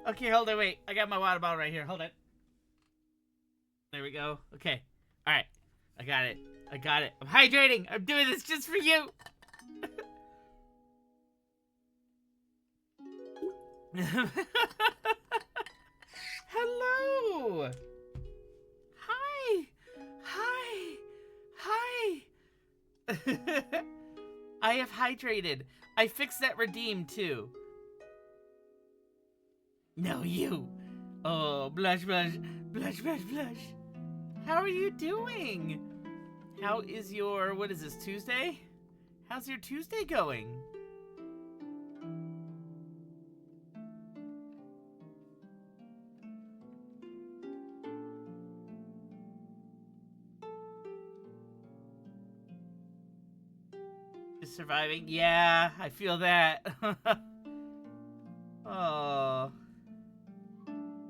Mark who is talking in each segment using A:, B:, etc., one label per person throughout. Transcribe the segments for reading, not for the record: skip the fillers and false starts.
A: Okay, hold on, wait. I got my water bottle right here. Hold it. There we go. Okay. All right. I got it. I got it. I'm hydrating. I'm doing this just for you. Hello. Hi. Hi. Hi. I have hydrated. I fixed that redeem too. No, you. Oh, blush, blush, blush, blush, blush. How are you doing? How is your, what is this, Tuesday? How's your Tuesday going? Just surviving? Yeah, I feel that. Oh.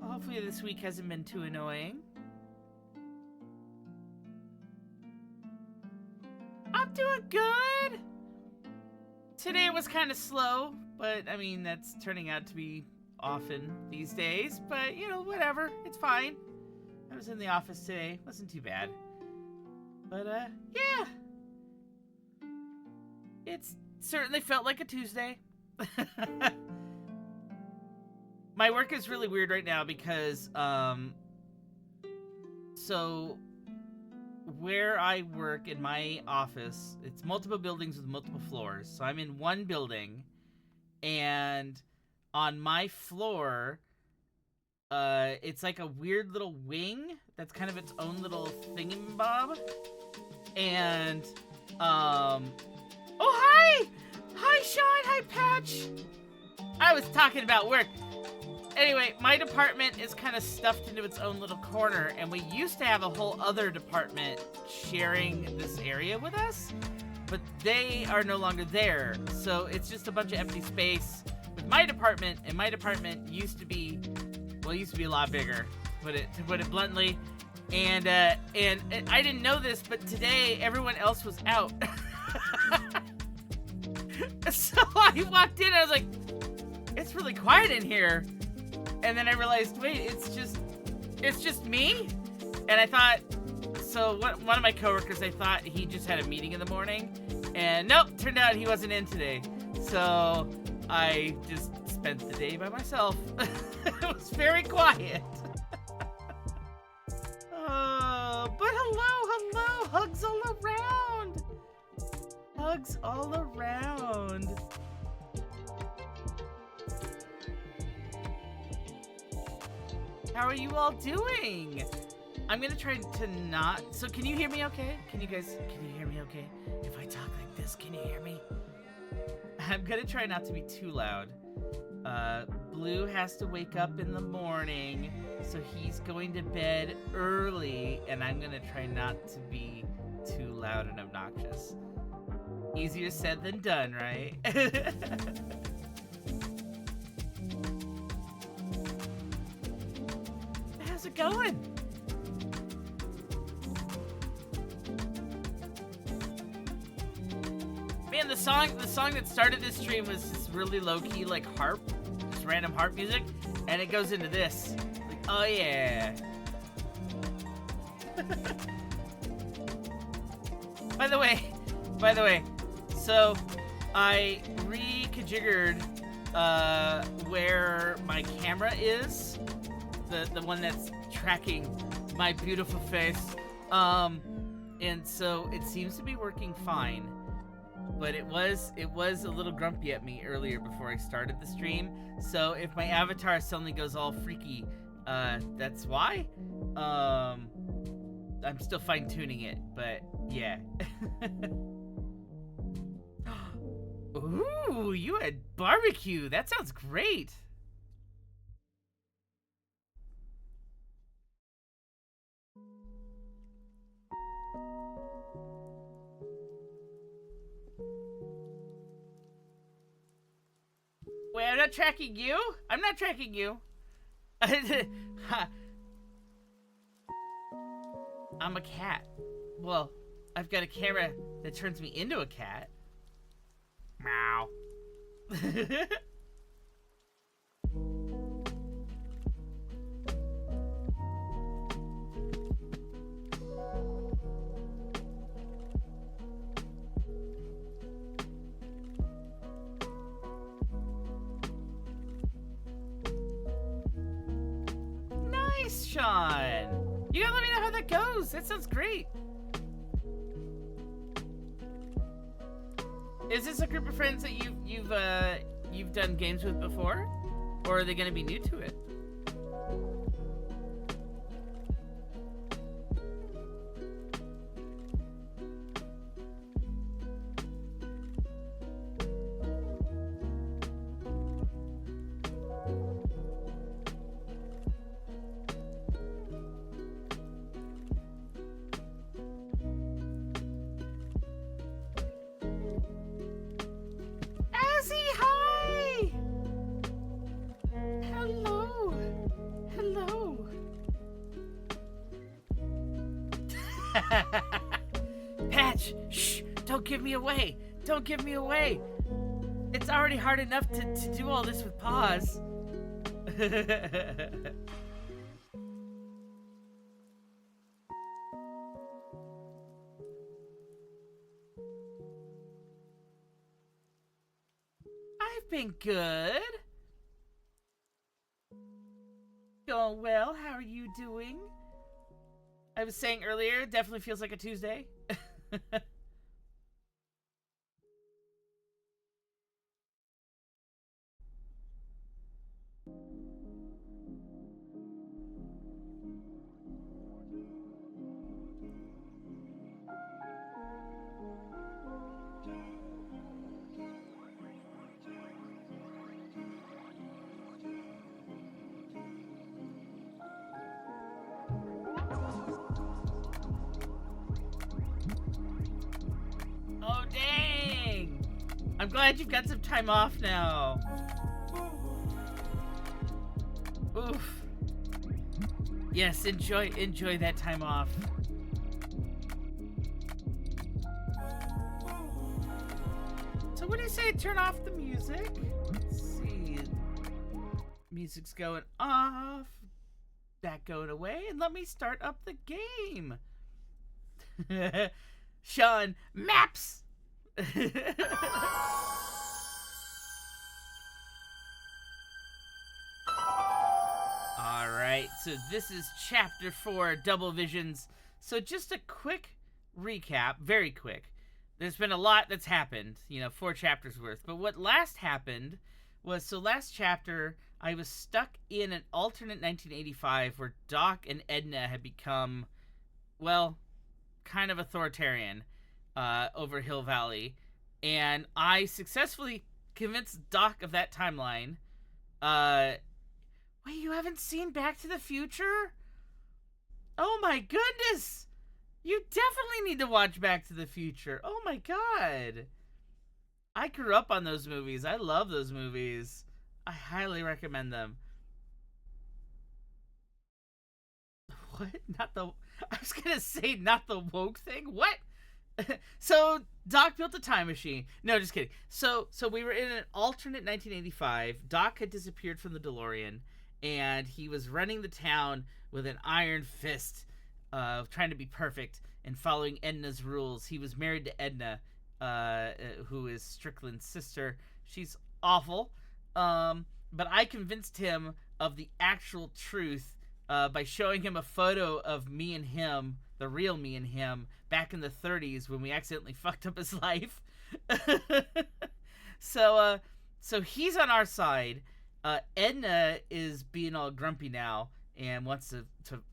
A: Hopefully this week hasn't been too annoying. I'm doing good. Today was kind of slow, but I mean, that's turning out to be often these days. But, you know, whatever. It's fine. I was in the office today. Wasn't too bad. But, yeah. It's certainly felt like a Tuesday. My work is really weird right now because, so where I work in my office, it's multiple buildings with multiple floors. So I'm in one building, and on my floor, it's like a weird little wing that's kind of its own little thingamabob. And, oh, hi! Hi, Sean! Hi, Patch! I was talking about work. Anyway, my department is kind of stuffed into its own little corner, and we used to have a whole other department sharing this area with us, but they are no longer there, so it's just a bunch of empty space with my department, and my department used to be a lot bigger, to put it bluntly, and I didn't know this, but today everyone else was out. So I walked in, and I was like, it's really quiet in here. And then I realized, wait, it's just me? And I thought, so one of my coworkers, I thought he just had a meeting in the morning. And nope, turned out he wasn't in today. So I just spent the day by myself. It was very quiet. But hello, hugs all around. Hugs all around. How are you all doing? I'm gonna try to not. So can you hear me okay? Can you hear me okay? If I talk like this, can you hear me? I'm gonna try not to be too loud. Blue has to wake up in the morning, so he's going to bed early, and I'm gonna try not to be too loud and obnoxious. Easier said than done, right? How's it going? Man, the song that started this stream was this really low-key, like, harp, just random harp music, and it goes into this. Like, oh yeah. By the way, so I reconfigured where my camera is, the one that's tracking my beautiful face, and so it seems to be working fine. But it was a little grumpy at me earlier before I started the stream. So if my avatar suddenly goes all freaky, that's why. I'm still fine-tuning it, but yeah. Ooh, you had barbecue. That sounds great. Wait, I'm not tracking you? I'm not tracking you. I'm a cat. Well, I've got a camera that turns me into a cat. Meow. Sean. You gotta let me know how that goes. That sounds great. Is this a group of friends that you've done games with before, or are they gonna be new to it? Patch, shh, don't give me away. Don't give me away. It's already hard enough to do all this with paws. I've been good. Going well. How are you doing? I was saying earlier, it definitely feels like a Tuesday. Oh, dang! I'm glad you've got some time off now. Oof. Yes, enjoy that time off. So what do you say? Turn off the music. Let's see. Music's going off. That going away, and let me start up the game. Sean, maps. All right, so this is chapter 4, Double Visions. So just a quick recap, very quick. There's been a lot that's happened, 4 chapters worth. But what last happened was, so last chapter, I was stuck in an alternate 1985 where Doc and Edna had become, well, kind of authoritarian over Hill Valley. And I successfully convinced Doc of that timeline. Wait, you haven't seen Back to the Future? Oh my goodness! You definitely need to watch Back to the Future. Oh my god. I grew up on those movies. I love those movies. I highly recommend them. What? Not the... I was gonna say not the woke thing. What? So Doc built a time machine. No, just kidding. So we were in an alternate 1985. Doc had disappeared from the DeLorean, and he was running the town with an iron fist, trying to be perfect and following Edna's rules. He was married to Edna, who is Strickland's sister. She's awful. But I convinced him of the actual truth by showing him a photo of me and him, the real me and him, back in the 30s when we accidentally fucked up his life. So he's on our side. Edna is being all grumpy now and wants to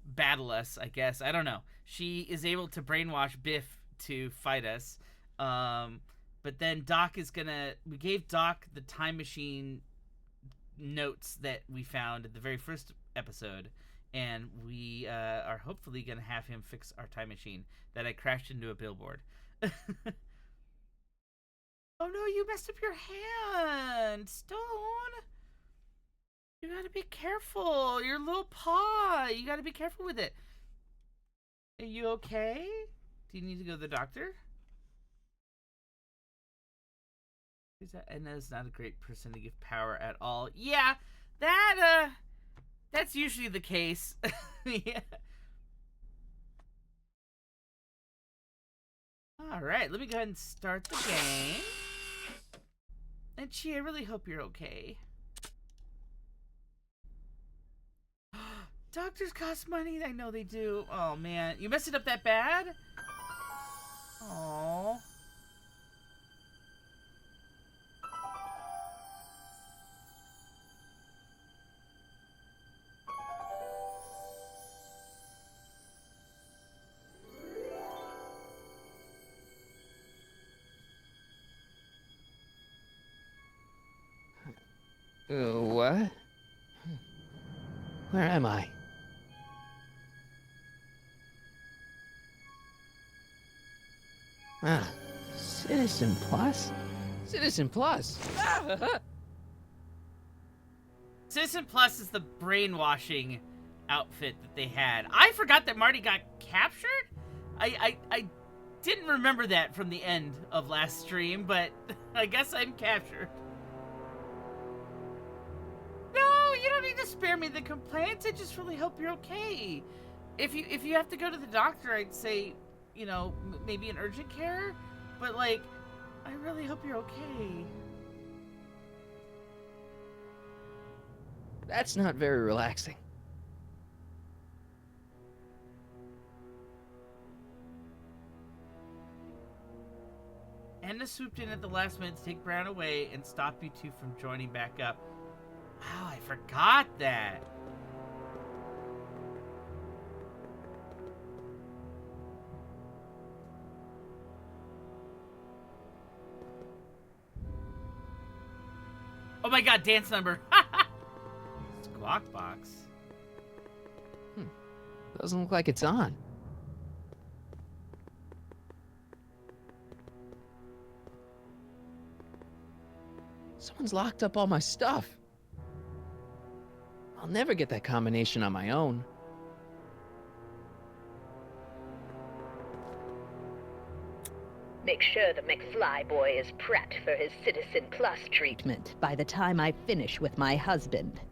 A: battle us, I guess. I don't know. She is able to brainwash Biff to fight us. But then Doc is we gave Doc the time machine notes that we found at the very first episode, and we are hopefully gonna have him fix our time machine that I crashed into a billboard. Oh no, you messed up your hand, Stone. You gotta be careful. Your little paw. You gotta be careful with it. Are you okay? Do you need to go to the doctor? Edna's not a great person to give power at all. Yeah, that's usually the case. Yeah. All right, let me go ahead and start the game. And Chi, I really hope you're okay. Doctors cost money. I know they do. Oh, man. You messed it up that bad? Oh.
B: What? Where am I? Ah, Citizen Plus? Citizen Plus!
A: Citizen Plus is the brainwashing outfit that they had. I forgot that Marty got captured? I didn't remember that from the end of last stream, but I guess I'm captured. No, you don't need to spare me the complaints. I just really hope you're okay. If you have to go to the doctor, I'd say, you know, maybe an urgent care. But, like, I really hope you're okay.
B: That's not very relaxing.
A: Edna swooped in at the last minute to take Brown away and stop you two from joining back up. Wow, I forgot that. Oh my god, dance number. Squawk box.
B: Doesn't look like it's on. Someone's locked up all my stuff. I'll never get that combination on my own.
C: Make sure the McFly boy is prepped for his Citizen Plus treatment by the time I finish with my husband.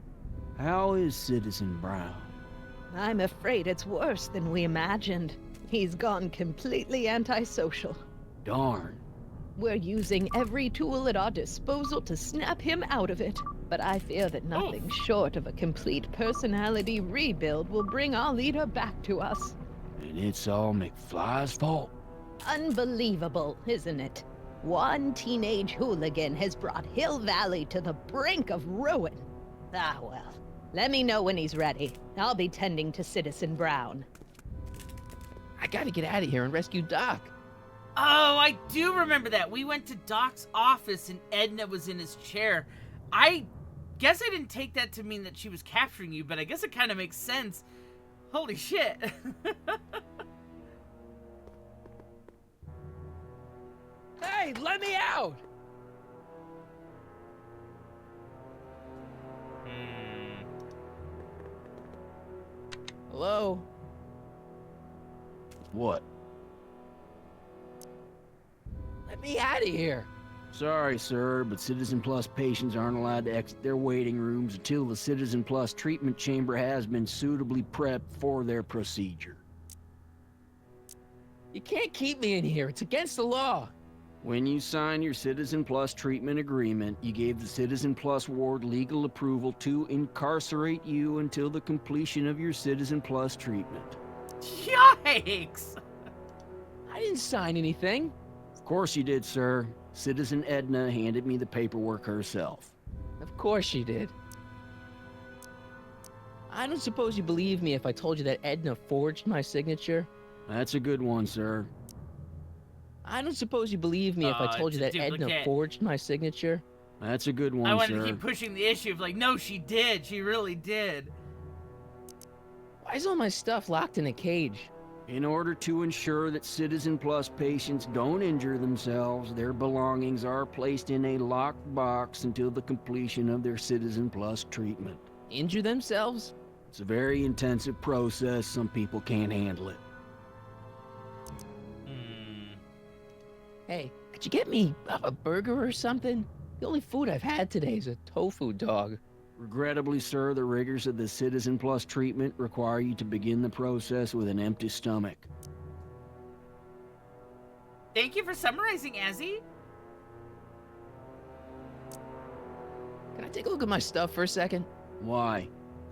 D: How is Citizen Brown?
C: I'm afraid it's worse than we imagined. He's gone completely antisocial.
D: Darn.
C: We're using every tool at our disposal to snap him out of it. But I fear that nothing short of a complete personality rebuild will bring our leader back to us.
D: And it's all McFly's fault.
C: Unbelievable, isn't it? One teenage hooligan has brought Hill Valley to the brink of ruin. Ah, well. Let me know when he's ready. I'll be tending to Citizen Brown.
B: I gotta get out of here and rescue Doc.
A: Oh, I do remember that. We went to Doc's office and Edna was in his chair. I guess I didn't take that to mean that she was capturing you, but I guess it kind of makes sense. Holy shit.
B: Hey, let me out! Hello?
D: What?
B: Let me out of here.
D: Sorry, sir, but Citizen Plus patients aren't allowed to exit their waiting rooms until the Citizen Plus treatment chamber has been suitably prepped for their procedure.
B: You can't keep me in here. It's against the law.
D: When you sign your Citizen Plus treatment agreement, you gave the Citizen Plus ward legal approval to incarcerate you until the completion of your Citizen Plus treatment.
A: Yikes!
B: I didn't sign anything.
D: Of course you did, sir. Citizen Edna handed me the paperwork herself.
B: Of course she did. I don't suppose you believe me if I told you that Edna forged my signature?
D: That's a good one, sir.
B: I don't suppose you believe me if I told you that Edna forged my signature?
D: That's a good one,
A: I wanted
D: sir.
A: to keep pushing the issue of like, no, she did. She really did.
B: Why is all my stuff locked in a cage?
D: In order to ensure that Citizen Plus patients don't injure themselves, their belongings are placed in a locked box until the completion of their Citizen Plus treatment.
B: Injure themselves?
D: It's a very intensive process. Some people can't handle it.
B: Hey, could you get me a burger or something? The only food I've had today is a tofu dog.
D: Regrettably, sir, the rigors of the Citizen Plus treatment require you to begin the process with an empty stomach.
A: Thank you for summarizing, Azzy.
B: Can I take a look at my stuff for a second?
D: Why?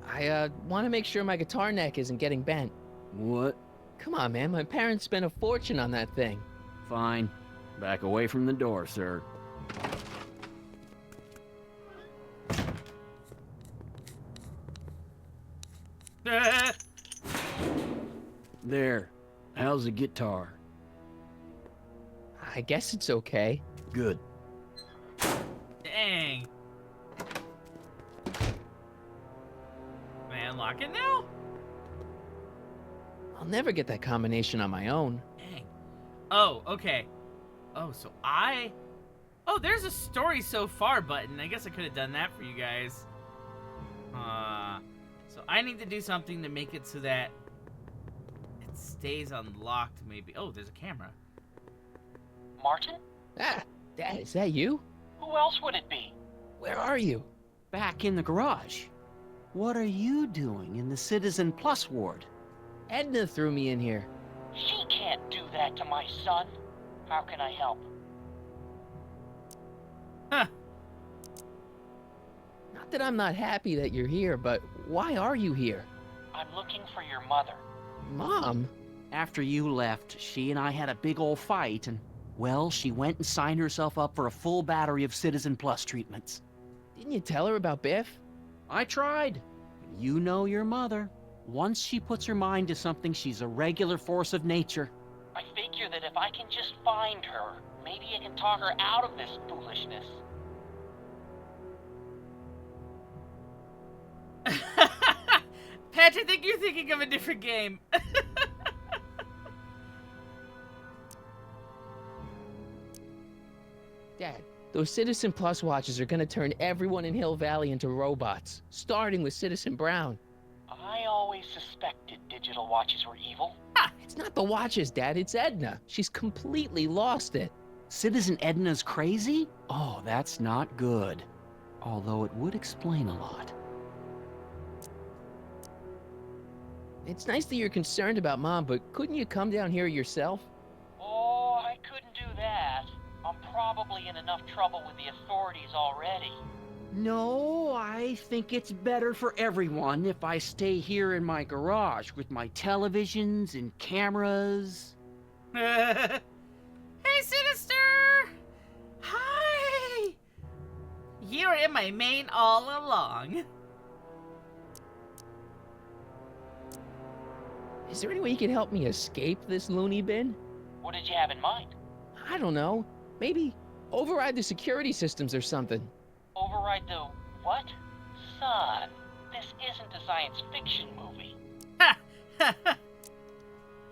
B: I want to make sure my guitar neck isn't getting bent.
D: What?
B: Come on, man. My parents spent a fortune on that thing.
D: Fine. Back away from the door, sir. There. How's the guitar?
B: I guess it's okay.
D: Good.
A: Dang. Can I unlock it now?
B: I'll never get that combination on my own.
A: Dang. Oh, okay. Oh, so Oh, there's a story so far button. I guess I could have done that for you guys. So I need to do something to make it so that it stays unlocked, maybe. Oh, there's a camera.
E: Martin?
B: Ah, Dad, is that you?
E: Who else would it be?
B: Where are you?
D: Back in the garage. What are you doing in the Citizen Plus ward?
B: Edna threw me in here.
E: She can't do that to my son. How can I help?
A: Huh.
B: Not that I'm not happy that you're here, but why are you here?
E: I'm looking for your mother.
B: Mom?
F: After you left, she and I had a big old fight, and, well, she went and signed herself up for a full battery of Citizen Plus treatments.
B: Didn't you tell her about Biff?
F: I tried. You know your mother. Once she puts her mind to something, she's a regular force of nature.
E: I figure that if I can just find her, maybe I can talk her out of this foolishness.
A: Patch, I think you're thinking of a different game.
B: Dad, those Citizen Plus watches are gonna turn everyone in Hill Valley into robots, starting with Citizen Brown.
E: I always suspected digital watches were evil.
B: It's not the watches, Dad, it's Edna. She's completely lost it.
F: Citizen Edna's crazy? Oh, that's not good. Although it would explain a lot.
B: It's nice that you're concerned about Mom, but couldn't you come down here yourself?
E: Oh, I couldn't do that. I'm probably in enough trouble with the authorities already.
F: No, I think it's better for everyone if I stay here in my garage with my televisions and cameras.
A: Hey, Sinister! Hi! You were in my main all along.
B: Is there any way you can help me escape this loony bin?
E: What did you have in mind?
B: I don't know. Maybe override the security systems or something.
E: Override the what? Son, this isn't a science fiction movie.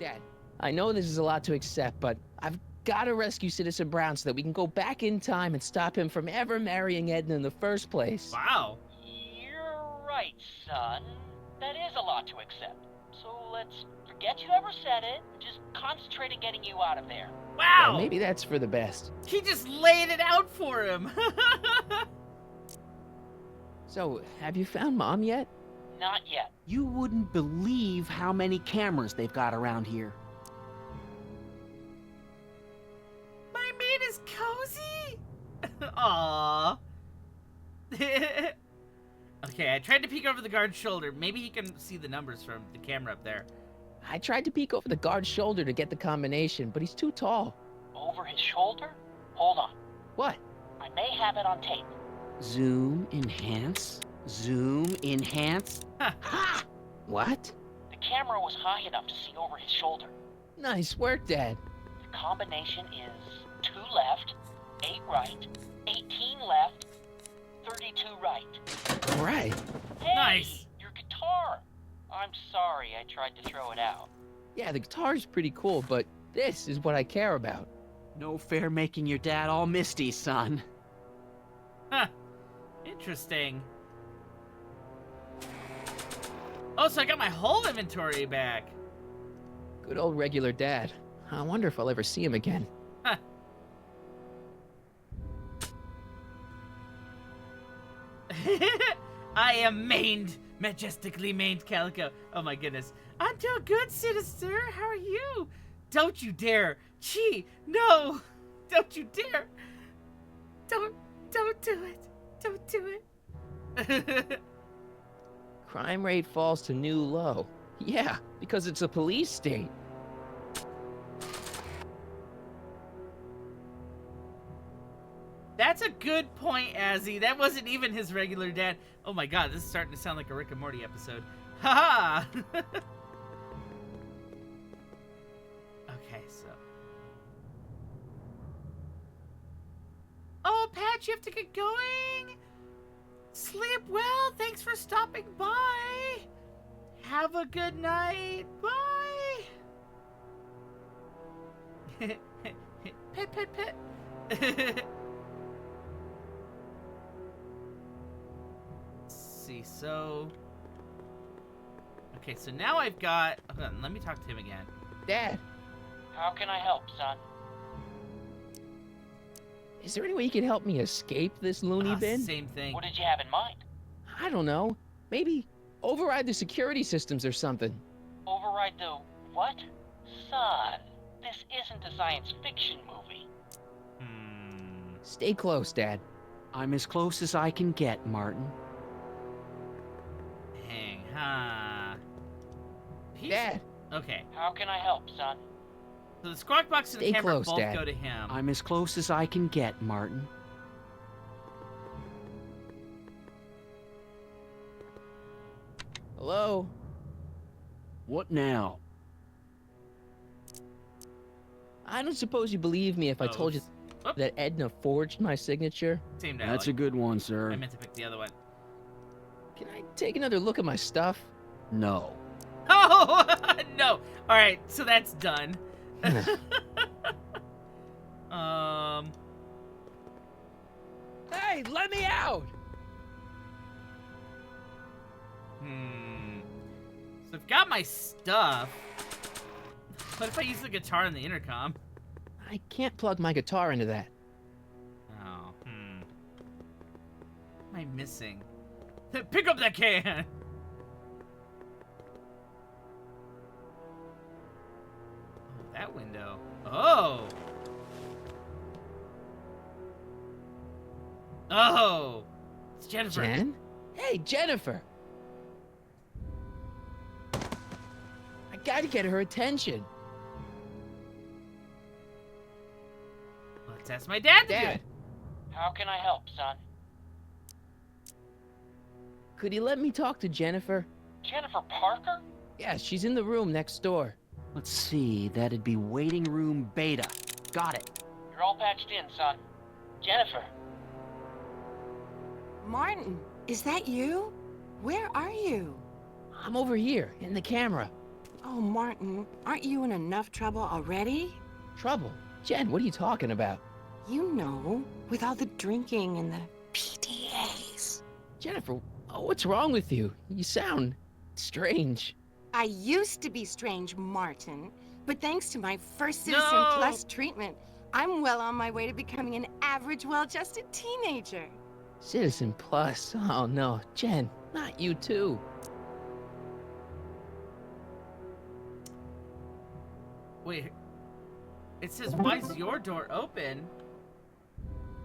B: Dad, I know this is a lot to accept, but I've got to rescue Citizen Brown so that we can go back in time and stop him from ever marrying Edna in the first place.
A: Wow.
E: You're right, son. That is a lot to accept. So let's forget you ever said it. Just concentrate on getting you out of there.
A: Wow.
B: Yeah, maybe that's for the best.
A: He just laid it out for him.
B: So, have you found Mom yet?
E: Not yet.
F: You wouldn't believe how many cameras they've got around here.
A: My maid is cozy. Aww. Okay, I tried to peek over the guard's shoulder. Maybe he can see the numbers from the camera up there.
B: I tried to peek over the guard's shoulder to get the combination, but he's too tall.
E: Over his shoulder? Hold on.
B: What?
E: I may have it on tape.
F: Zoom, enhance, zoom, enhance.
B: Ha! What?
E: The camera was high enough to see over his shoulder.
B: Nice work, Dad.
E: The combination is 2 left, 8 right, 18 left, 32 right.
B: All right.
E: Hey,
A: Nice.
E: your guitar. I'm sorry I tried to throw it out.
B: Yeah, the guitar's pretty cool, but this is what I care about.
F: No fair making your dad all misty, son.
A: Huh. Interesting. Oh, so I got my whole inventory back.
B: Good old regular Dad. I wonder if I'll ever see him again.
A: Huh. I am majestically ManedCalico. Oh my goodness. I'm doing good, Sinister. How are you? Don't you dare. Gee, no. Don't you dare. Don't do it. Don't do it.
B: Crime rate falls to new low. Yeah, because it's a police state.
A: That's a good point, Azzy. That wasn't even his regular dad. Oh my god, this is starting to sound like a Rick and Morty episode. Haha! Okay, so... Oh, Pat, you have to get going! Sleep well, thanks for stopping by! Have a good night, bye! Pet, pet, pet. See, so... Okay, so now I've got... Hold on, let me talk to him again.
B: Dad,
E: How can I help, son?
B: is there any way you can help me escape this loony bin?
A: Same thing.
E: What did you have in mind?
B: I don't know. Maybe override the security systems or something.
E: Override the what? Son, this isn't a science fiction movie.
B: Stay close, Dad.
D: I'm as close as I can get, Martin.
A: Hang, huh?
B: Dad,
A: Okay,
E: How can I help, son?
A: so the squawk box and the
B: Stay
A: camera
B: close,
A: both
B: Dad.
A: go to him.
D: I'm as close as I can get, Martin.
B: hello?
D: What now?
B: I don't suppose you believe me if I told you
A: Oh,
B: that Edna forged my signature?
A: same dialogue.
D: That's a good one, sir.
A: I meant to pick the other one.
B: Can I take another look at my stuff?
D: No.
A: Oh, no! Alright, so that's done.
B: Hey, let me out!
A: So I've got my stuff. What if I use the guitar in the intercom?
B: I can't plug my guitar into that.
A: Oh, What am I missing? Pick up that can! Oh, that window. Oh! Oh! It's Jennifer.
B: Jen? Hey, Jennifer! I gotta get her attention.
A: Let's ask my dad to do
B: Dad,
A: it.
E: How can I help, son?
B: could you let me talk to Jennifer?
E: Jennifer Parker?
B: Yeah, she's in the room next door.
D: Let's see, that'd be waiting room beta. Got it.
E: You're all patched in, son. Jennifer.
G: Martin, is that you? Where are you?
B: I'm over here, in the camera.
G: Oh, Martin, aren't you in enough trouble already?
B: Trouble? Jen, what are you talking about?
G: You know, with all the drinking and the PDAs.
B: Jennifer, what's wrong with you? You sound strange.
G: I used to be strange, Martin, but thanks to my first Citizen
A: No!
G: Plus treatment, I'm well on my way to becoming an average, well-adjusted teenager.
B: Citizen Plus? Oh no, Jen, not you too.
A: Wait. It says, why is your door open?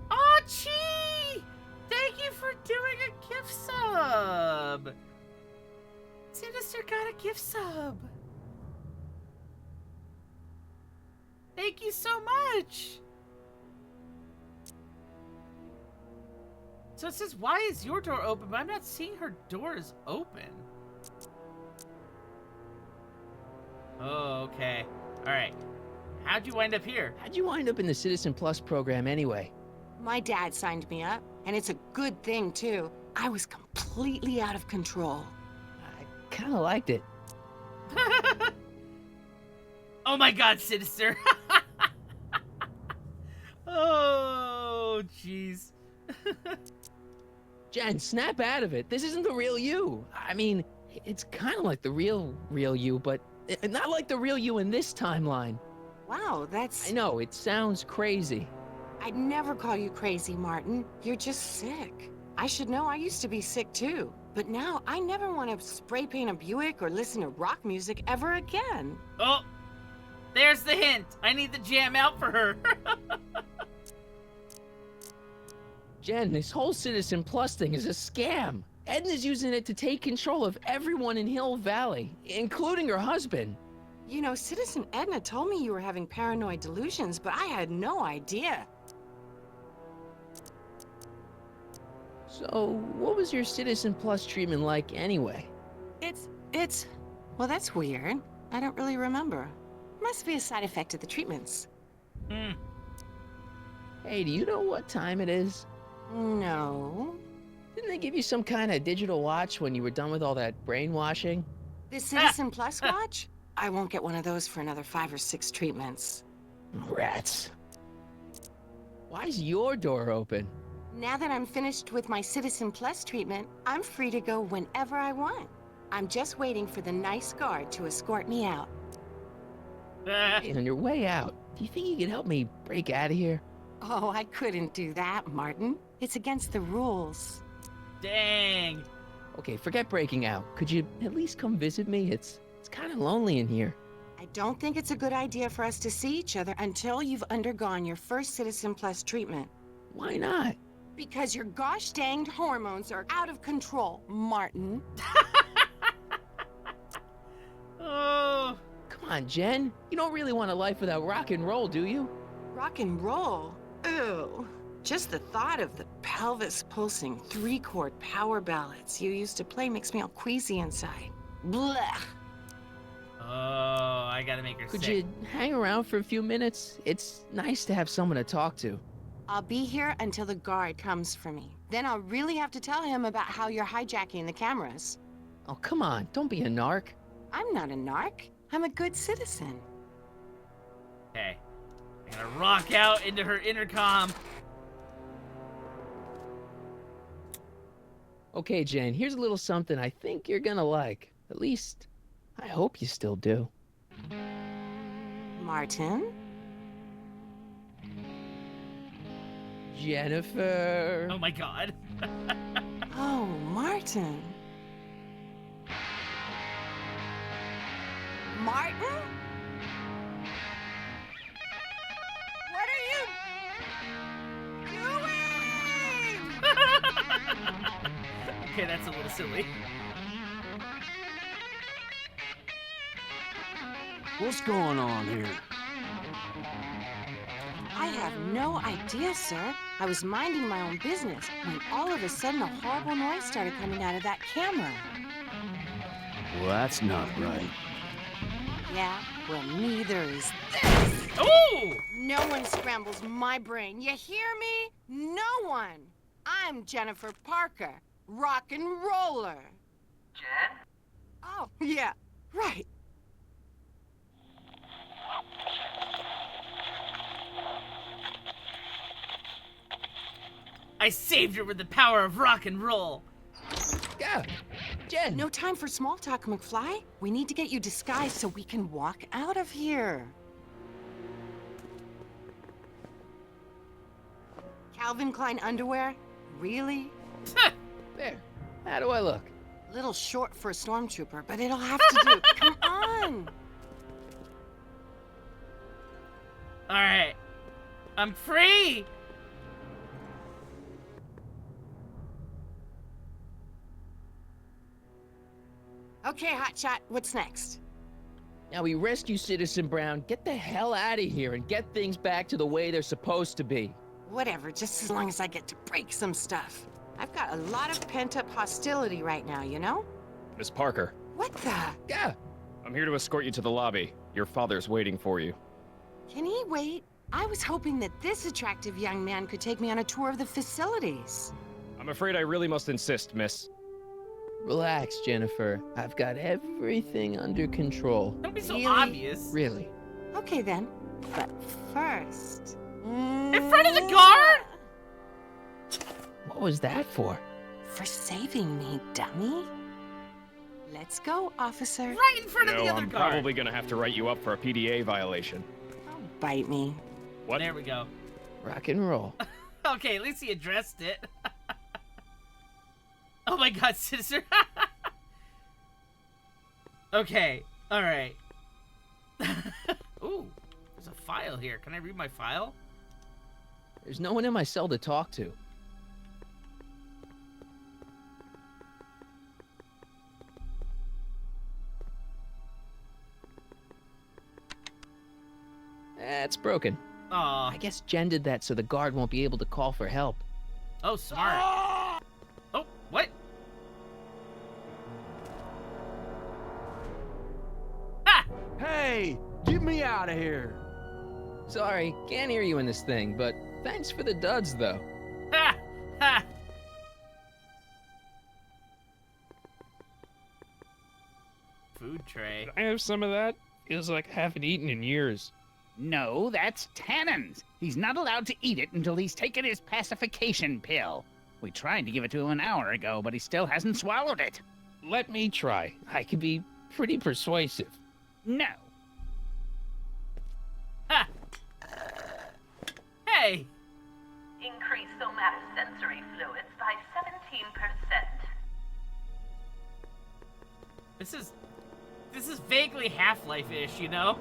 A: Oh, Chi! Thank you for doing a gift sub! Sinister got a gift sub! Thank you so much! So it says, why is your door open? But I'm not seeing her door is open. Oh, okay. Alright. How'd you wind up here?
B: How'd you wind up in the Citizen Plus program anyway?
G: My dad signed me up, and it's a good thing, too. I was completely out of control.
B: I kinda liked it.
A: Oh my god, Sinister! Oh, jeez.
B: Jen, snap out of it. This isn't the real you. I mean, it's kind of like the real you, but not like the real you in this timeline.
G: Wow, that's...
B: I know, it sounds crazy.
G: I'd never call you crazy, Martin. You're just sick. I should know, I used to be sick too. But now, I never want to spray paint a Buick or listen to rock music ever again.
A: Oh! There's the hint! I need to jam out for her!
B: Jen, this whole Citizen Plus thing is a scam. Edna's using it to take control of everyone in Hill Valley, including her husband.
G: You know, Citizen Edna told me you were having paranoid delusions, but I had no idea.
B: So, what was your Citizen Plus treatment like anyway?
G: Well, that's weird. I don't really remember. Must be a side effect of the treatments.
B: Hey, do you know what time it is?
G: No.
B: Didn't they give you some kind of digital watch when you were done with all that brainwashing?
G: The Citizen Plus watch? I won't get one of those for another 5 or 6 treatments.
B: Rats. Why's your door open?
G: Now that I'm finished with my Citizen Plus treatment, I'm free to go whenever I want. I'm just waiting for the nice guard to escort me out.
B: Hey, on your way out, do you think you could help me break out of here?
G: Oh, I couldn't do that, Martin. It's against the rules.
A: Dang.
B: Okay, forget breaking out. Could you at least come visit me? It's kind of lonely in here.
G: I don't think it's a good idea for us to see each other until you've undergone your first Citizen Plus treatment.
B: Why not?
G: Because your gosh danged hormones are out of control, Martin.
A: Oh.
B: Come on, Jen. You don't really want a life without rock and roll, do you?
G: Rock and roll? Ew. Just the thought of the pelvis pulsing 3-chord power ballads you used to play makes me all queasy inside. Blech.
A: Oh, I gotta make her
B: Could
A: sick.
B: you hang around for a few minutes? It's nice to have someone to talk to.
G: I'll be here until the guard comes for me. Then I'll really have to tell him about how you're hijacking the cameras.
B: Oh, come on. Don't be a narc.
G: I'm not a narc. I'm a good citizen.
A: Okay. I'm gonna rock out into her intercom.
B: Okay, Jen, here's a little something I think you're gonna like. At least, I hope you still do.
G: Martin?
B: Jennifer.
A: Oh my god.
G: Oh, Martin. Martin? What are you doing?
A: Okay, that's a little silly.
D: What's going on here?
G: I have no idea, sir. I was minding my own business when all of a sudden a horrible noise started coming out of that camera.
D: Well, that's not right.
G: Yeah, well, neither is this.
A: Oh!
G: No one scrambles my brain. You hear me? No one. I'm Jennifer Parker, rock and roller.
E: Jen?
G: Oh, yeah, right.
A: I saved her with the power of rock and roll.
B: Yeah, Jen.
G: No time for small talk, McFly. We need to get you disguised so we can walk out of here. Calvin Klein underwear? Really?
B: There. How do I look?
G: Little short for a stormtrooper, but it'll have to do. Come on!
A: Alright. I'm free!
G: Okay, Hotshot, what's next?
B: Now we rescue Citizen Brown, get the hell out of here, and get things back to the way they're supposed to be.
G: Whatever, just as long as I get to break some stuff. I've got a lot of pent-up hostility right now, you know?
H: Miss Parker,
G: What the?
B: Yeah.
H: I'm here to escort you to the lobby. Your father's waiting for you.
G: Can he wait? I was hoping that this attractive young man could take me on a tour of the facilities.
H: I'm afraid I really must insist, miss.
B: Relax, Jennifer. I've got everything under control.
A: Don't be so
G: Really?
A: obvious.
B: Really.
G: Okay then, but first...
A: In front of the guard?
B: What was that for?
G: For saving me, dummy. Let's go, officer.
A: Right in front of the
H: No,
A: other
H: I'm
A: guard.
H: probably gonna have to write you up for a PDA violation.
G: Don't bite me.
H: What?
A: There we go.
B: Rock and roll.
A: Okay, at least he addressed it. Oh my god, sister. Okay, alright. Ooh, there's a file here. Can I read my file?
B: There's no one in my cell to talk to. it's broken.
A: Aw.
B: I guess Jen did that so the guard won't be able to call for help.
A: Oh, smart. Oh, what? Ha!
D: Hey, get me out of here.
B: Sorry, can't hear you in this thing, but thanks for the duds, though.
A: Ha! Ha! Food tray.
I: I have some of that. Feels like I haven't eaten in years.
J: No, that's Tannen's. He's not allowed to eat it until he's taken his pacification pill. We tried to give it to him an hour ago, but he still hasn't swallowed it.
I: Let me try. I can be pretty persuasive.
J: No.
A: Ha! Hey!
K: Increase somatosensory fluids by 17%.
A: This is vaguely Half-Life-ish, you know?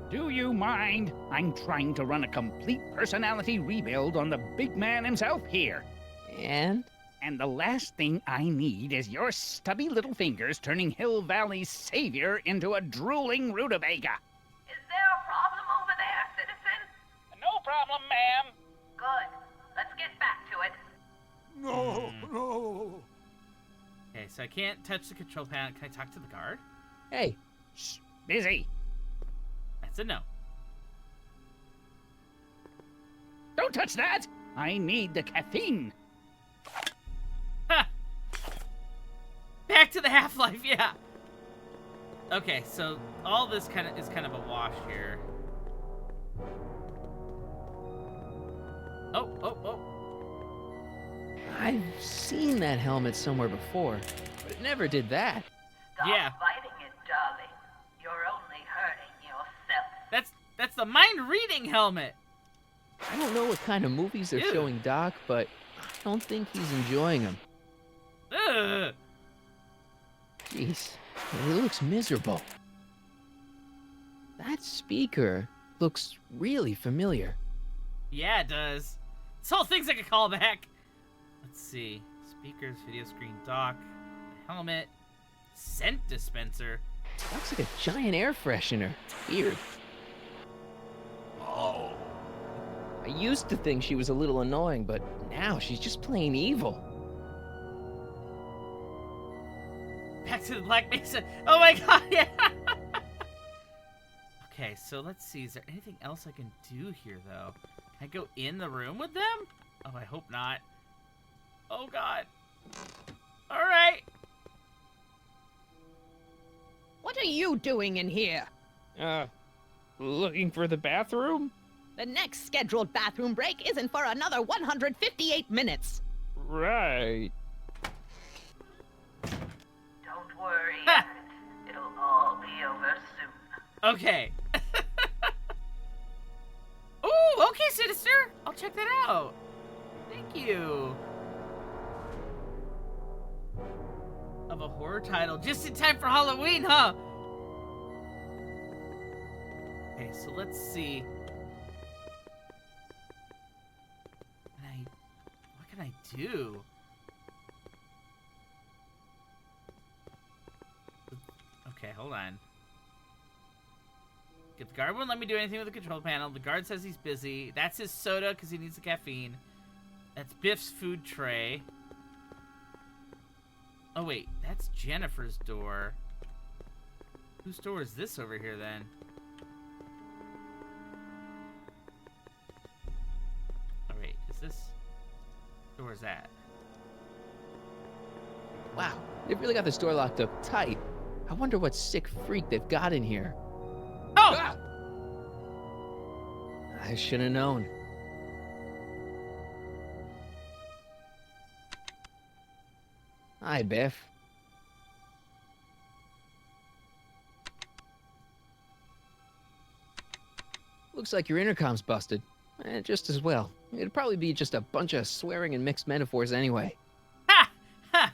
J: Do you mind? I'm trying to run a complete personality rebuild on the big man himself here.
B: And?
J: And the last thing I need is your stubby little fingers turning Hill Valley's savior into a drooling rutabaga.
K: Is there a problem over there, citizen?
E: No problem, ma'am.
K: Good. Let's get back to it.
D: No.
A: Okay, so I can't touch the control panel. Can I talk to the guard?
B: Hey,
J: Shh, busy.
A: That's a no.
J: Don't touch that! I need the caffeine.
A: Ha! Back to the Half-Life, yeah. Okay, so all this is kind of a wash here. Oh.
B: I've seen that helmet somewhere before, but it never did that.
K: Stop
A: Yeah.
K: fighting it, darling. You're only hurting yourself.
A: That's the mind-reading helmet.
B: I don't know what kind of movies they're
A: Ew.
B: showing Doc, but I don't think he's enjoying them.
A: Ugh.
B: Jeez, he looks miserable. That speaker looks really familiar.
A: Yeah, it does. This whole thing's like a callback. Let's see. Speakers, video screen, dock, helmet, scent dispenser.
B: Looks like a giant air freshener. Weird.
D: Oh.
B: I used to think she was a little annoying, but now she's just plain evil.
A: Back to the Black Mesa. Oh my god, yeah. Okay, so let's see. Is there anything else I can do here, though? Can I go in the room with them? Oh, I hope not. Oh god. All right.
C: What are you doing in here?
I: Looking for the bathroom?
C: The next scheduled bathroom break isn't for another 158 minutes.
I: Right.
K: Don't worry, Emmett. It'll all be over soon.
A: Okay. Ooh, okay, Sinister. I'll check that out. Thank you. Of a horror title, just in time for Halloween, huh? Okay, so let's see. What can I do? Okay, hold on. The guard won't let me do anything with the control panel. The guard says he's busy. That's his soda because he needs the caffeine. That's Biff's food tray. Oh, wait. That's Jennifer's door. Whose door is this over here, then? Oh, wait. Is this... Whose door is that?
B: Wow, they've really got this door locked up tight. I wonder what sick freak they've got in here.
A: Oh!
B: Ah! I should have known. Hi, Biff. Looks like your intercom's busted. Just as well. It'd probably be just a bunch of swearing and mixed metaphors anyway.
A: Ha! Ha!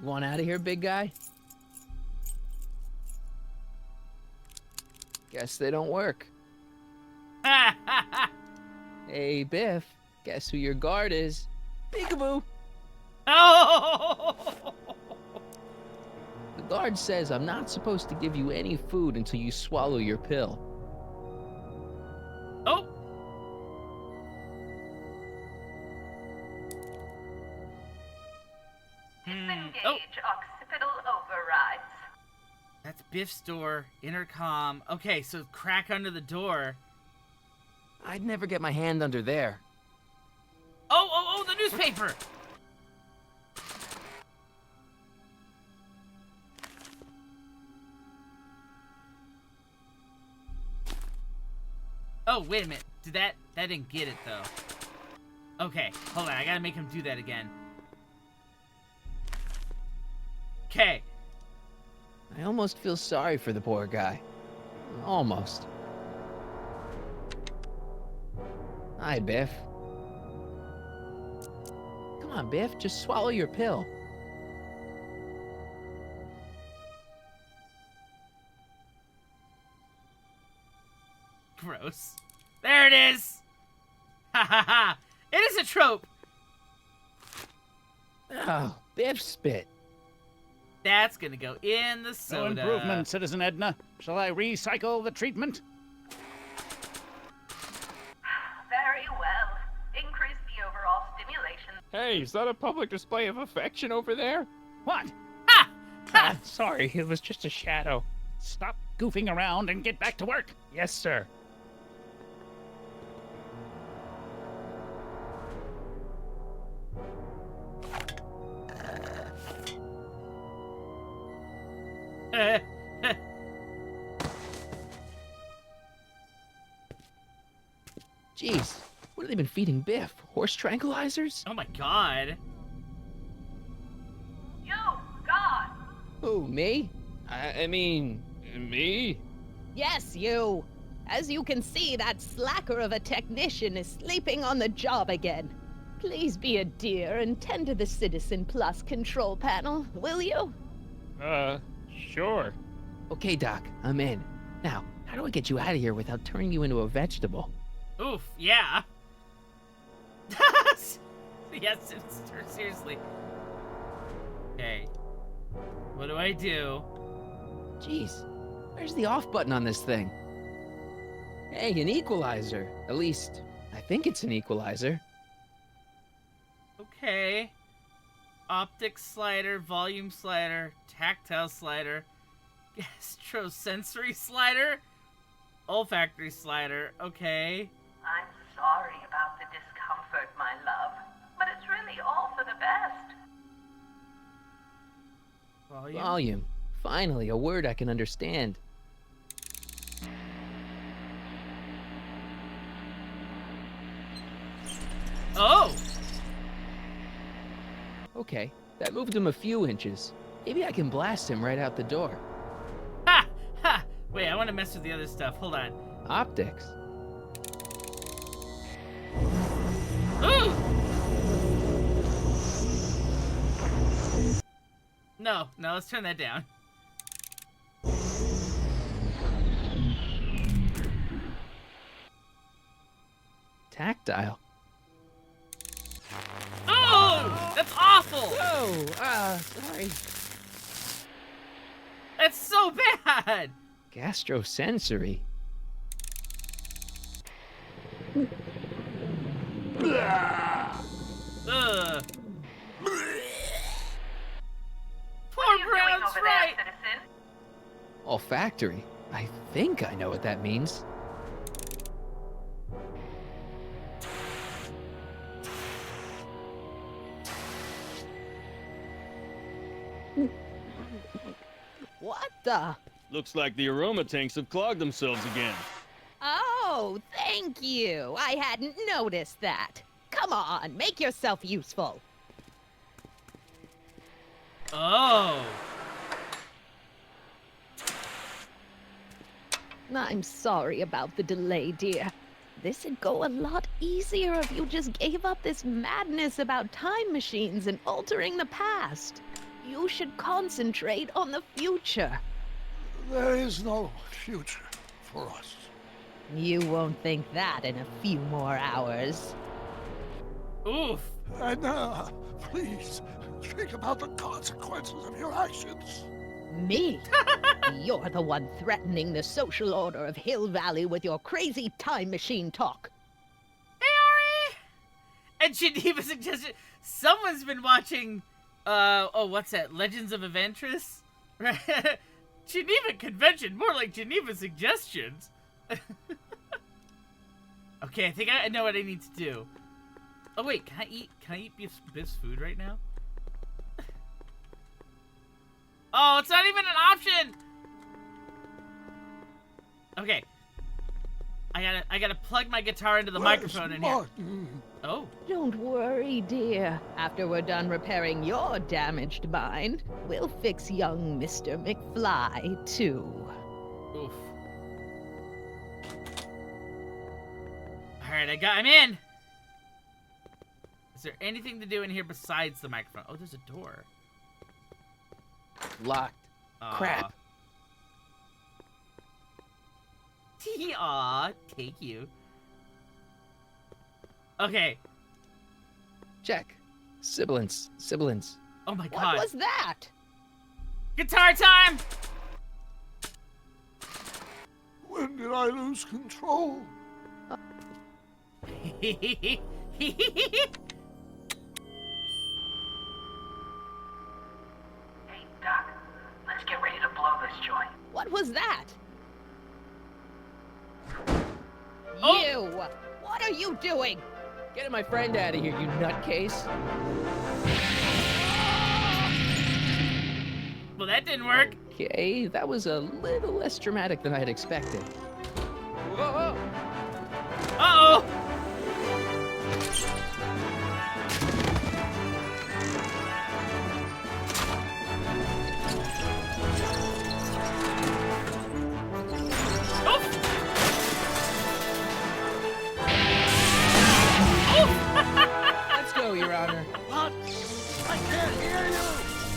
B: You want out of here, big guy? Guess they don't work.
A: Ha! Ha! Ha!
B: Hey, Biff. Guess who your guard is? Peekaboo.
A: Oh!
B: Guard says I'm not supposed to give you any food until you swallow your pill.
A: Oh!
K: Disengage
A: Oh!
K: occipital overrides.
A: That's Biff's door. Intercom. Okay, so crack under the door.
B: I'd never get my hand under there.
A: Oh, the newspaper! Oh, wait a minute. That didn't get it, though. Okay, hold on. I gotta make him do that again. Okay.
B: I almost feel sorry for the poor guy. Almost. Hi, Biff. Come on, Biff, just swallow your pill.
A: Gross. There it is! Ha ha ha! It is a trope!
B: Oh, Biff spit.
A: That's gonna go in the
J: No
A: soda.
J: improvement, Citizen Edna. Shall I recycle the treatment?
K: Very well. Increase the overall stimulation.
H: Hey, is that a public display of affection over there?
J: What?
A: Ha! Ha!
I: Sorry, it was just a shadow.
J: Stop goofing around and get back to work.
I: Yes, sir.
B: Jeez, what have they been feeding Biff? Horse tranquilizers?
A: Oh my god.
K: You, God!
B: Who, me? I mean,
H: Me?
C: Yes, you. As you can see, that slacker of a technician is sleeping on the job again. Please be a dear and tend to the Citizen Plus control panel, will you?
H: Sure.
B: okay, Doc, I'm in. Now, how do I get you out of here without turning you into a vegetable?
A: Oof, yeah. Yes, seriously. Okay. What do I do?
B: Jeez, where's the off button on this thing? Hey, an equalizer. At least, I think it's an equalizer.
A: Okay. Optic slider, volume slider, tactile slider, gastrosensory slider, olfactory slider. Okay.
K: I'm sorry about the discomfort, my love, but it's really all for the best.
A: Volume.
B: Volume. Finally, a word I can understand.
A: Oh!
B: Okay, that moved him a few inches. Maybe I can blast him right out the door.
A: Ha! Ha! Wait, I want to mess with the other stuff. Hold on.
B: Optics.
A: Ooh! No, let's turn that down.
B: Tactile.
A: Oh! That's awful!
B: Sorry.
A: That's so bad!
B: Gastrosensory.
A: Ugh.
K: What
A: Poor
K: are you doing
A: Brown's
K: over
A: right!
K: there, citizen?
B: Olfactory. I think I know what that means.
C: What the?
L: Looks like the aroma tanks have clogged themselves again.
C: Oh, thank you. I hadn't noticed that. Come on, make yourself useful.
A: Oh.
C: I'm sorry about the delay, dear. This'd go a lot easier if you just gave up this madness about time machines and altering the past. You should concentrate on the future.
M: There is no future for us.
C: You won't think that in a few more hours.
A: Oof.
M: And, please, think about the consequences of your actions.
C: Me? You're the one threatening the social order of Hill Valley with your crazy time machine talk.
A: Hey, Ari! And Geneva suggested someone's been watching, what's that? Legends of Eventress? Geneva Convention, more like Geneva Suggestions. Okay, I think I know what I need to do. Oh wait, can I eat Biff's food right now? Oh, it's not even an option! Okay. I gotta plug my guitar into the microphone in here. Oh.
C: Don't worry, dear. After we're done repairing your damaged mind, we'll fix young Mr. McFly, too.
A: Oof. Alright, I'm in! Is there anything to do in here besides the microphone? Oh, there's a door.
B: Locked. Crap.
A: Aw, take you. Okay.
B: Check. Sibilance.
A: Oh my god.
C: What was that?
A: Guitar time!
M: When did I lose control?
K: Hey, Doc, let's get ready to blow this joint.
C: What was that?
A: Oh.
C: You! What are you doing?
B: Getting my friend out of here, you nutcase.
A: Well, that didn't work.
B: Okay, that was a little less dramatic than I had expected. Whoa!
A: Uh-oh!
B: Let's go, Your Honor.
M: What? I can't hear you!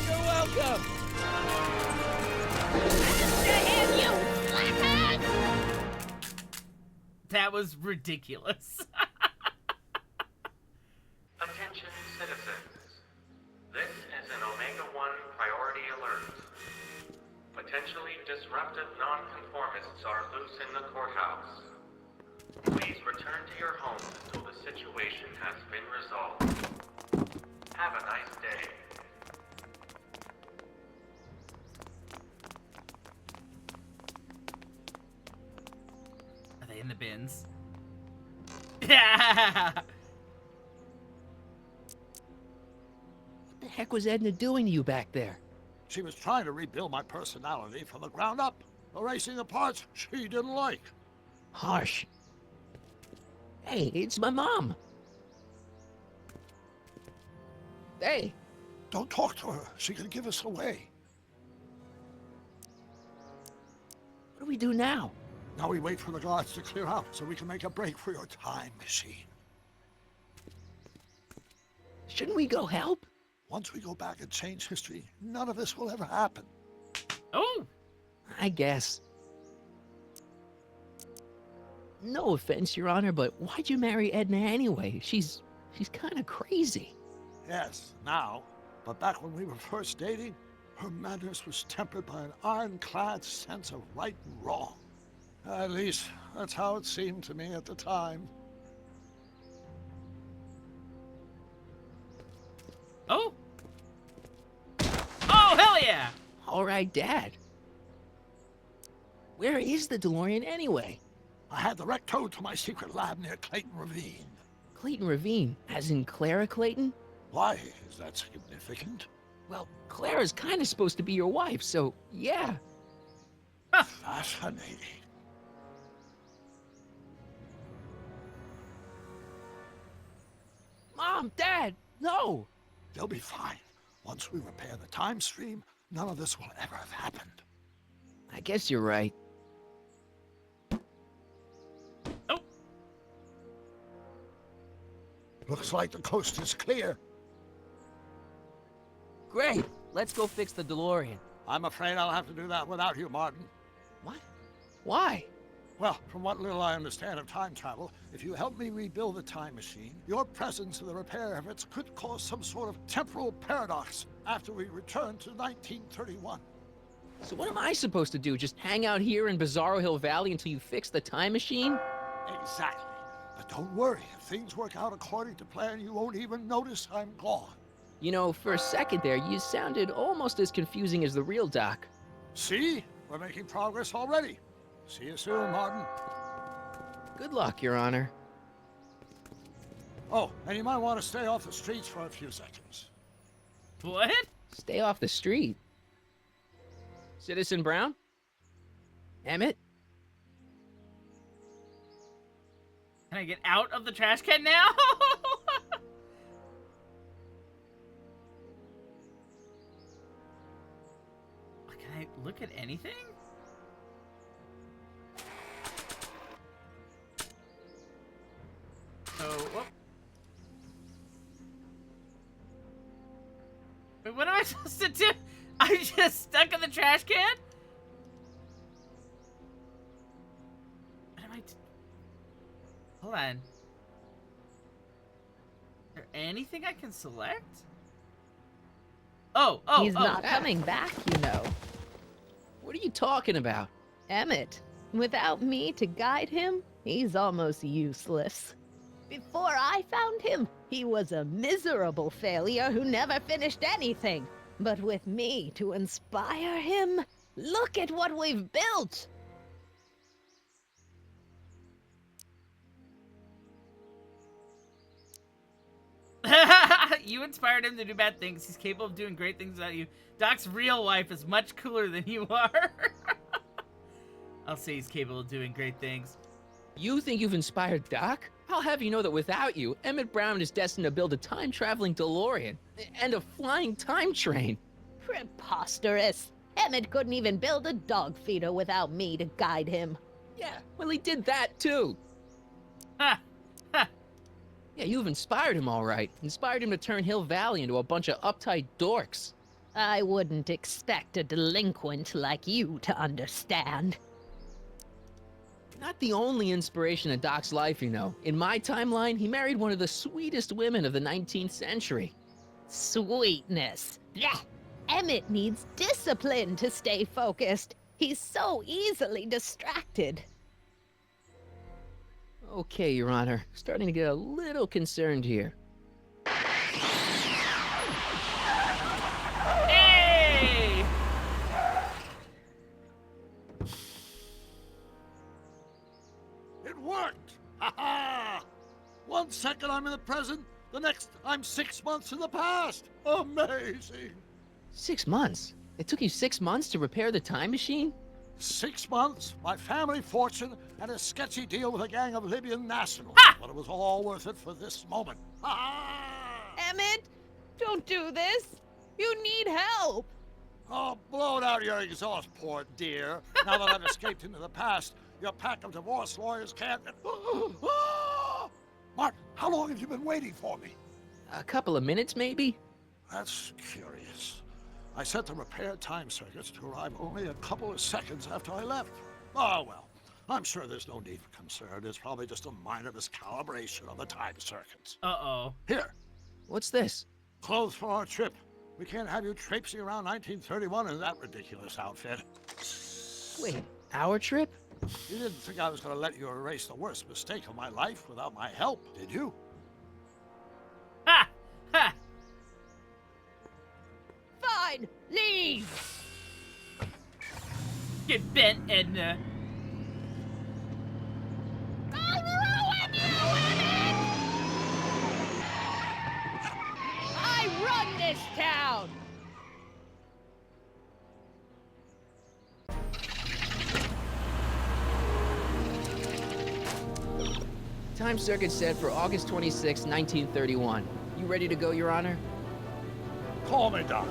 B: You're welcome.
A: That was ridiculous.
N: Attention citizens. This is an Omega-1 priority alert. Potentially disruptive nonconformists are loose in the courthouse. Please return to your homes until the situation has been resolved. Have a nice day.
A: Are they in the bins? Yeah!
B: What the heck was Edna doing to you back there?
M: She was trying to rebuild my personality from the ground up, erasing the parts she didn't like.
B: Harsh. Hey, it's my mom. Hey.
M: Don't talk to her. She could give us away.
B: What do we do now?
M: Now we wait for the guards to clear out so we can make a break for your time machine.
B: Shouldn't we go help?
M: Once we go back and change history, none of this will ever happen.
A: Oh!
B: I guess. No offense, Your Honor, but why'd you marry Edna anyway? She's kind of crazy.
M: Yes, now. But back when we were first dating, her madness was tempered by an ironclad sense of right and wrong. At least, that's how it seemed to me at the time.
A: Oh! Oh, hell yeah!
B: All right, Dad. Where is the DeLorean anyway?
M: I had the wreck towed to my secret lab near Clayton Ravine.
B: Clayton Ravine, as in Clara Clayton?
M: Why is that significant?
B: Well, Clara's kind of supposed to be your wife, so yeah.
M: Fascinating.
B: Mom, Dad, no!
M: They'll be fine. Once we repair the time stream, none of this will ever have happened.
B: I guess you're right.
A: Oh!
M: Looks like the coast is clear.
B: Great, let's go fix the DeLorean.
M: I'm afraid I'll have to do that without you, Martin.
B: What? Why?
M: Well, from what little I understand of time travel, if you help me rebuild the time machine, your presence in the repair efforts could cause some sort of temporal paradox after we return to 1931.
B: So what am I supposed to do? Just hang out here in Bizarro Hill Valley until you fix the time machine?
M: Exactly. But don't worry, if things work out according to plan, you won't even notice I'm gone.
B: You know, for a second there, you sounded almost as confusing as the real Doc.
M: See? We're making progress already. See you soon, Martin.
B: Good luck, Your Honor.
M: Oh, and you might want to stay off the streets for a few seconds.
A: What?
B: Stay off the street. Citizen Brown? Emmett?
A: Can I get out of the trash can now? Can I look at anything? So, whoop. Wait, what am I supposed to do? I'm just stuck in the trash can? What am I Hold on. Is there anything I can select? Oh,
C: He's not coming back, you know.
B: What are you talking about?
C: Emmett. Without me to guide him, he's almost useless. Before I found him, he was a miserable failure who never finished anything. But with me to inspire him, look at what we've built!
A: You inspired him to do bad things. He's capable of doing great things without you. Doc's real wife is much cooler than you are. I'll say he's capable of doing great things.
B: You think you've inspired Doc? I'll have you know that without you, Emmett Brown is destined to build a time-traveling DeLorean and a flying time train.
C: Preposterous. Emmett couldn't even build a dog feeder without me to guide him.
B: Yeah, well, he did that too.
A: Ha! Ha!
B: Yeah, you've inspired him all right. Inspired him to turn Hill Valley into a bunch of uptight dorks.
C: I wouldn't expect a delinquent like you to understand.
B: Not the only inspiration in Doc's life, you know. In my timeline, he married one of the sweetest women of the 19th century.
C: Sweetness. Blech. Emmett needs discipline to stay focused. He's so easily distracted.
B: Okay, Your Honor. Starting to get a little concerned here.
A: Hey!
M: It worked! Ha ha! 1 second I'm in the present, the next I'm 6 months in the past. Amazing!
B: 6 months? It took you 6 months to repair the time machine?
M: 6 months, my family fortune, and a sketchy deal with a gang of Libyan nationals.
A: Ha!
M: But it was all worth it for this moment. Ha ha!
C: Emmett, don't do this. You need help.
M: Oh, blow it out your exhaust port, dear. Now that I've escaped into the past, your pack of divorce lawyers can't... Martin, how long have you been waiting for me?
B: A couple of minutes, maybe?
M: That's curious. I set the repair time circuits to arrive only a couple of seconds after I left. Oh, well, I'm sure there's no need for concern. It's probably just a minor miscalibration of the time circuits.
A: Uh-oh.
M: Here.
B: What's this?
M: Clothes for our trip. We can't have you traipsing around 1931 in that ridiculous outfit.
B: Wait, our trip?
M: You didn't think I was going to let you erase the worst mistake of my life without my help, did you?
A: Ha! Ha!
C: Fine, leave.
A: Get bent, Edna.
C: I'll ruin you, Emmett! I run this town.
B: Time circuit set for August 26, 1931. You ready to go, Your Honor?
M: Call me, Doc.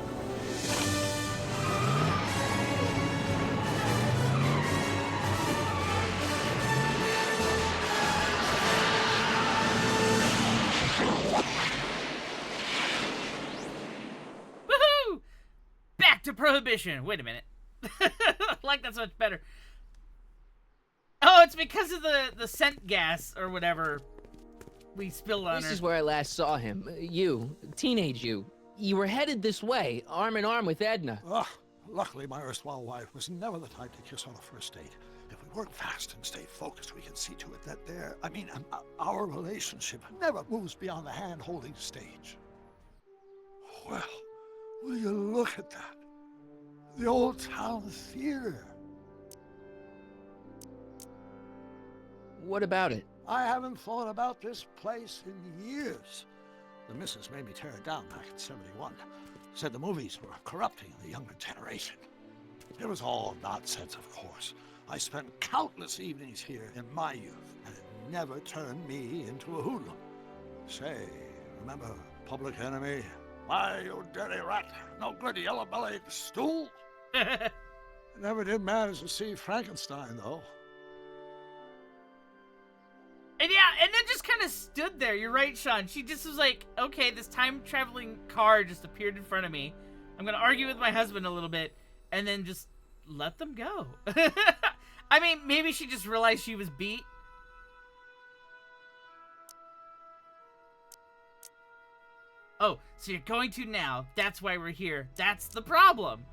A: Woohoo! Back to Prohibition. Wait a minute. I like that so much better. Oh, it's because of the scent gas or whatever we spilled on her.
B: This is where I last saw him. You, teenage you. You were headed this way, arm in arm with Edna.
M: Ugh, Luckily, my erstwhile wife was never the type to kiss on a first date. If we work fast and stay focused, we can see to it that our relationship never moves beyond the hand-holding stage. Well, will you look at that? The old town theater.
B: What about it?
M: I haven't thought about this place in years. The missus made me tear it down back in '71. Said the movies were corrupting the younger generation. It was all nonsense, of course. I spent countless evenings here in my youth, and it never turned me into a hoodlum. Say, remember Public Enemy? Why, you dirty rat, no good yellow-bellied stool? I never did manage to see Frankenstein, though.
A: And yeah, and then just kind of stood there. You're right, Sean. She just was like, okay, this time-traveling car just appeared in front of me. I'm going to argue with my husband a little bit, and then just let them go. I mean, maybe she just realized she was beat. Oh, so you're going to now. That's why we're here. That's the problem.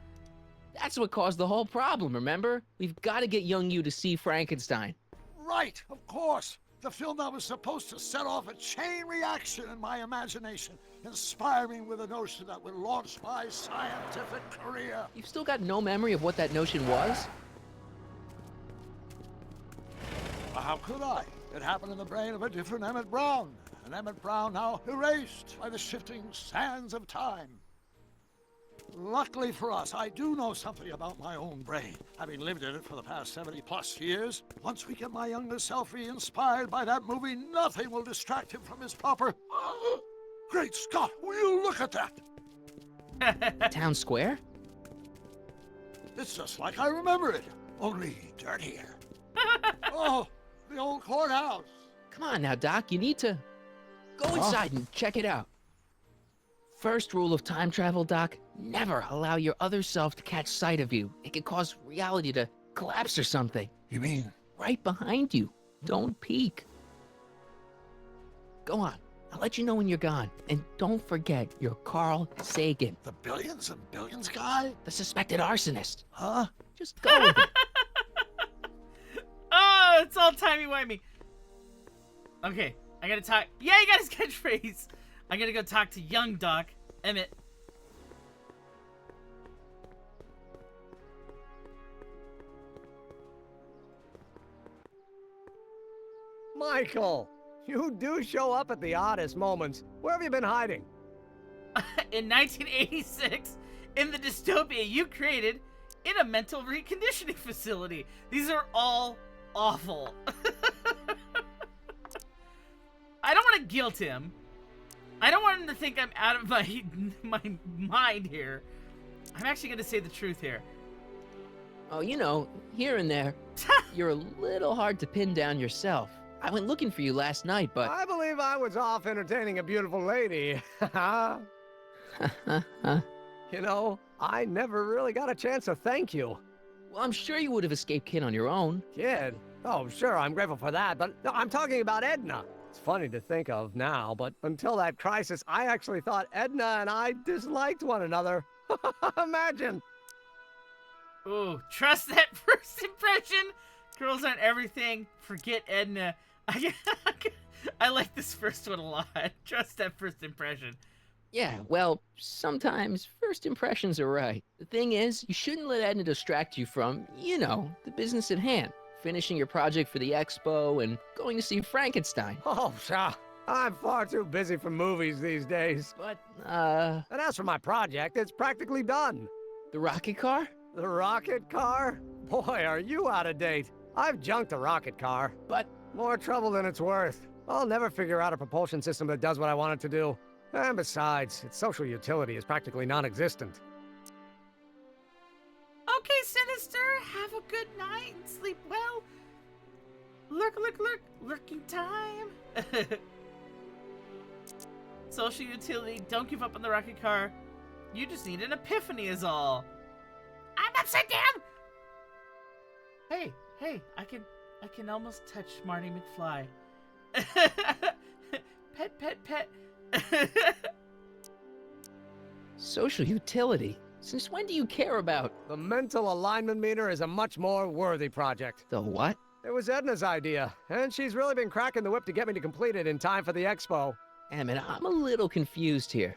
B: That's what caused the whole problem, remember? We've got to get young you to see Frankenstein.
M: Right, of course. The film that was supposed to set off a chain reaction in my imagination, inspiring with a notion that would launch my scientific career.
B: You've still got no memory of what that notion was?
M: Well, how could I? It happened in the brain of a different Emmett Brown. An Emmett Brown now erased by the shifting sands of time. Luckily for us, I do know something about my own brain, having lived in it for the past 70+ years. Once we get my younger self re-inspired by that movie, nothing will distract him from his proper... Great Scott, will you look at that?
B: Town Square?
M: It's just like I remember it, only dirtier. Oh, the old courthouse.
B: Come on now, Doc, you need to go inside and check it out. First rule of time travel, Doc, never allow your other self to catch sight of you. It can cause reality to collapse or something.
M: You mean?
B: Right behind you. Don't peek. Go on. I'll let you know when you're gone. And don't forget, you're Carl Sagan.
M: The billions and billions guy?
B: The suspected arsonist.
M: Huh?
B: Just go with it.
A: Oh, it's all timey-wimey. Okay, I gotta talk. Yeah, you got his catchphrase. I gotta go talk to young Doc, Emmett.
O: Michael, you do show up at the oddest moments. Where have you been hiding?
A: In 1986, in the dystopia you created, in a mental reconditioning facility. These are all awful. I don't want to guilt him. I don't want him to think I'm out of my mind here. I'm actually going to say the truth here.
B: Oh, you know, here and there, you're a little hard to pin down yourself. I went looking for you last night, but...
O: I believe I was off entertaining a beautiful lady. You know, I never really got a chance to thank you.
B: Well, I'm sure you would have escaped Kid on your own.
O: Kid? Oh, sure, I'm grateful for that, but no, I'm talking about Edna. It's funny to think of now, but until that crisis, I actually thought Edna and I disliked one another. Imagine.
A: Ooh, trust that first impression. Girls aren't everything. Forget Edna. I like this first one a lot. Trust that first impression.
B: Yeah, well, sometimes first impressions are right. The thing is, you shouldn't let Edna distract you from, you know, the business at hand. Finishing your project for the Expo and going to see Frankenstein.
O: Oh, pshaw. I'm far too busy for movies these days.
B: But,
O: And as for my project, it's practically done.
B: The rocket car?
O: The rocket car? Boy, are you out of date. I've junked the rocket car.
B: But...
O: more trouble than it's worth. I'll never figure out a propulsion system that does what I want it to do. And besides, its social utility is practically non-existent.
A: Okay, Sinister, have a good night and sleep well. Lurking time. Social utility, don't give up on the rocket car. You just need an epiphany is all. I'm upside down! Hey, I can almost touch Marty McFly. Pet.
B: Social utility? Since when do you care about...
O: The mental alignment meter is a much more worthy project.
B: The what?
O: It was Edna's idea, and she's really been cracking the whip to get me to complete it in time for the Expo.
B: Emmett, I'm a little confused here.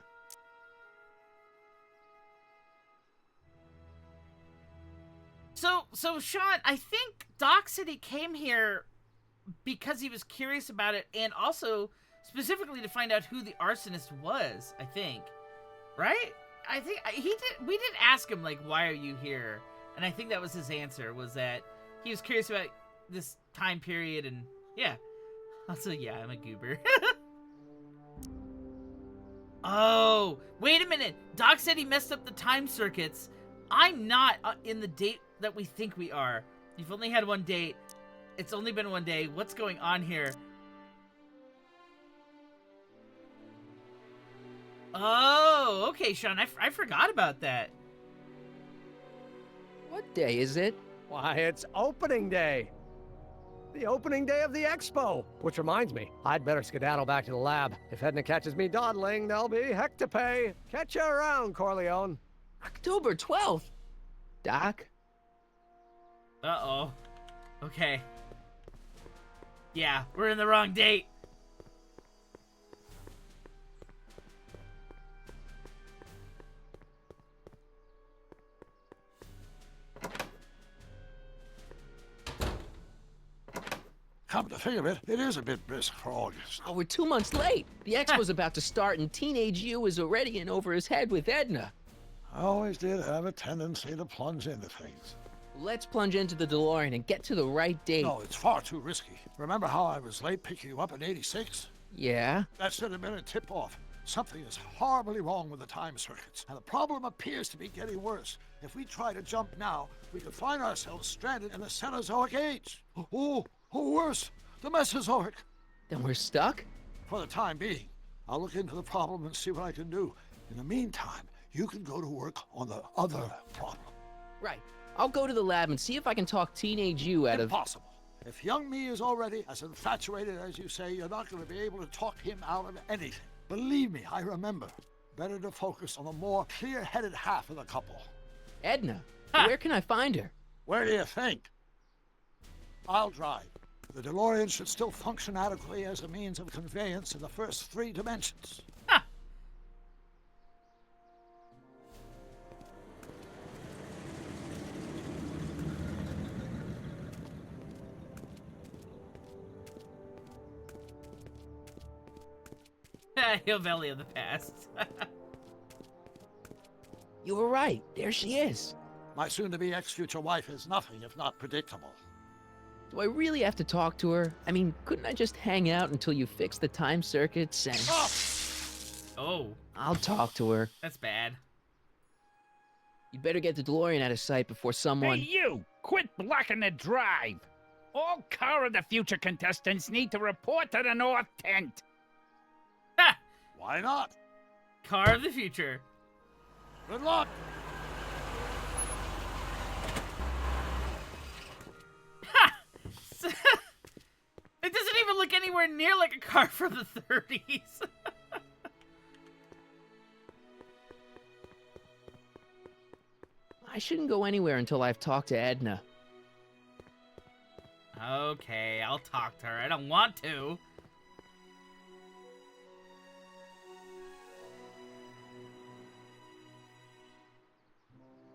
A: So Sean, I think Doc said he came here because he was curious about it, and also specifically to find out who the arsonist was. I think, right? I think he did. We did ask him like, "Why are you here?" And I think that was his answer. Was that he was curious about this time period, and yeah. Also, yeah, I'm a goober. Oh, wait a minute. Doc said he messed up the time circuits. I'm not in the date that we think we are. You've only had one date. It's only been one day. What's going on here? Oh, okay, Sean. I forgot about that.
B: What day is it?
O: Why, it's opening day. The opening day of the Expo. Which reminds me, I'd better skedaddle back to the lab. If Edna catches me dawdling, there'll be heck to pay. Catch you around, Corleone.
B: October 12th. Doc?
A: Uh-oh. Okay. Yeah, we're in the wrong date.
M: Come to think of it, it is a bit brisk for August.
B: Oh, we're 2 months late. The Expo's about to start, and teenage you is already in over his head with Edna.
M: I always did have a tendency to plunge into things.
B: Let's plunge into the DeLorean and get to the right date.
M: No, it's far too risky. Remember how I was late picking you up in '86?
B: Yeah?
M: That should have been a tip-off. Something is horribly wrong with the time circuits, and the problem appears to be getting worse. If we try to jump now, we could find ourselves stranded in the Cenozoic age. Oh, worse, the Mesozoic.
B: Then we're stuck?
M: For the time being. I'll look into the problem and see what I can do. In the meantime, you can go to work on the other problem.
B: Right. I'll go to the lab and see if I can talk teenage you out of...
M: Impossible. If young me is already as infatuated as you say, you're not going to be able to talk him out of anything. Believe me, I remember. Better to focus on the more clear-headed half of the couple.
B: Edna, where can I find her?
M: Where do you think? I'll drive. The DeLorean should still function adequately as a means of conveyance in the first 3 dimensions.
A: Hill Valley of the past.
B: You were right. There she is.
M: My soon-to-be ex-future wife is nothing if not predictable.
B: Do I really have to talk to her? I mean, couldn't I just hang out until you fix the time circuits and...
A: Oh.
B: I'll talk to her.
A: That's bad.
B: You'd better get the DeLorean out of sight before someone...
J: Hey, you! Quit blocking the drive! All Car of the Future contestants need to report to the North Tent.
A: Ha!
M: Why not?
A: Car of the Future.
M: Good luck!
A: It doesn't even look anywhere near like a car from the 30s.
B: I shouldn't go anywhere until I've talked to Edna.
A: Okay, I'll talk to her. I don't want to.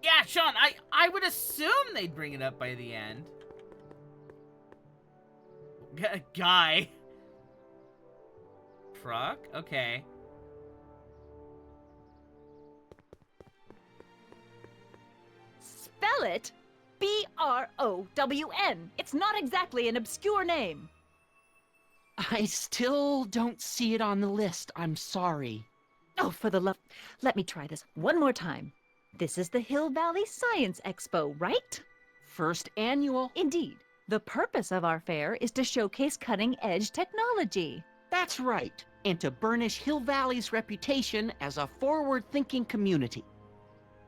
A: Yeah, Sean, I would assume they'd bring it up by the end. Guy. Truck? Okay.
P: Spell it B-R-O-W-N. It's not exactly an obscure name.
F: I still don't see it on the list. I'm sorry.
P: Oh, for the love... Let me try this one more time. This is the Hill Valley Science Expo, right?
F: First annual.
P: Indeed. The purpose of our fair is to showcase cutting-edge technology.
F: That's right, and to burnish Hill Valley's reputation as a forward-thinking community.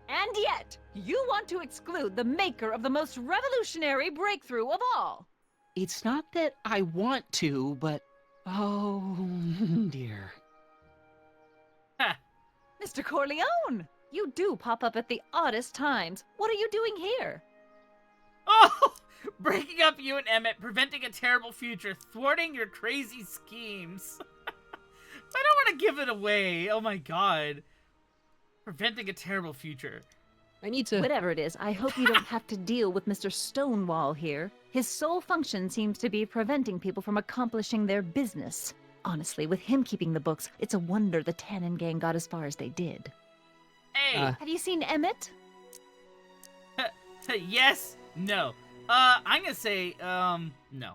P: And yet, you want to exclude the maker of the most revolutionary breakthrough of all.
F: It's not that I want to, but... oh, dear.
P: Mr. Corleone! You do pop up at the oddest times. What are you doing here?
A: Oh! Breaking up you and Emmett, preventing a terrible future, thwarting your crazy schemes. I don't want to give it away. Oh my god. Preventing a terrible future.
B: I need to...
P: Whatever it is, I hope you don't have to deal with Mr. Stonewall here. His sole function seems to be preventing people from accomplishing their business. Honestly, with him keeping the books, it's a wonder the Tannen gang got as far as they did.
A: Hey!
P: Have you seen Emmett?
A: Yes, no. I'm gonna say, no.
B: no.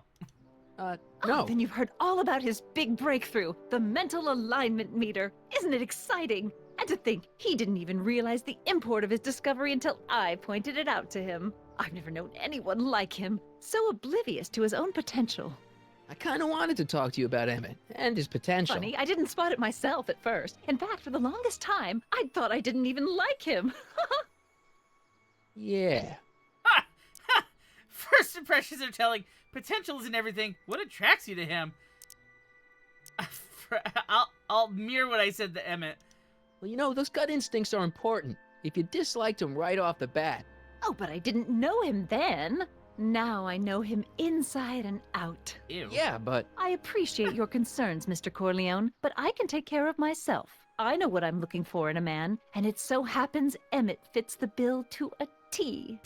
P: Oh, then you've heard all about his big breakthrough, the mental alignment meter. Isn't it exciting? And to think, he didn't even realize the import of his discovery until I pointed it out to him. I've never known anyone like him, so oblivious to his own potential.
B: I kind of wanted to talk to you about Emmett and his potential.
P: Funny, I didn't spot it myself at first. In fact, for the longest time, I thought I didn't even like him.
B: Yeah.
A: Ha! Ha! First impressions are telling. Potential isn't everything. What attracts you to him? I'll mirror what I said to Emmett.
B: Well, you know, those gut instincts are important. If you disliked him right off the bat.
P: Oh, but I didn't know him then. Now I know him inside and out.
A: Ew.
B: Yeah, but...
P: I appreciate your concerns, Mr. Corleone, but I can take care of myself. I know what I'm looking for in a man, and it so happens Emmett fits the bill to a T.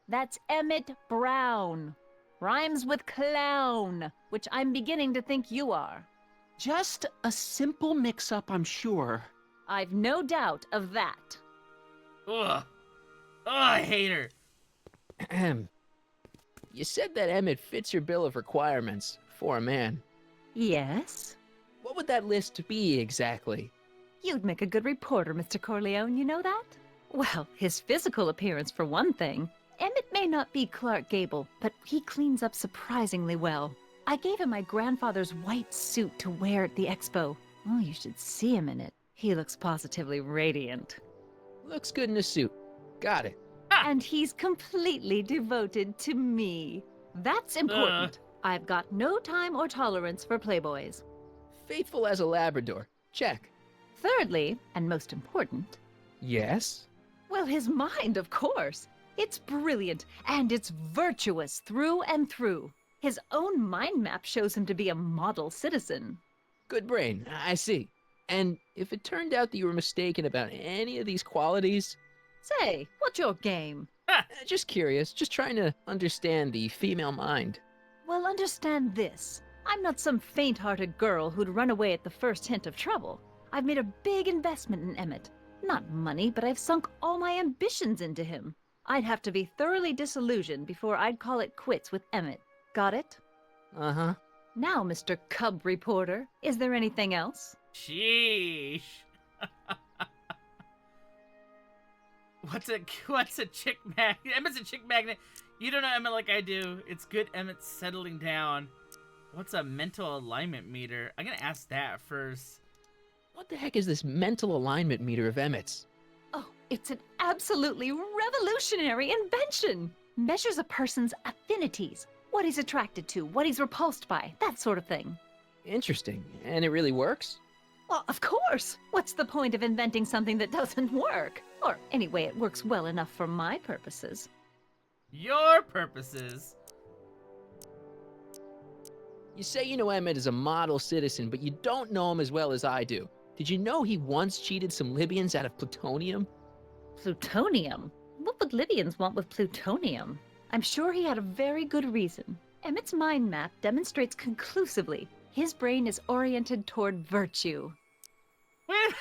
P: That's Emmett Brown. Rhymes with clown, which I'm beginning to think you are.
F: Just a simple mix-up, I'm sure.
P: I've no doubt of that.
A: Ugh. Oh, I hate her.
B: You said that Emmett fits your bill of requirements for a man.
P: Yes?
B: What would that list be exactly?
P: You'd make a good reporter, Mr. Corleone, you know that? Well, his physical appearance for one thing. Emmett may not be Clark Gable, but he cleans up surprisingly well. I gave him my grandfather's white suit to wear at the Expo. Oh, you should see him in it. He looks positively radiant.
B: Looks good in a suit. Got it.
P: And he's completely devoted to me. That's important. I've got no time or tolerance for playboys.
B: Faithful as a Labrador. Check.
P: Thirdly, and most important...
B: Yes?
P: Well, his mind, of course. It's brilliant, and it's virtuous through and through. His own mind map shows him to be a model citizen.
B: Good brain, I see. And if it turned out that you were mistaken about any of these qualities...
P: Say, what's your game?
B: Just curious, just trying to understand the female mind.
P: Well, understand this. I'm not some faint-hearted girl who'd run away at the first hint of trouble. I've made a big investment in Emmett. Not money, but I've sunk all my ambitions into him. I'd have to be thoroughly disillusioned before I'd call it quits with Emmett. Got it?
B: Uh-huh.
P: Now, Mr. Cub Reporter, is there anything else?
A: Sheesh. What's a chick magnet? Emmett's a chick magnet. You don't know Emmett like I do. It's good Emmett's settling down. What's a mental alignment meter? I'm gonna ask that first.
B: What the heck is this mental alignment meter of Emmett's?
P: Oh, it's an absolutely revolutionary invention. Measures a person's affinities, what he's attracted to, what he's repulsed by, that sort of thing.
B: Interesting. And it really works?
P: Well, of course. What's the point of inventing something that doesn't work? Or anyway, it works well enough for my purposes.
A: Your purposes?
B: You say you know Emmett is a model citizen, but you don't know him as well as I do. Did you know he once cheated some Libyans out of plutonium?
P: Plutonium? What would Libyans want with plutonium? I'm sure he had a very good reason. Emmett's mind map demonstrates conclusively his brain is oriented toward virtue.
A: Wait,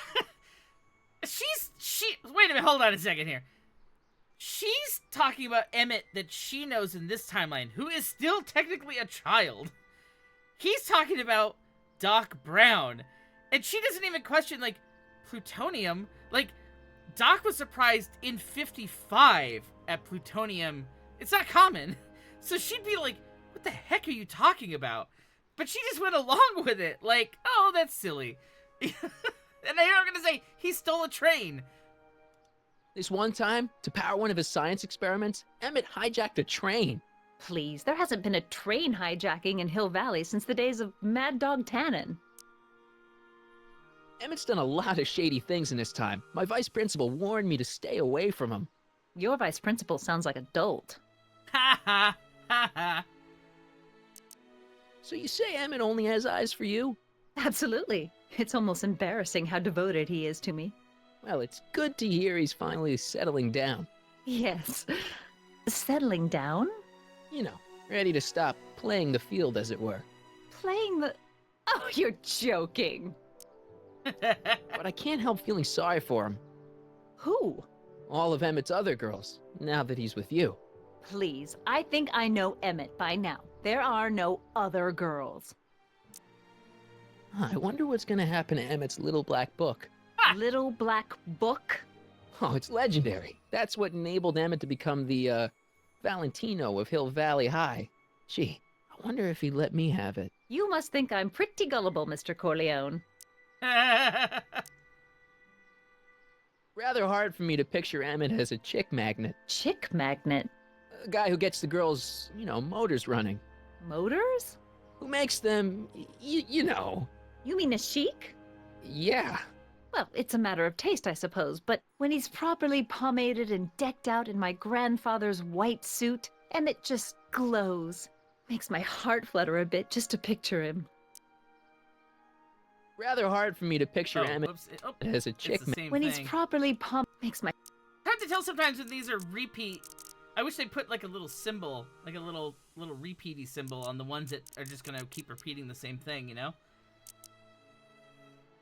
A: wait a minute, hold on a second here. She's talking about Emmett that she knows in this timeline, who is still technically a child. He's talking about Doc Brown. And she doesn't even question, like, plutonium. Like, Doc was surprised in 55 at plutonium. It's not common. So she'd be like, what the heck are you talking about? But she just went along with it. Like, oh, that's silly. And I hear I'm going to say, he stole a train.
B: This one time, to power one of his science experiments, Emmett hijacked a train.
P: Please, there hasn't been a train hijacking in Hill Valley since the days of Mad Dog Tannen.
B: Emmett's done a lot of shady things in his time. My vice principal warned me to stay away from him.
P: Your vice principal sounds like a dolt.
A: Ha ha ha ha.
B: So you say Emmett only has eyes for you?
P: Absolutely. It's almost embarrassing how devoted he is to me.
B: Well, it's good to hear he's finally settling down.
P: Yes. Settling down?
B: You know, ready to stop playing the field, as it were.
P: Playing the... Oh, you're joking.
B: But I can't help feeling sorry for him.
P: Who?
B: All of Emmett's other girls, now that he's with you.
P: Please, I think I know Emmett by now. There are no other girls.
B: I wonder what's gonna happen to Emmett's little black book.
P: Little black book?
B: Oh, it's legendary. That's what enabled Emmett to become the, Valentino of Hill Valley High. Gee, I wonder if he'd let me have it.
P: You must think I'm pretty gullible, Mr. Corleone.
B: Rather hard for me to picture Emmett as a chick magnet.
P: Chick magnet?
B: A guy who gets the girls, motors running.
P: Motors?
B: Who makes them, you know.
P: You mean a chic?
B: Yeah.
P: Well, it's a matter of taste, I suppose, but when he's properly pomaded and decked out in my grandfather's white suit, Emmett just glows. Makes my heart flutter a bit just to picture him.
B: Rather hard for me to picture Emmett as a chick
A: magnet.
P: When he's properly makes my...
A: Hard to tell sometimes when these are repeat. I wish they put like a little symbol, like a little repeaty symbol on the ones that are just gonna keep repeating the same thing, you know?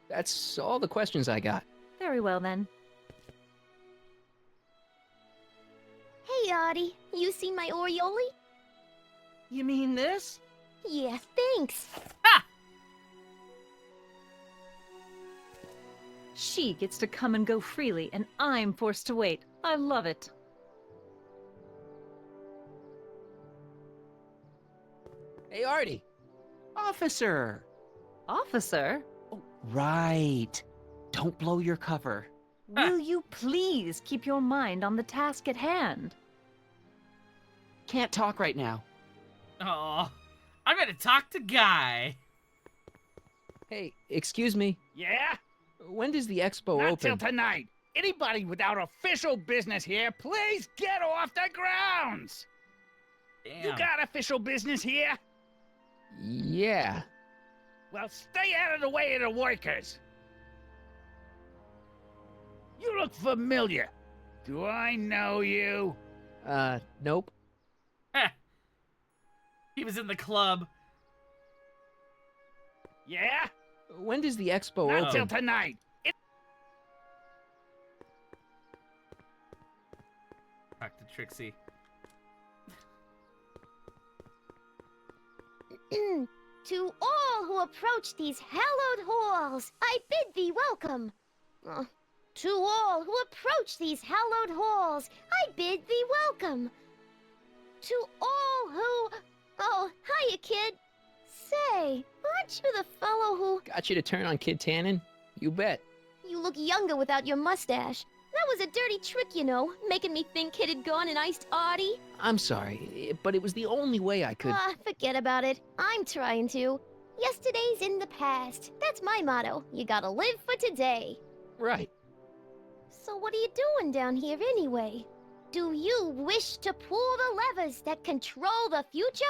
B: That's all the questions I got.
P: Very well, then.
Q: Hey, Artie. You see my Oriole?
F: You mean this?
Q: Yeah, thanks.
A: Ha!
P: She gets to come and go freely, and I'm forced to wait. I love it.
B: Hey, Artie.
F: Officer.
P: Officer?
F: Oh, right. Don't blow your cover.
P: Will you please keep your mind on the task at hand?
F: Can't talk right now.
A: Oh, I'm gonna talk to Guy.
B: Hey, excuse me.
J: Yeah?
B: When does the expo
J: Not
B: open?
J: till tonight. Anybody without official business here, please get off the grounds!
A: Damn.
J: You got official business here?
B: Yeah.
J: Well, stay out of the way of the workers. You look familiar. Do I know you?
B: Nope.
A: He was in the club.
J: Yeah?
B: When does the expo
J: Not
B: open?
J: till tonight.
A: Talk to Trixie.
Q: To all who approach these hallowed halls, I bid thee welcome. To all who approach these hallowed halls, I bid thee welcome. To all who... Oh, hiya, kid. Say, aren't you the fellow who...
B: Got you to turn on Kid Tannen? You bet.
Q: You look younger without your mustache. That was a dirty trick, you know, making me think Kid had gone and iced Artie.
B: I'm sorry, but it was the only way I could...
Q: Forget about it. I'm trying to. Yesterday's in the past. That's my motto. You gotta live for today.
B: Right.
Q: So what are you doing down here anyway? Do you wish to pull the levers that control the future?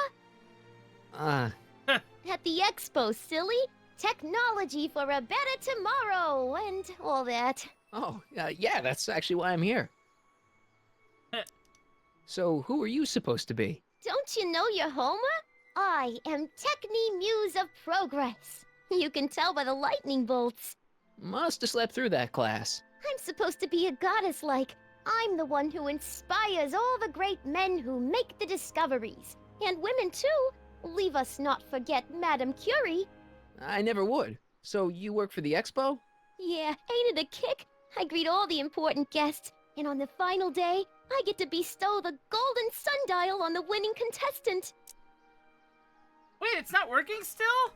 Q: At the Expo, silly. Technology for a better tomorrow, and all that.
B: Oh, yeah, that's actually why I'm here. So, who are you supposed to be?
Q: Don't you know your Homer? I am Techni Muse of Progress. You can tell by the lightning bolts.
B: Must have slept through that class.
Q: I'm supposed to be a goddess-like. I'm the one who inspires all the great men who make the discoveries. And women, too. Leave us not forget Madame Curie.
B: I never would. So, you work for the Expo?
Q: Yeah, ain't it a kick? I greet all the important guests, and on the final day, I get to bestow the golden sundial on the winning contestant.
A: Wait, it's not working still?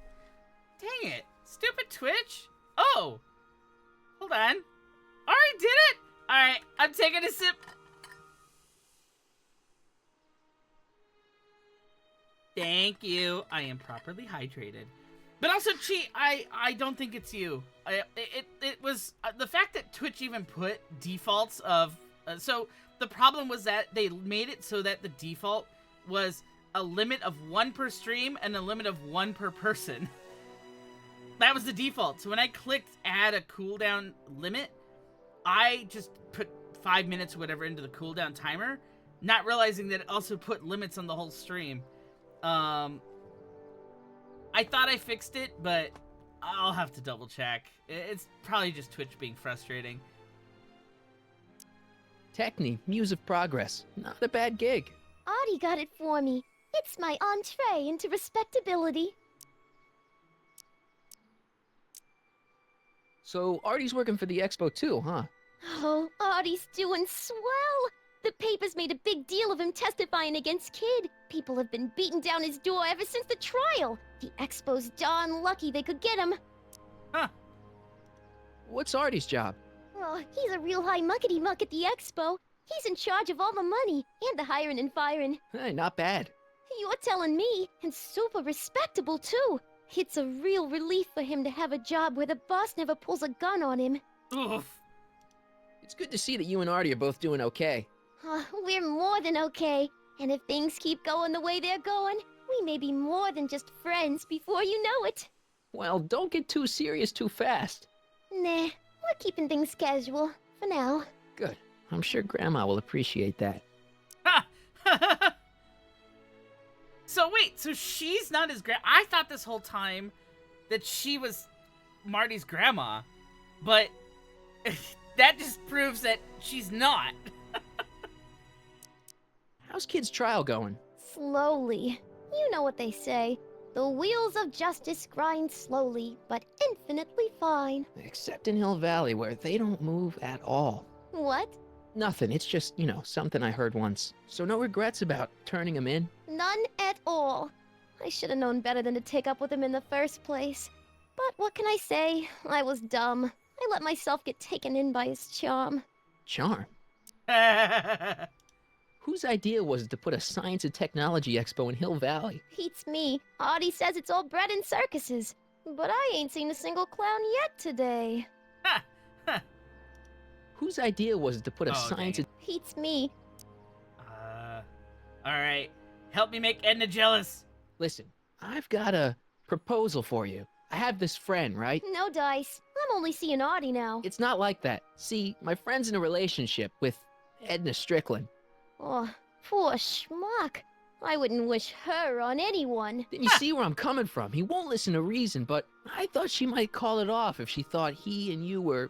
A: Dang it. Stupid Twitch. Oh. Hold on. Alright, did it? Alright, I'm taking a sip. Thank you. I am properly hydrated. But also, Chi, I don't think it's you. It was the fact that Twitch even put defaults of so the problem was that they made it so that the default was a limit of 1 per stream and a limit of 1 per person. That was the default. So when I clicked add a cooldown limit, I just put 5 minutes or whatever into the cooldown timer, not realizing that it also put limits on the whole stream. I thought I fixed it, but I'll have to double check. It's probably just Twitch being frustrating.
B: Techni, Muse of Progress. Not a bad gig.
Q: Artie got it for me. It's my entree into respectability.
B: So Artie's working for the Expo too, huh?
Q: Oh, Artie's doing swell. The papers made a big deal of him testifying against Kid. People have been beating down his door ever since the trial. The Expo's darn lucky they could get him.
A: Huh.
B: What's Artie's job?
Q: Oh, he's a real high muckety-muck at the Expo. He's in charge of all the money, and the hiring and firing.
B: Hey, not bad.
Q: You're telling me, and super respectable too. It's a real relief for him to have a job where the boss never pulls a gun on him.
A: Oof.
B: It's good to see that you and Artie are both doing okay.
Q: We're more than okay. And if things keep going the way they're going, we may be more than just friends before you know it.
B: Well, don't get too serious too fast.
Q: Nah, we're keeping things casual, for now.
B: Good. I'm sure Grandma will appreciate that.
A: So wait, so she's not his I thought this whole time that she was Marty's grandma, but that just proves that she's not.
B: How's Kid's trial going?
Q: Slowly. You know what they say. The wheels of justice grind slowly, but infinitely fine.
B: Except in Hill Valley, where they don't move at all.
Q: What?
B: Nothing. It's just, something I heard once. So no regrets about turning him in?
Q: None at all. I should have known better than to take up with him in the first place. But what can I say? I was dumb. I let myself get taken in by his charm.
B: Charm? Whose idea was it to put a science and technology expo in Hill Valley?
Q: Beats me. Artie says it's all bred in circuses. But I ain't seen a single clown yet today.
B: Whose idea was it to put a science and...
Q: Beats me.
A: Alright. Help me make Edna jealous.
B: Listen, I've got a proposal for you. I have this friend, right?
Q: No dice. I'm only seeing Artie now.
B: It's not like that. See, my friend's in a relationship with Edna Strickland.
Q: Oh, poor schmuck. I wouldn't wish her on anyone.
B: Then you see where I'm coming from. He won't listen to reason, but I thought she might call it off if she thought he and you were,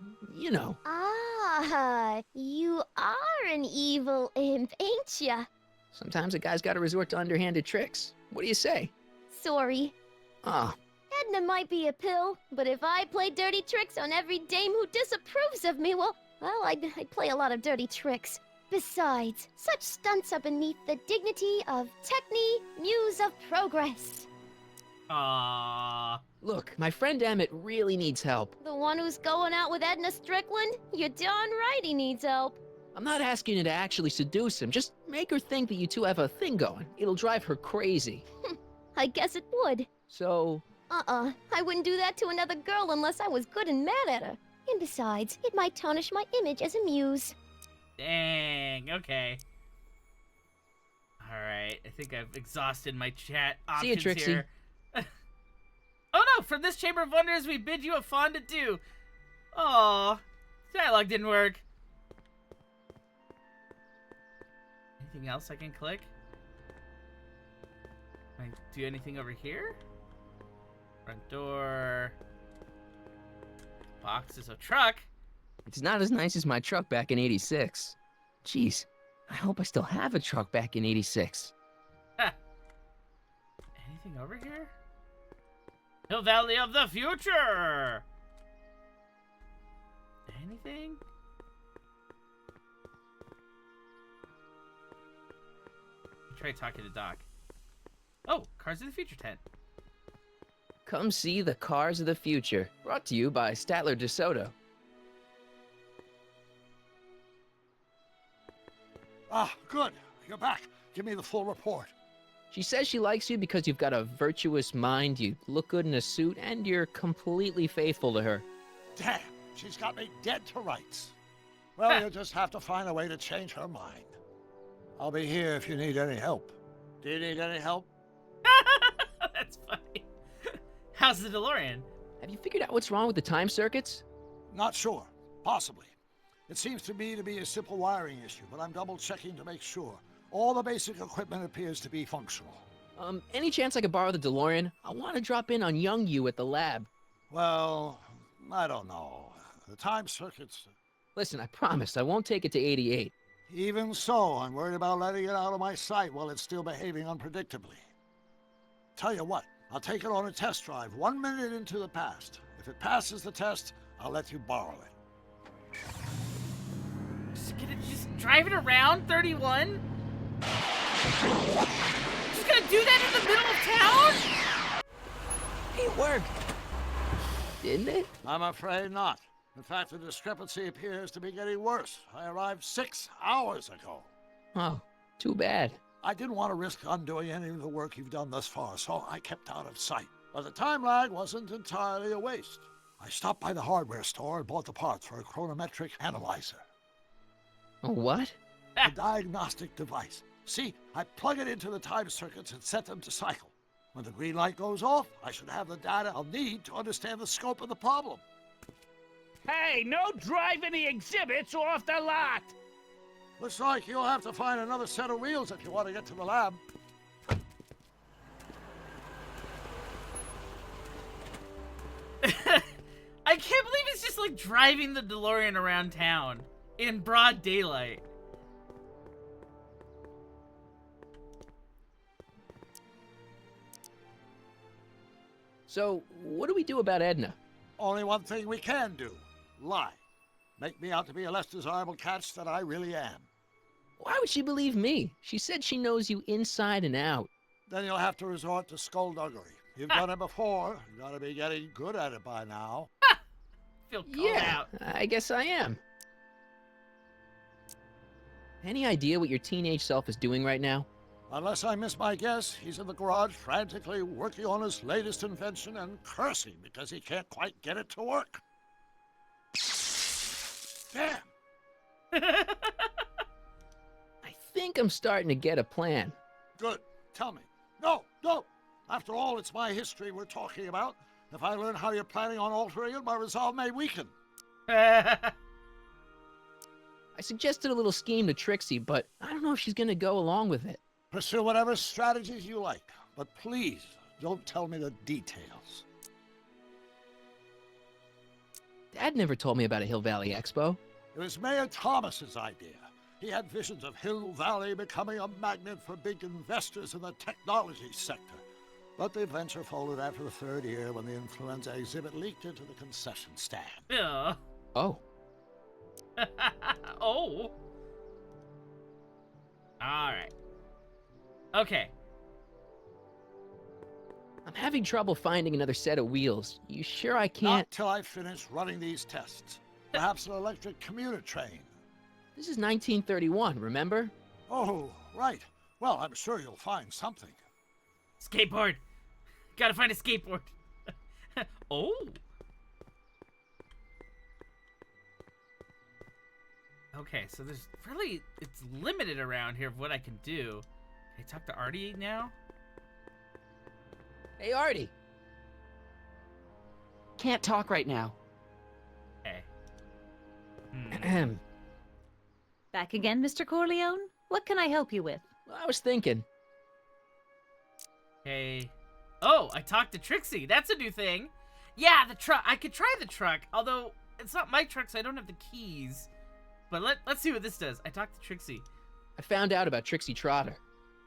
Q: Ah, you are an evil imp, ain't ya?
B: Sometimes a guy's got to resort to underhanded tricks. What do you say?
Q: Sorry.
B: Ah.
Q: Edna might be a pill, but if I play dirty tricks on every dame who disapproves of me, well, I'd play a lot of dirty tricks. Besides, such stunts are beneath the dignity of Techni, Muse of Progress.
A: Aww.
B: Look, my friend Emmett really needs help.
Q: The one who's going out with Edna Strickland? You're darn right he needs help.
B: I'm not asking you to actually seduce him. Just make her think that you two have a thing going. It'll drive her crazy.
Q: I guess it would.
B: So...
Q: I wouldn't do that to another girl unless I was good and mad at her. And besides, it might tarnish my image as a muse.
A: Dang, okay. Alright, I think I've exhausted my chat options
B: See you, Trixie.
A: here. Oh no, from this Chamber of Wonders we bid you a fond adieu. Aw, dialogue didn't work. Anything else I can click? Can I do anything over here? Front door. Boxes of truck.
B: It's not as nice as my truck back in '86. Jeez, I hope I still have a truck back in '86.
A: Anything over here? Hill Valley of the Future! Anything? Try talking to Doc. Oh, Cars of the Future tent.
B: Come see the Cars of the Future. Brought to you by Statler DeSoto.
M: Ah, good. You're back. Give me the full report.
B: She says she likes you because you've got a virtuous mind, you look good in a suit, and you're completely faithful to her.
M: Damn, she's got me dead to rights. Well, you'll just have to find a way to change her mind. I'll be here if you need any help. Do you need any help?
A: That's funny. How's the DeLorean?
B: Have you figured out what's wrong with the time circuits?
M: Not sure. Possibly. It seems to me to be a simple wiring issue, but I'm double-checking to make sure. All the basic equipment appears to be functional.
B: Any chance I could borrow the DeLorean? I want to drop in on young you at the lab.
M: Well, I don't know. The time circuits...
B: Listen, I promise I won't take it to 88.
M: Even so, I'm worried about letting it out of my sight while it's still behaving unpredictably. Tell you what, I'll take it on a test drive 1 minute into the past. If it passes the test, I'll let you borrow it.
A: Just drive it around, 31? Just gonna do that in the middle of town?
B: It worked. Didn't it?
M: I'm afraid not. In fact, the discrepancy appears to be getting worse. I arrived 6 hours ago.
B: Oh, too bad.
M: I didn't want to risk undoing any of the work you've done thus far, so I kept out of sight. But the time lag wasn't entirely a waste. I stopped by the hardware store and bought the parts for a chronometric analyzer.
B: A what?
M: A diagnostic device. See, I plug it into the time circuits and set them to cycle. When the green light goes off, I should have the data I'll need to understand the scope of the problem.
J: Hey, no driving the exhibits off the lot!
M: Looks like you'll have to find another set of wheels if you want to get to the lab.
A: I can't believe it's just like driving the DeLorean around town in broad daylight.
B: So, what do we do about Edna?
M: Only one thing we can do. Lie. Make me out to be a less desirable catch than I really am.
B: Why would she believe me? She said she knows you inside and out.
M: Then you'll have to resort to skullduggery. You've done it before. You gotta be getting good at it by now.
A: Feel called out.
B: I guess I am. Any idea what your teenage self is doing right now?
M: Unless I miss my guess, he's in the garage frantically working on his latest invention and cursing because he can't quite get it to work. Damn!
B: I think I'm starting to get a plan.
M: Good. Tell me. No, no! After all, it's my history we're talking about. If I learn how you're planning on altering it, my resolve may weaken.
B: I suggested a little scheme to Trixie, but I don't know if she's gonna go along with it.
M: Pursue whatever strategies you like, but please don't tell me the details.
B: Dad never told me about a Hill Valley Expo.
M: It was Mayor Thomas's idea. He had visions of Hill Valley becoming a magnet for big investors in the technology sector. But the venture folded after the third year when the influenza exhibit leaked into the concession stand.
A: Yeah.
B: Oh.
A: Oh. Alright. Okay.
B: I'm having trouble finding another set of wheels. You sure I can't?
M: Not till I finish running these tests. Perhaps an electric commuter train.
B: This is 1931, remember?
M: Oh, right. Well, I'm sure you'll find something.
A: Skateboard. Gotta find a skateboard. Oh. Okay, so there's really, it's limited around here of what I can do. Can I talk to Artie now?
B: Hey, Artie.
F: Can't talk right now.
A: Okay.
P: Back again, Mr. Corleone? What can I help you with?
B: Well, I was thinking.
A: Hey. Oh, I talked to Trixie. That's a new thing. Yeah, the truck. I could try the truck, although it's not my truck, so I don't have the keys. But let's see what this does. I talked to Trixie.
B: I found out about Trixie Trotter.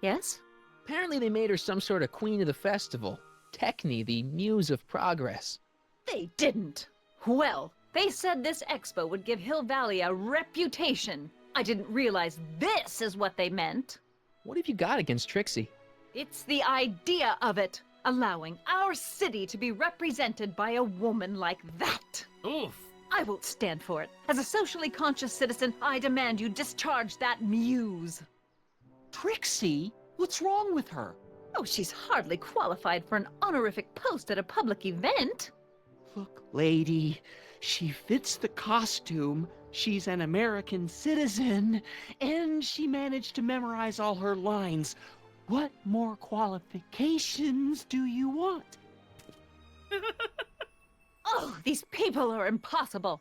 P: Yes?
B: Apparently they made her some sort of queen of the festival. Techne, the muse of progress.
P: They didn't. Well, they said this expo would give Hill Valley a reputation. I didn't realize this is what they meant.
B: What have you got against Trixie?
P: It's the idea of it. Allowing our city to be represented by a woman like that.
A: Oof.
P: I won't stand for it. As a socially conscious citizen, I demand you discharge that muse.
F: Trixie? What's wrong with her?
P: Oh, she's hardly qualified for an honorific post at a public event.
F: Look, lady, she fits the costume, she's an American citizen, and she managed to memorize all her lines. What more qualifications do you want?
P: Oh, these people are impossible.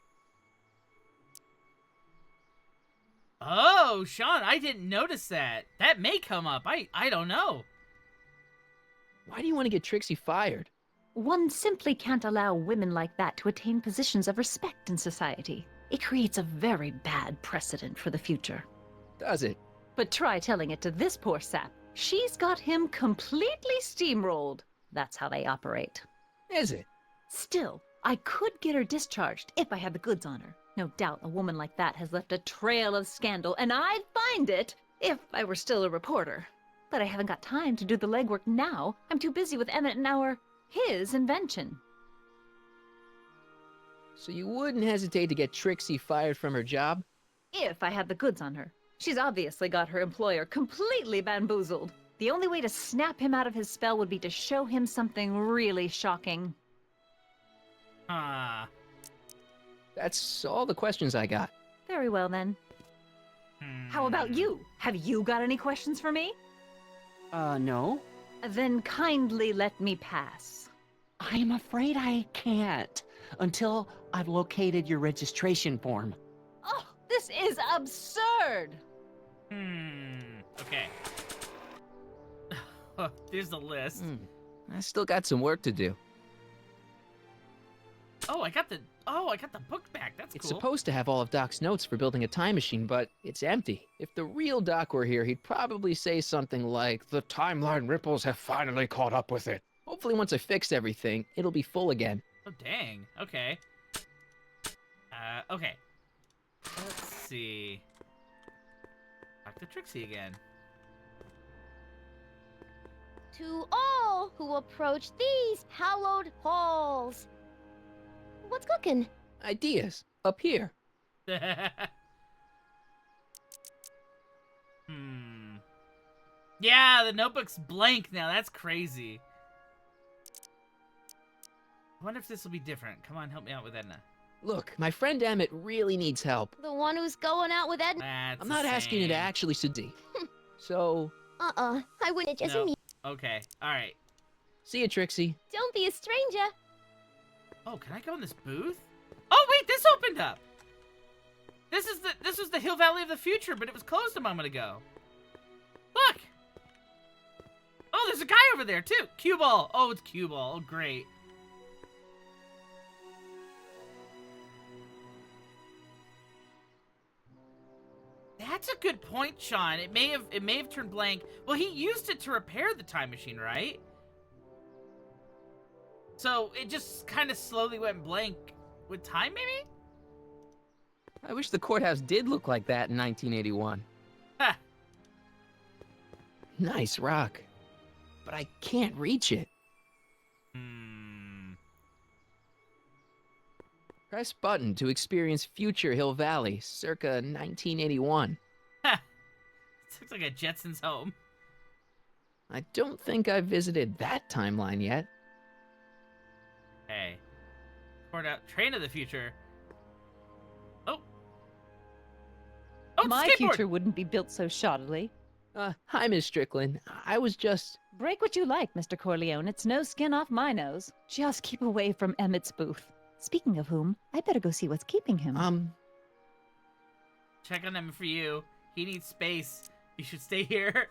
A: Oh, Sean, I didn't notice that. That may come up. I don't know.
B: Why do you want to get Trixie fired?
P: One simply can't allow women like that to attain positions of respect in society. It creates a very bad precedent for the future.
B: Does it?
P: But try telling it to this poor sap. She's got him completely steamrolled. That's how they operate.
B: Is it?
P: Still, I could get her discharged if I had the goods on her. No doubt a woman like that has left a trail of scandal, and I'd find it if I were still a reporter. But I haven't got time to do the legwork now. I'm too busy with Emmett and his invention.
B: So you wouldn't hesitate to get Trixie fired from her job?
P: If I had the goods on her. She's obviously got her employer completely bamboozled. The only way to snap him out of his spell would be to show him something really shocking.
A: Ah.
B: That's all the questions I got.
P: Very well, then. How about you? Have you got any questions for me?
F: No.
P: Then kindly let me pass.
F: I'm afraid I can't until I've located your registration form.
P: Oh, this is absurd!
A: Okay. There's the list.
B: I still got some work to do.
A: Oh, I got the book back. That's
B: It's
A: cool.
B: supposed to have all of Doc's notes for building a time machine, but it's empty. If the real Doc were here, he'd probably say something like,
I: The timeline ripples have finally caught up with it.
B: hopefully once I fix everything, it'll be full again.
A: Oh, dang. Okay. Okay. Let's see. Talk to Trixie again.
Q: To all who approach these hallowed halls. What's cooking?
B: Ideas. Up here.
A: Yeah, the notebook's blank now. That's crazy. I wonder if this will be different. Come on, help me out with Edna.
B: Look, my friend Emmett really needs help.
Q: The one who's going out with Ed?
B: I'm not asking you to actually seduce. So...
Q: I wouldn't just me.
A: Okay, alright.
B: See you, Trixie.
Q: Don't be a stranger.
A: Oh, can I go in this booth? Oh, wait, this opened up! This was the Hill Valley of the Future, but it was closed a moment ago. Look! Oh, there's a guy over there, too! Cue ball! Oh, it's cue ball. Oh, great. That's a good point, Sean. It may have turned blank. Well, he used it to repair the time machine, right? So it just kind of slowly went blank with time, maybe?
B: I wish the courthouse did look like that in 1981.
A: Ha!
B: Nice rock. But I can't reach it. Press button to experience future Hill Valley, circa 1981.
A: Ha! This looks like a Jetsons home.
B: I don't think I've visited that timeline yet.
A: Hey. Poured out Train of the Future. Oh. Oh,
P: My
A: skateboard!
P: future wouldn't be built so shoddily.
B: Hi, Miss Strickland. I was just...
P: Break what you like, Mr. Corleone. It's no skin off my nose. Just keep away from Emmett's booth. Speaking of whom, I better go see what's keeping him.
A: Check on him for you. He needs space. You should stay here.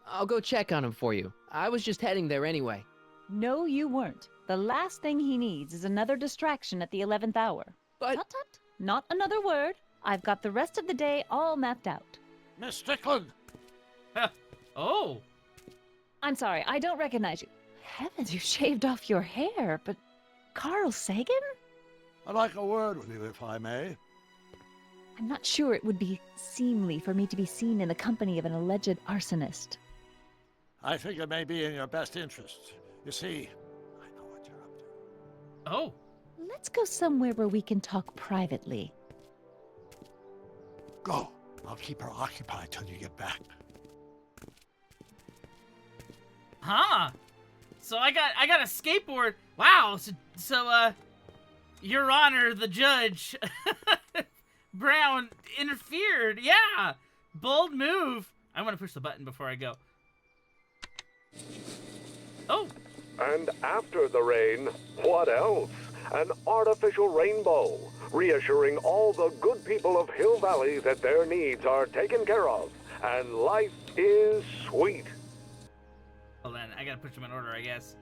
B: I'll go check on him for you. I was just heading there anyway.
P: No, you weren't. The last thing he needs is another distraction at the 11th hour.
B: But...
P: Tut tut. Not another word. I've got the rest of the day all mapped out.
M: Miss Strickland!
A: Oh!
P: I'm sorry, I don't recognize you. Heavens, you shaved off your hair, but... Carl Sagan?
M: I'd like a word with you, if I may.
P: I'm not sure it would be seemly for me to be seen in the company of an alleged arsonist.
M: I think it may be in your best interest. You see, I know what you're up to.
A: Oh.
P: Let's go somewhere where we can talk privately.
M: Go. I'll keep her occupied till you get back.
A: Huh. So I got a skateboard. Wow. So Your Honor, the judge, Brown interfered. Yeah. Bold move. I want to push the button before I go. Oh.
R: And after the rain, what else? An artificial rainbow, reassuring all the good people of Hill Valley that their needs are taken care of, and life is sweet.
A: Well then, I gotta push them in order, I guess.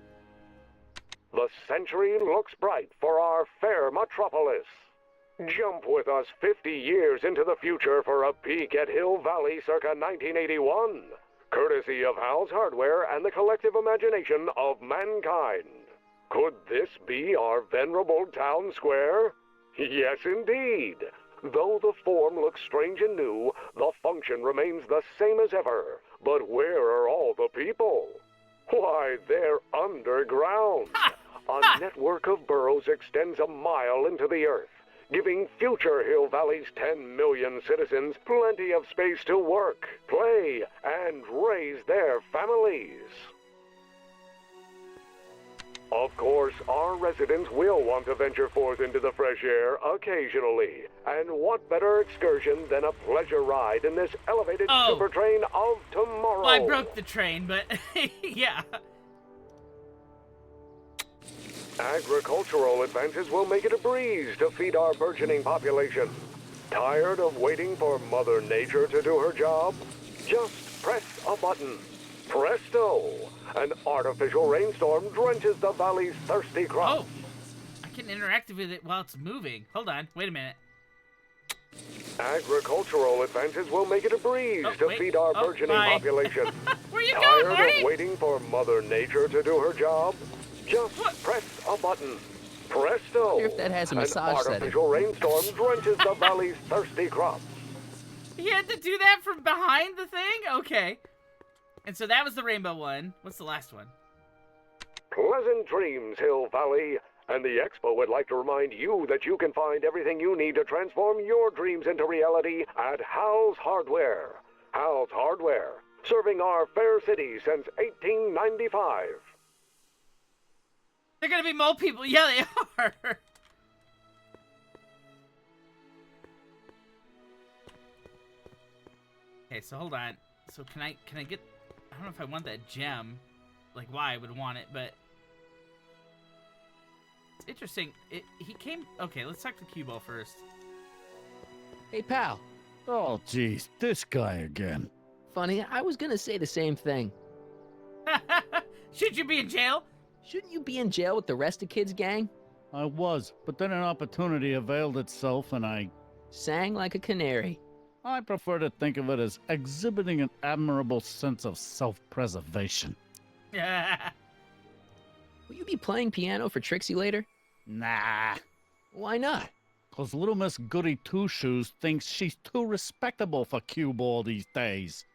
R: The century looks bright for our fair metropolis. Jump with us 50 years into the future for a peek at Hill Valley circa 1981. Courtesy of Hal's Hardware and the collective imagination of mankind. Could this be our venerable town square? Yes, indeed. Though the form looks strange and new, the function remains the same as ever. But where are all the people? Why, they're underground. A network of burrows extends a mile into the earth, giving future Hill Valley's 10 million citizens plenty of space to work, play, and raise their families. Of course, our residents will want to venture forth into the fresh air occasionally. And what better excursion than a pleasure ride in this elevated super train of tomorrow?
A: Well, I broke the train, but yeah.
R: Agricultural advances will make it a breeze to feed our burgeoning population. Tired of waiting for Mother Nature to do her job? Just press a button. Presto! An artificial rainstorm drenches the valley's thirsty crops.
A: Oh, I can interact with it while it's moving. Hold on, wait a minute.
R: Agricultural advances will make it a breeze to feed our burgeoning population.
A: Where you
R: Tired
A: going, Marty?
R: of waiting for Mother Nature to do her job? Just press a button. Presto!
B: I wonder if that has a massage
R: An artificial rainstorm drenches the valley's thirsty crops.
A: He had to do that from behind the thing? Okay. And so that was the rainbow one. What's the last one?
R: Pleasant dreams, Hill Valley. And the Expo would like to remind you that you can find everything you need to transform your dreams into reality at Hal's Hardware. Hal's Hardware, serving our fair city since 1895.
A: They're gonna be mole people. Yeah, they are. Okay, so hold on. So can I get... I don't know if I want that gem. Like, why I would want it, but... It's interesting. He came... Okay, let's talk to Cubo first.
B: Hey, pal.
S: Oh, jeez. This guy again.
B: Funny, I was gonna say the same thing.
A: Should you be in jail?
B: Shouldn't you be in jail with the rest of Kid's gang?
S: I was, but then an opportunity availed itself and I...
B: Sang like a canary.
S: I prefer to think of it as exhibiting an admirable sense of self-preservation.
B: Will you be playing piano for Trixie later?
S: Nah.
B: Why not?
S: 'Cause little Miss Goody Two-Shoes thinks she's too respectable for cue ball these days.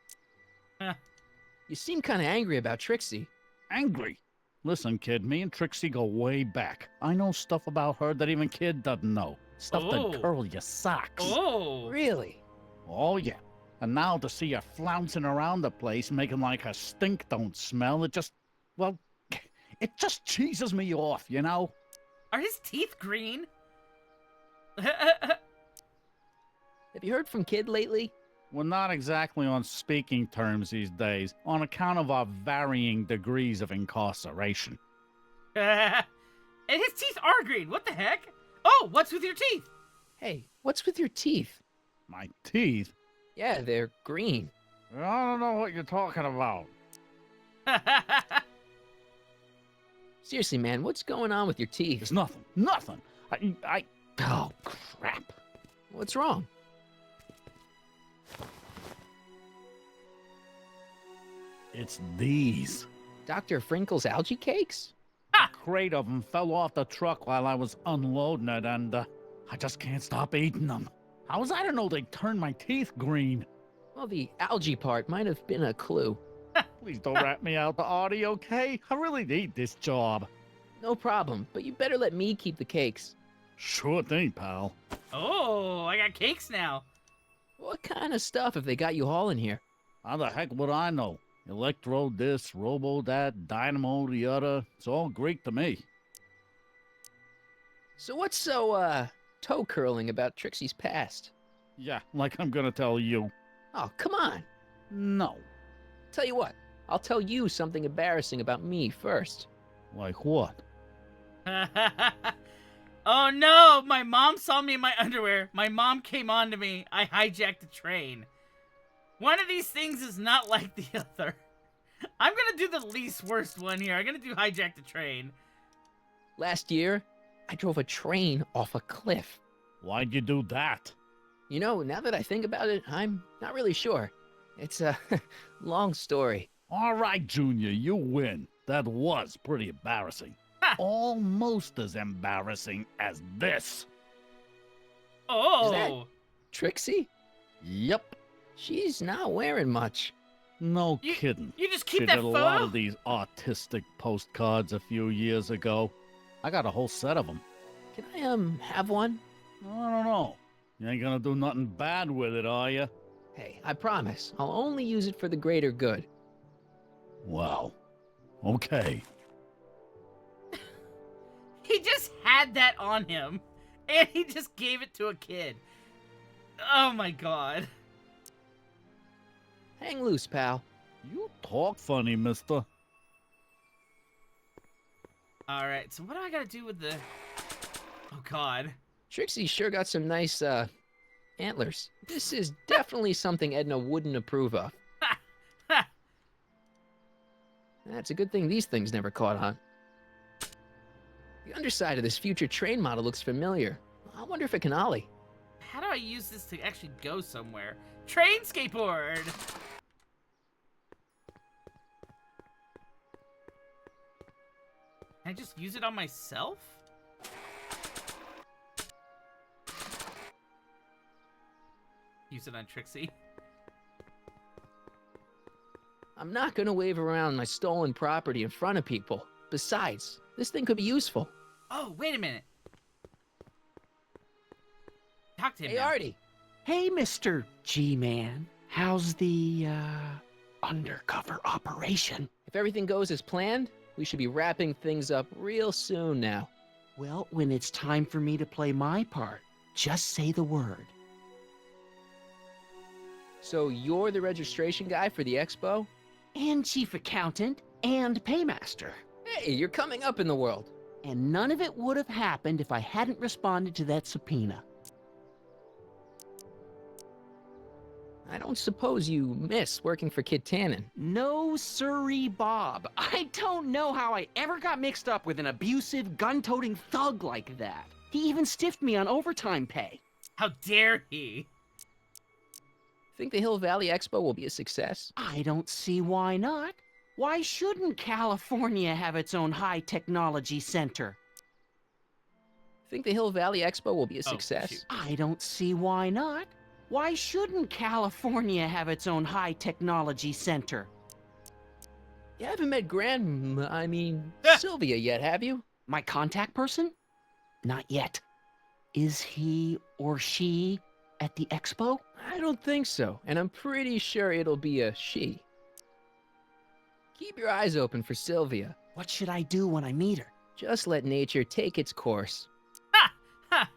B: You seem kind of angry about Trixie.
S: Angry? Listen, kid, me and Trixie go way back. I know stuff about her that even Kid doesn't know. Stuff that curl your socks.
A: Oh,
B: really?
S: Oh, yeah. And now to see her flouncing around the place, making like her stink don't smell, it just, well, it just cheeses me off, you know?
A: Are his teeth green?
B: Have you heard from Kid lately?
S: We're not exactly on speaking terms these days, on account of our varying degrees of incarceration.
A: And his teeth are green. What the heck? Oh, what's with your teeth?
B: Hey, what's with your teeth?
S: My teeth?
B: Yeah, they're green.
S: I don't know what you're talking about.
B: Seriously, man, what's going on with your teeth?
S: It's nothing. Nothing. Oh, crap.
B: What's wrong?
S: It's these.
B: Dr. Frinkle's algae cakes?
S: A crate of them fell off the truck while I was unloading it, and I just can't stop eating them. How was I to know they'd turn my teeth green?
B: Well, the algae part might have been a clue.
S: Please don't rat me out the Audie, okay? I really need this job.
B: No problem, but you better let me keep the cakes.
S: Sure thing, pal.
A: Oh, I got cakes now.
B: What kind of stuff have they got you hauling here?
S: How the heck would I know? Electro this, robo that, dynamo the other. It's all Greek to me.
B: So what's so, toe curling about Trixie's past?
S: Yeah, like I'm gonna tell you.
B: Oh, come on.
S: No.
B: Tell you what, I'll tell you something embarrassing about me first.
S: Like what?
A: Oh no! My mom saw me in my underwear. My mom came on to me. I hijacked a train. One of these things is not like the other. I'm gonna do the least worst one here. I'm gonna do hijack the train.
B: Last year, I drove a train off a cliff.
S: Why'd you do that?
B: You know, now that I think about it, I'm not really sure. It's a long story.
S: All right, Junior, you win. That was pretty embarrassing. Almost as embarrassing as this.
A: Oh!
B: Is that Trixie?
S: Yep.
B: She's not wearing much.
S: No kidding.
A: You just keep
S: she
A: that
S: did a
A: photo?
S: lot of these artistic postcards a few years ago. I got a whole set of them.
B: Can I, have one?
S: I don't know. You ain't gonna do nothing bad with it, are you?
B: Hey, I promise. I'll only use it for the greater good.
S: Wow. Okay.
A: He just had that on him, and he just gave it to a kid. Oh my god.
B: Hang loose, pal.
S: You talk funny, mister.
A: Alright, so what do I gotta do with the... Oh god.
B: Trixie sure got some nice, antlers. This is definitely something Edna wouldn't approve of. That's a good thing these things never caught on. The underside of this future train model looks familiar. I wonder if it can ollie.
A: How do I use this to actually go somewhere? Train skateboard! Can I just use it on myself? Use it on Trixie.
B: I'm not gonna wave around my stolen property in front of people. Besides, this thing could be useful.
A: Oh, wait a minute. Talk to him
F: Hey,
A: now.
F: Artie. Hey, Mr. G-Man. How's the, undercover operation?
B: If everything goes as planned, we should be wrapping things up real soon now.
F: Well, when it's time for me to play my part, just say the word.
B: So you're the registration guy for the Expo?
F: And chief accountant and paymaster.
B: Hey, you're coming up in the world.
F: And none of it would have happened if I hadn't responded to that subpoena.
B: I don't suppose you miss working for Kid Tannen.
F: No sirree, Bob. I don't know how I ever got mixed up with an abusive, gun-toting thug like that. He even stiffed me on overtime pay.
A: How dare he?
B: Think the Hill Valley Expo will be a success?
F: I don't see why not. Why shouldn't California have its own high-technology center?
B: Think the Hill Valley Expo will be a success?
A: Shoot.
F: I don't see why not. Why shouldn't California have its own high-technology center?
B: You haven't met Sylvia yet, have you?
F: My contact person? Not yet. Is he or she at the Expo?
B: I don't think so, and I'm pretty sure it'll be a she. Keep your eyes open for Sylvia.
F: What should I do when I meet her?
B: Just let nature take its course.
A: Ha! Ha!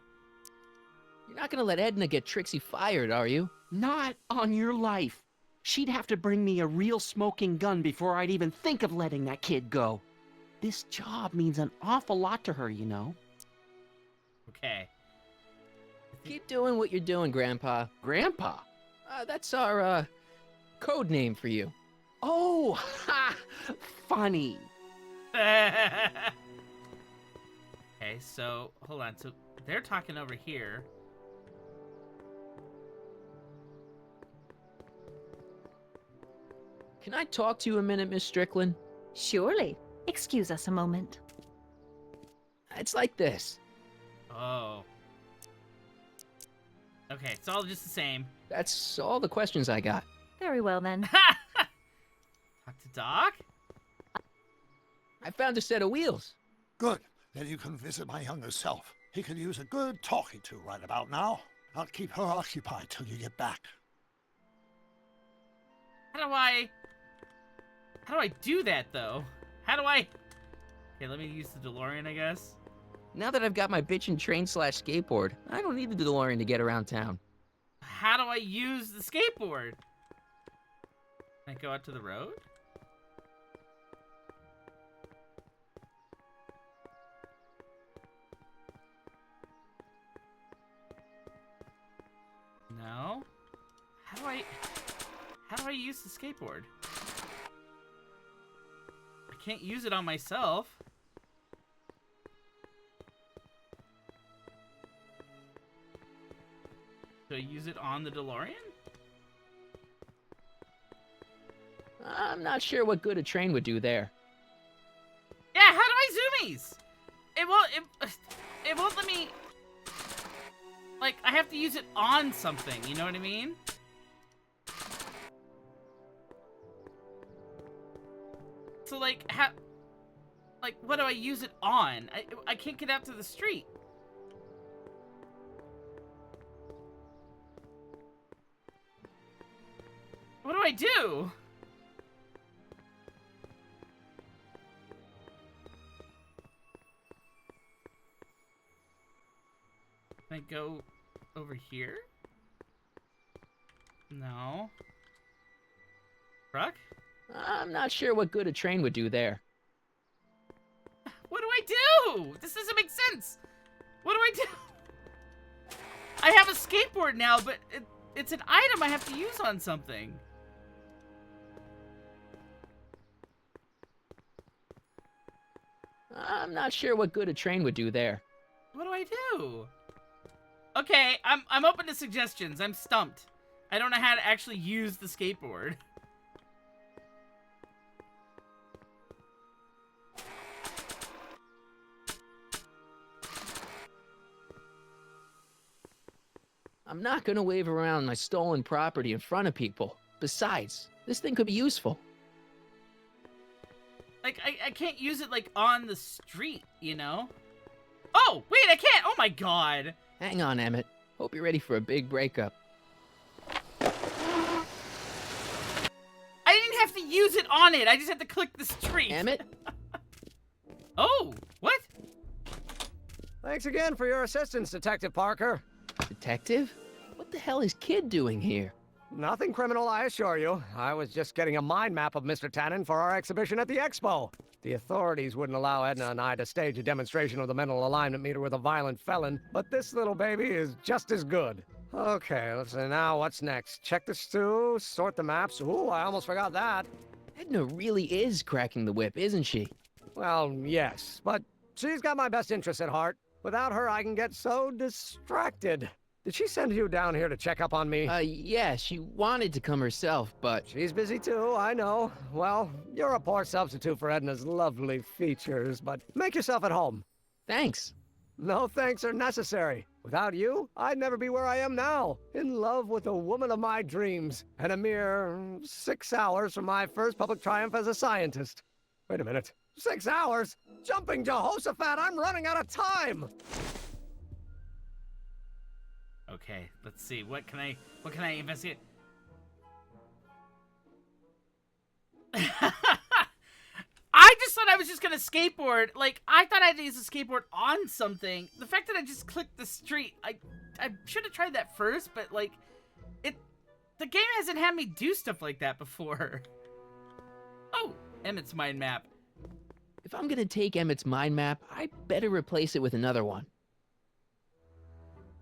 B: You're not gonna let Edna get Trixie fired, are you?
F: Not on your life. She'd have to bring me a real smoking gun before I'd even think of letting that kid go. This job means an awful lot to her, you know.
A: Okay.
B: Keep doing what you're doing, Grandpa.
F: Grandpa?
B: That's our, code name for you.
F: Oh, ha! Funny.
A: Okay, so, hold on. So, they're talking over here.
B: Can I talk to you a minute, Miss Strickland?
P: Surely. Excuse us a moment.
B: It's like this.
A: Oh. Okay, it's all just the same.
B: That's all the questions I got.
P: Very well, then.
A: Talk to Doc?
B: I found a set of wheels.
M: Good. Then you can visit my younger self. He could use a good talking to right about now. I'll keep her occupied till you get back.
A: How do I... How do I do that, though? How do I... Okay, let me use the DeLorean, I guess.
B: Now that I've got my bitchin' train/skateboard, I don't need the DeLorean to get around town.
A: How do I use the skateboard? Can I go out to the road? No. How do I use the skateboard? I can't use it on myself. Do I use it on the DeLorean?
B: I'm not sure what good a train would do there.
A: Yeah, how do I zoomies? It won't let me... Like, I have to use it on something, you know what I mean? So, like, how... Like, what do I use it on? I can't get out to the street. What do I do? Can I go over here? No. Truck?
B: I'm not sure what good a train would do there.
A: What do I do? This doesn't make sense. What do I do? I have a skateboard now, but it's an item I have to use on something.
B: I'm not sure what good a train would do there.
A: What do I do? Okay, I'm open to suggestions. I'm stumped. I don't know how to actually use the skateboard.
B: I'm not gonna wave around my stolen property in front of people. Besides, this thing could be useful.
A: Like, I can't use it, like, on the street, you know? Oh, wait, I can't! Oh my god!
B: Hang on, Emmett. Hope you're ready for a big breakup.
A: I didn't have to use it on it. I just had to click the street.
B: Emmett?
A: Oh, what?
O: Thanks again for your assistance, Detective Parker.
B: Detective? What the hell is Kid doing here?
O: Nothing criminal, I assure you. I was just getting a mind map of Mr. Tannen for our exhibition at the Expo. The authorities wouldn't allow Edna and I to stage a demonstration of the mental alignment meter with a violent felon, but this little baby is just as good. Okay, let's see now, what's next? Check the stew, sort the maps. Ooh, I almost forgot that.
B: Edna really is cracking the whip, isn't she?
O: Well, yes, but she's got my best interests at heart. Without her, I can get so distracted. Did she send you down here to check up on me?
B: Yeah, she wanted to come herself, but...
O: She's busy too, I know. Well, you're a poor substitute for Edna's lovely features, but make yourself at home.
B: Thanks.
O: No thanks are necessary. Without you, I'd never be where I am now, in love with the woman of my dreams, and a mere 6 hours from my first public triumph as a scientist. Wait a minute. 6 hours? Jumping Jehoshaphat, I'm running out of time!
A: Okay, let's see. What can I investigate? I just thought I was just gonna skateboard. Like, I thought I had to use a skateboard on something. The fact that I just clicked the street, I should have tried that first, but like, the game hasn't had me do stuff like that before. Oh, Emmett's mind map.
B: If I'm gonna take Emmett's mind map, I better replace it with another one.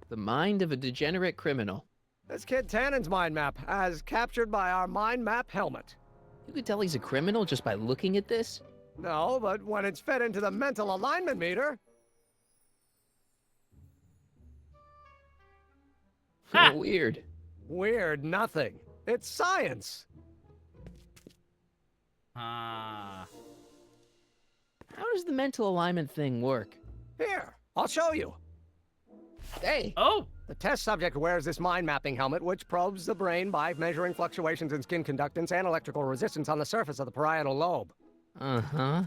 B: The mind of a degenerate criminal.
O: That's Kid Tannen's mind map, as captured by our mind map helmet.
B: You could tell he's a criminal just by looking at this?
O: No, but when it's fed into the mental alignment meter...
B: Oh, weird.
O: Weird nothing. It's science.
B: How does the mental alignment thing work?
O: Here, I'll show you.
B: Hey.
A: Oh.
O: The test subject wears this mind mapping helmet, which probes the brain by measuring fluctuations in skin conductance and electrical resistance on the surface of the parietal lobe.
B: Uh-huh.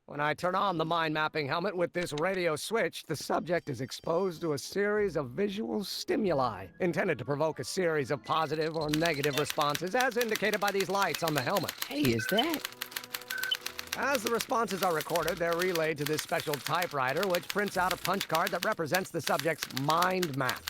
O: When I turn on the mind mapping helmet with this radio switch, the subject is exposed to a series of visual stimuli intended to provoke a series of positive or negative responses as indicated by these lights on the helmet.
B: Hey, is that?
O: As the responses are recorded, they're relayed to this special typewriter, which prints out a punch card that represents the subject's mind map.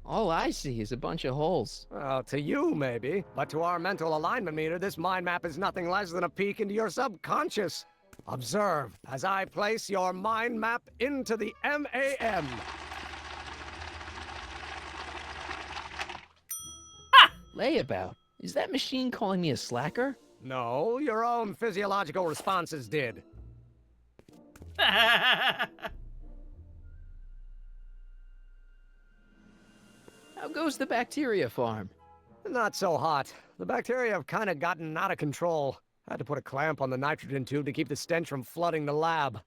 B: All I see is a bunch of holes.
O: Well, to you, maybe. But to our mental alignment meter, this mind map is nothing less than a peek into your subconscious. Observe as I place your mind map into the MAM.
B: Layabout. Is that machine calling me a slacker?
O: No, your own physiological responses did.
B: How goes the bacteria farm?
O: Not so hot. The bacteria have kind of gotten out of control. Had to put a clamp on the nitrogen tube to keep the stench from flooding the lab.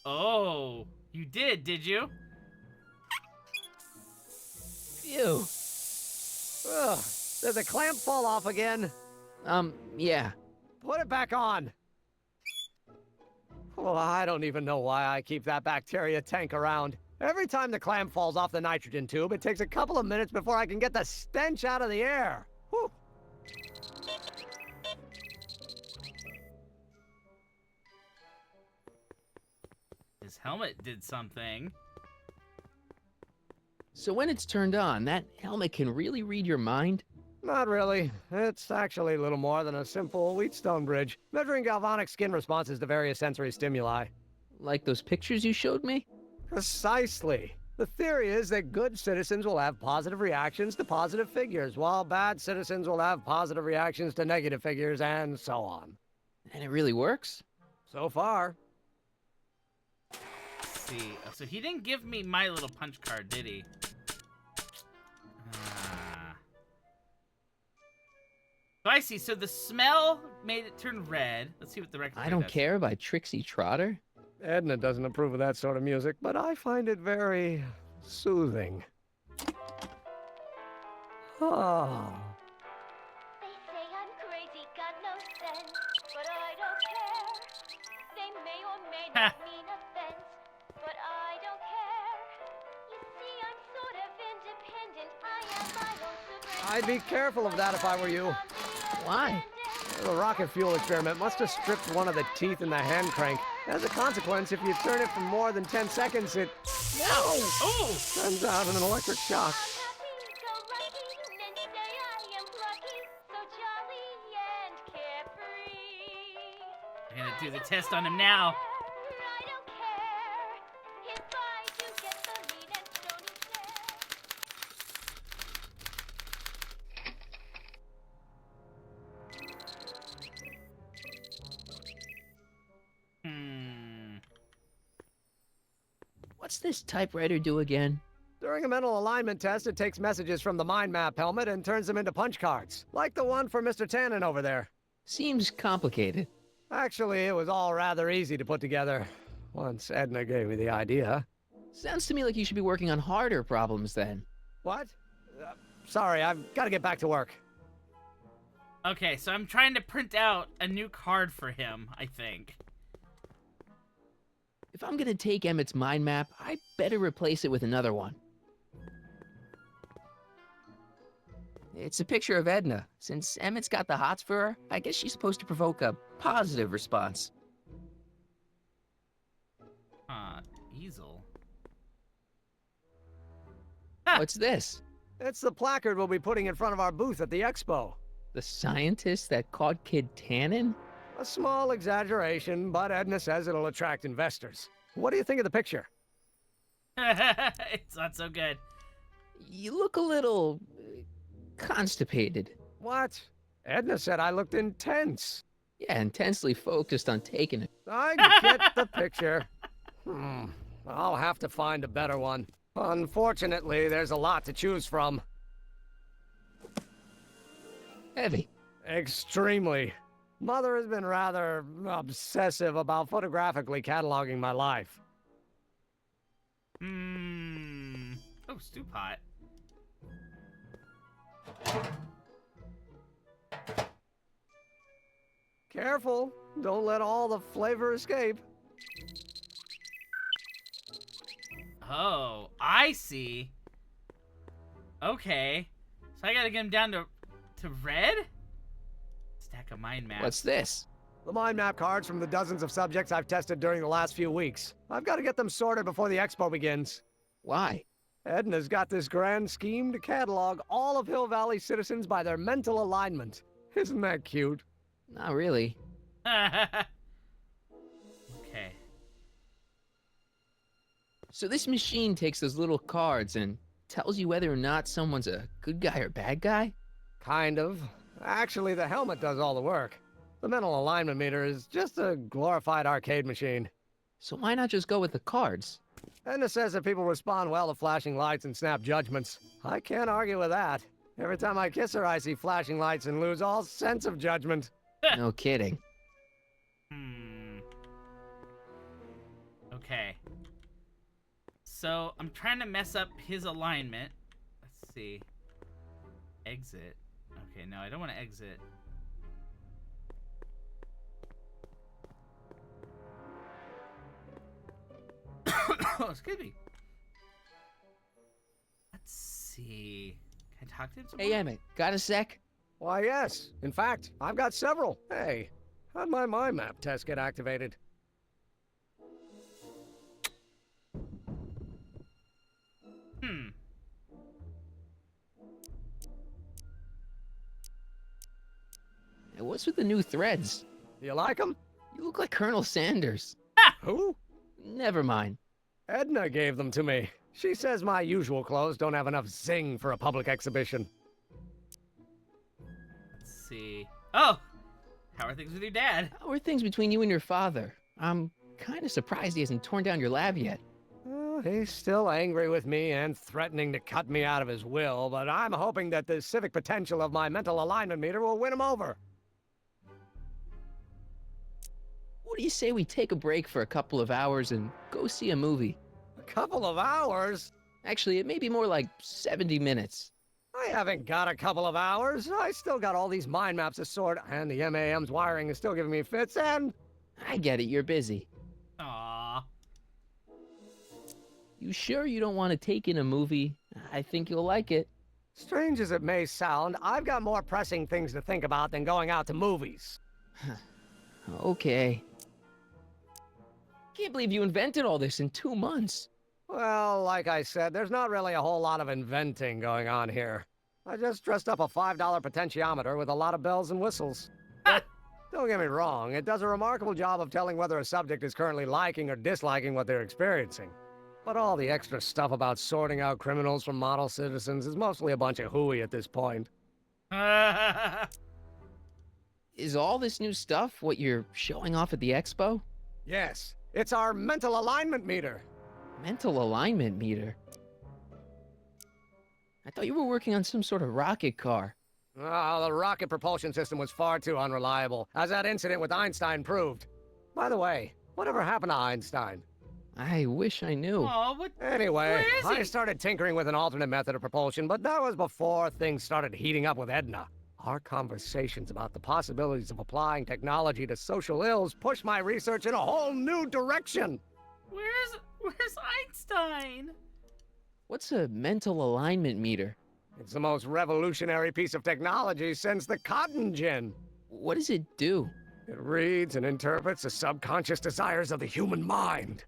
A: Oh, you did you?
B: Ew.
O: Ugh. Did the clamp fall off again?
B: Yeah.
O: Put it back on. Well, I don't even know why I keep that bacteria tank around. Every time the clamp falls off the nitrogen tube, it takes a couple of minutes before I can get the stench out of the air. Whew.
A: His helmet did something.
B: So when it's turned on, that helmet can really read your mind?
O: Not really. It's actually a little more than a simple Wheatstone bridge, measuring galvanic skin responses to various sensory stimuli.
B: Like those pictures you showed me?
O: Precisely. The theory is that good citizens will have positive reactions to positive figures, while bad citizens will have positive reactions to negative figures, and so on.
B: And it really works?
O: So far.
A: Let's see. So he didn't give me my little punch card, did he? So I see. So the smell made it turn red. Let's see what the record.
B: I Don't Care by Trixie Trotter?
O: Edna doesn't approve of that sort of music, but I find it very soothing. Oh.
Q: They say I'm crazy, got no sense, but I don't care. They may or may not mean offense, but I don't care. You see, I'm sort of independent. I am my own superintendent.
O: I'd be careful of that if I were you.
B: Why?
O: The rocket fuel experiment must have stripped one of the teeth in the hand crank. As a consequence, if you turn it for more than 10 seconds, it sends out an electric shock.
A: I'm gonna do the test on him now.
B: What's this typewriter do again?
O: During a mental alignment test, it takes messages from the mind map helmet and turns them into punch cards, like the one for Mr. Tannen over there.
B: Seems complicated.
O: Actually, it was all rather easy to put together, once Edna gave me the idea.
B: Sounds to me like you should be working on harder problems then.
O: What? Sorry, I've got to get back to work.
A: Okay, so I'm trying to print out a new card for him, I think.
B: If I'm gonna take Emmett's mind map, I better replace it with another one. It's a picture of Edna. Since Emmett's got the hots for her, I guess she's supposed to provoke a positive response.
A: Easel.
B: What's this?
O: It's the placard we'll be putting in front of our booth at the Expo.
B: The scientist that caught Kid Tannen?
O: A small exaggeration, but Edna says it'll attract investors. What do you think of the picture?
A: It's not so good.
B: You look a little constipated.
O: What? Edna said I looked intense.
B: Yeah, intensely focused on taking it.
O: I get the picture. I'll have to find a better one. Unfortunately, there's a lot to choose from.
B: Heavy.
O: Extremely. Mother has been rather obsessive about photographically cataloging my life.
A: Oh, stew pot.
O: Careful. Don't let all the flavor escape.
A: Oh, I see. Okay. So I gotta get him down to red? Stack of mind maps.
B: What's this?
O: The mind map cards from the dozens of subjects I've tested during the last few weeks. I've got to get them sorted before the expo begins.
B: Why?
O: Edna's got this grand scheme to catalog all of Hill Valley citizens by their mental alignment. Isn't that cute?
B: Not really.
A: Okay.
B: So this machine takes those little cards and tells you whether or not someone's a good guy or bad guy?
O: Kind of. Actually, the helmet does all the work. The mental alignment meter is just a glorified arcade machine.
B: So why not just go with the cards?
O: Edna says that people respond well to flashing lights and snap judgments. I can't argue with that. Every time I kiss her, I see flashing lights and lose all sense of judgment.
B: No kidding.
A: Okay. So, I'm trying to mess up his alignment. Let's see. Exit. Okay, no, I don't want to exit. Oh, excuse me. Let's see. Can I talk to him some
B: Hey,
A: more?
B: Emmett, got a sec?
O: Why, yes. In fact, I've got several. Hey, how'd my mind map test get activated?
B: Hey, what's with the new threads?
O: You like them?
B: You look like Colonel Sanders.
O: Who?
B: Never mind.
O: Edna gave them to me. She says my usual clothes don't have enough zing for a public exhibition.
A: Let's see. Oh! How are things with your dad?
B: How are things between you and your father? I'm kind of surprised he hasn't torn down your lab yet.
O: He's still angry with me and threatening to cut me out of his will, but I'm hoping that the civic potential of my mental alignment meter will win him over.
B: What do you say we take a break for a couple of hours and go see a movie?
O: A couple of hours?
B: Actually, it may be more like 70 minutes.
O: I haven't got a couple of hours. I still got all these mind maps to sort, and the MAM's wiring is still giving me fits, and...
B: I get it, you're busy.
A: Aww.
B: You sure you don't want to take in a movie? I think you'll like it.
O: Strange as it may sound, I've got more pressing things to think about than going out to movies.
B: Okay. Can't believe you invented all this in 2 months.
O: Well, like I said, there's not really a whole lot of inventing going on here. I just dressed up a $5 potentiometer with a lot of bells and whistles. But don't get me wrong, it does a remarkable job of telling whether a subject is currently liking or disliking what they're experiencing. But all the extra stuff about sorting out criminals from model citizens is mostly a bunch of hooey at this point.
B: Is all this new stuff what you're showing off at the expo?
O: Yes, it's our mental alignment meter.
B: Mental alignment meter? I thought you were working on some sort of rocket car.
O: Oh, the rocket propulsion system was far too unreliable, as that incident with Einstein proved. By the way, whatever happened to Einstein?
B: I wish I knew.
A: Oh, what?
O: Anyway,
A: Where is he?
O: I started tinkering with an alternate method of propulsion, but that was before things started heating up with Edna. Our conversations about the possibilities of applying technology to social ills pushed my research in a whole new direction.
A: Where's Einstein?
B: What's a mental alignment meter?
O: It's the most revolutionary piece of technology since the cotton gin.
B: What does it do?
O: It reads and interprets the subconscious desires of the human mind.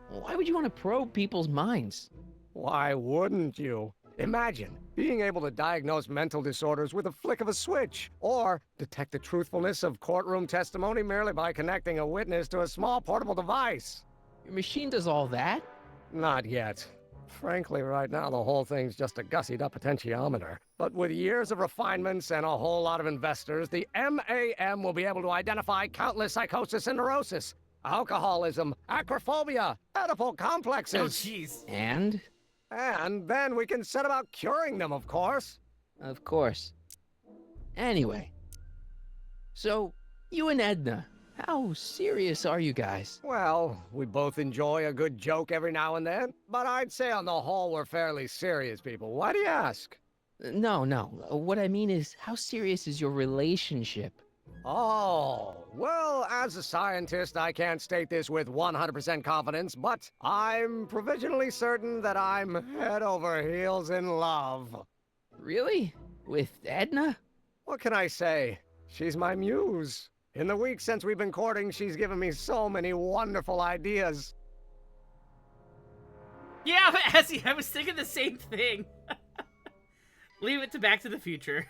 B: Why would you want to probe people's minds?
O: Why wouldn't you? Imagine being able to diagnose mental disorders with a flick of a switch, or detect the truthfulness of courtroom testimony merely by connecting a witness to a small portable device.
B: Your machine does all that?
O: Not yet. Frankly, right now the whole thing's just a gussied up potentiometer. But with years of refinements and a whole lot of investors, the MAM will be able to identify countless psychosis and neurosis, alcoholism, acrophobia, Oedipal complexes.
A: Oh, jeez.
B: And?
O: And then we can set about curing them, of course.
B: Of course. Anyway. So, you and Edna, how serious are you guys?
O: Well, we both enjoy a good joke every now and then, but I'd say on the whole we're fairly serious people. Why do you ask?
B: No, no. What I mean is, how serious is your relationship?
O: Oh, well, as a scientist, I can't state this with 100% confidence, but I'm provisionally certain that I'm head over heels in love.
B: Really? With Edna?
O: What can I say? She's my muse. In the week since we've been courting, she's given me so many wonderful ideas.
A: Yeah, Essie, I was thinking the same thing. Leave it to Back to the Future.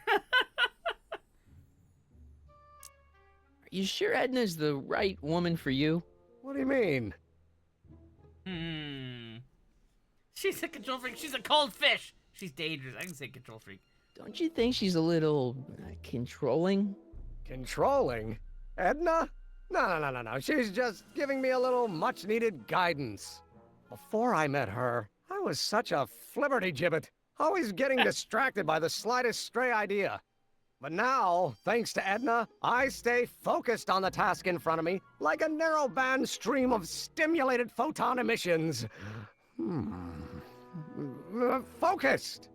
B: Are you sure Edna's the right woman for you?
O: What do you mean?
A: She's a control freak. She's a cold fish. She's dangerous. I can say control freak.
B: Don't you think she's a little controlling?
O: Controlling? Edna? No. She's just giving me a little much-needed guidance. Before I met her, I was such a flibberty-gibbet, always getting distracted by the slightest stray idea. But now, thanks to Edna, I stay focused on the task in front of me, like a narrow-band stream of stimulated photon emissions. Focused!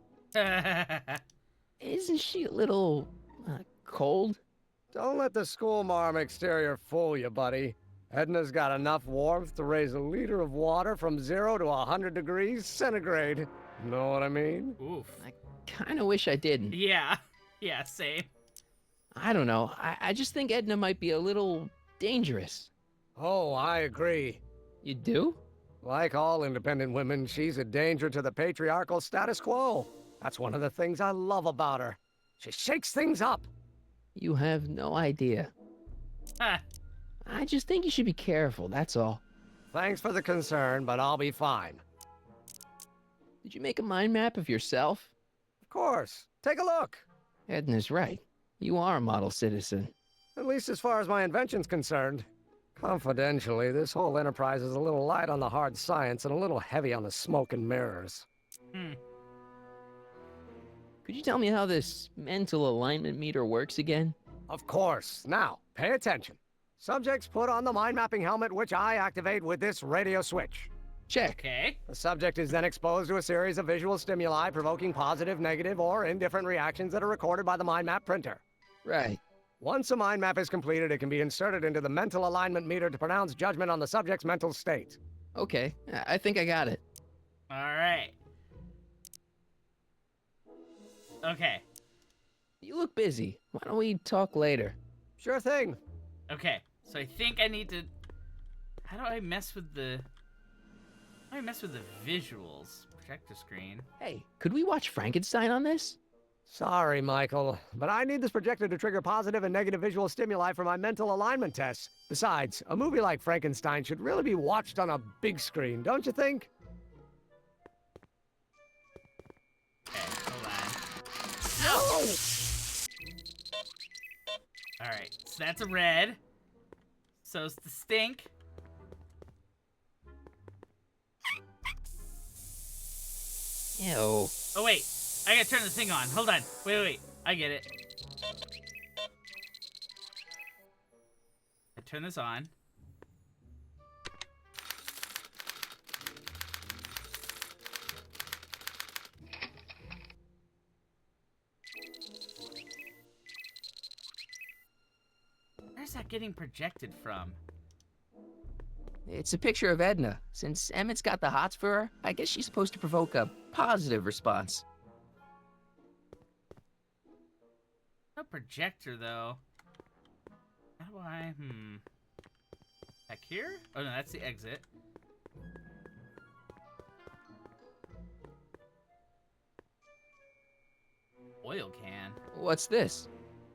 B: Isn't she a little cold?
O: Don't let the schoolmarm exterior fool you, buddy. Edna's got enough warmth to raise a liter of water from 0 to 100 degrees centigrade. Know what I mean?
A: Oof.
B: I kind of wish I didn't.
A: Yeah. Yeah, same.
B: I don't know. I just think Edna might be a little dangerous.
O: Oh, I agree.
B: You do?
O: Like all independent women, she's a danger to the patriarchal status quo. That's one of the things I love about her. She shakes things up.
B: You have no idea.
A: Huh.
B: I just think you should be careful, that's all.
O: Thanks for the concern, but I'll be fine.
B: Did you make a mind map of yourself?
O: Of course. Take a look.
B: Edna's right. You are a model citizen.
O: At least as far as my invention's concerned. Confidentially, this whole enterprise is a little light on the hard science and a little heavy on the smoke and mirrors.
B: Could you tell me how this mental alignment meter works again?
O: Of course. Now, pay attention. Subjects put on the mind mapping helmet, which I activate with this radio switch.
B: Check.
A: Okay.
O: The subject is then exposed to a series of visual stimuli provoking positive, negative, or indifferent reactions that are recorded by the mind map printer.
B: Right.
O: Once a mind map is completed, it can be inserted into the mental alignment meter to pronounce judgment on the subject's mental state.
B: Okay, I think I got it.
A: All right. Okay.
B: You look busy. Why don't we talk later?
O: Sure thing.
A: Okay. So I think I need to... How do I mess with the... How do I mess with the visuals? Projector screen.
B: Hey, could we watch Frankenstein on this?
O: Sorry, Michael, but I need this projector to trigger positive and negative visual stimuli for my mental alignment tests. Besides, a movie like Frankenstein should really be watched on a big screen, don't you think?
A: Okay, hold on. Alright, so that's a red. So's the stink.
B: Ew.
A: Oh, wait. I gotta turn the thing on. Hold on. Wait. I get it. I turn this on. Where's that getting projected from?
B: It's a picture of Edna. Since Emmett's got the hots for her, I guess she's supposed to provoke a positive response.
A: No projector, though. How do I... Back here? Oh, no, that's the exit. Oil can.
B: What's this?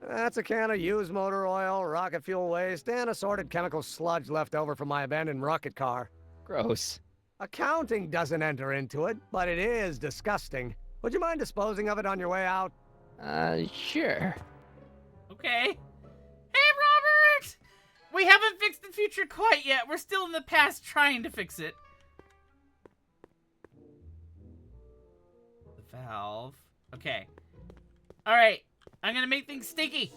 O: That's a can of used motor oil, rocket fuel waste, and assorted chemical sludge left over from my abandoned rocket car.
B: Gross.
O: Accounting doesn't enter into it, but it is disgusting. Would you mind disposing of it on your way out?
B: Sure.
A: Okay. Hey, Robert! We haven't fixed the future quite yet. We're still in the past trying to fix it. The valve. Okay. Alright. I'm gonna make things stinky.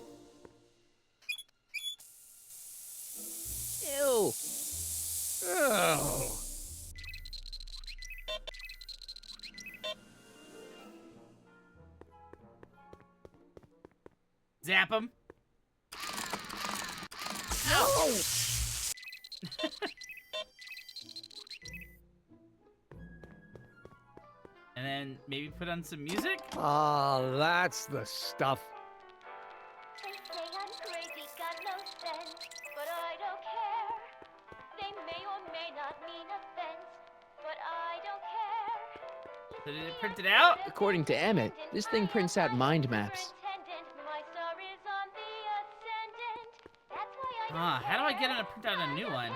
B: Ew.
O: Oh.
A: Zap him.
O: No!
A: And then maybe put on some music?
O: Oh, that's the stuff.
Q: They say I'm crazy, got no sense, but I don't care. They may or may not mean offense, but I don't care.
A: So did it print it out?
B: According to Emmett, this thing prints out mind maps.
Q: My star is on the ascendant. That's why I
A: Huh, how do I get him to print out a new one?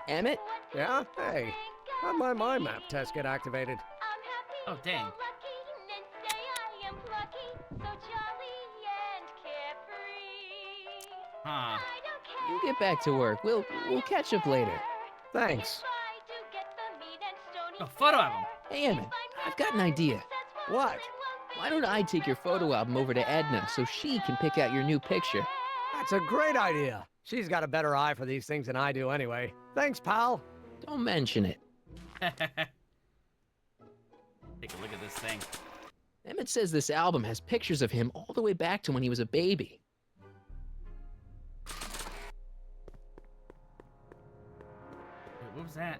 B: Emmett?
O: Yeah? Hey, how'd my mind map test get activated?
A: Oh, dang. Huh.
B: You get back to work. We'll catch up later.
O: Thanks.
A: A photo album.
B: Hey, Emmett, I've got an idea.
O: What?
B: Why don't I take your photo album over to Edna so she can pick out your new picture?
O: That's a great idea. She's got a better eye for these things than I do anyway. Thanks, pal.
B: Don't mention it.
A: Take a look at this thing.
B: Emmett says this album has pictures of him all the way back to when he was a baby.
A: Wait, what was that?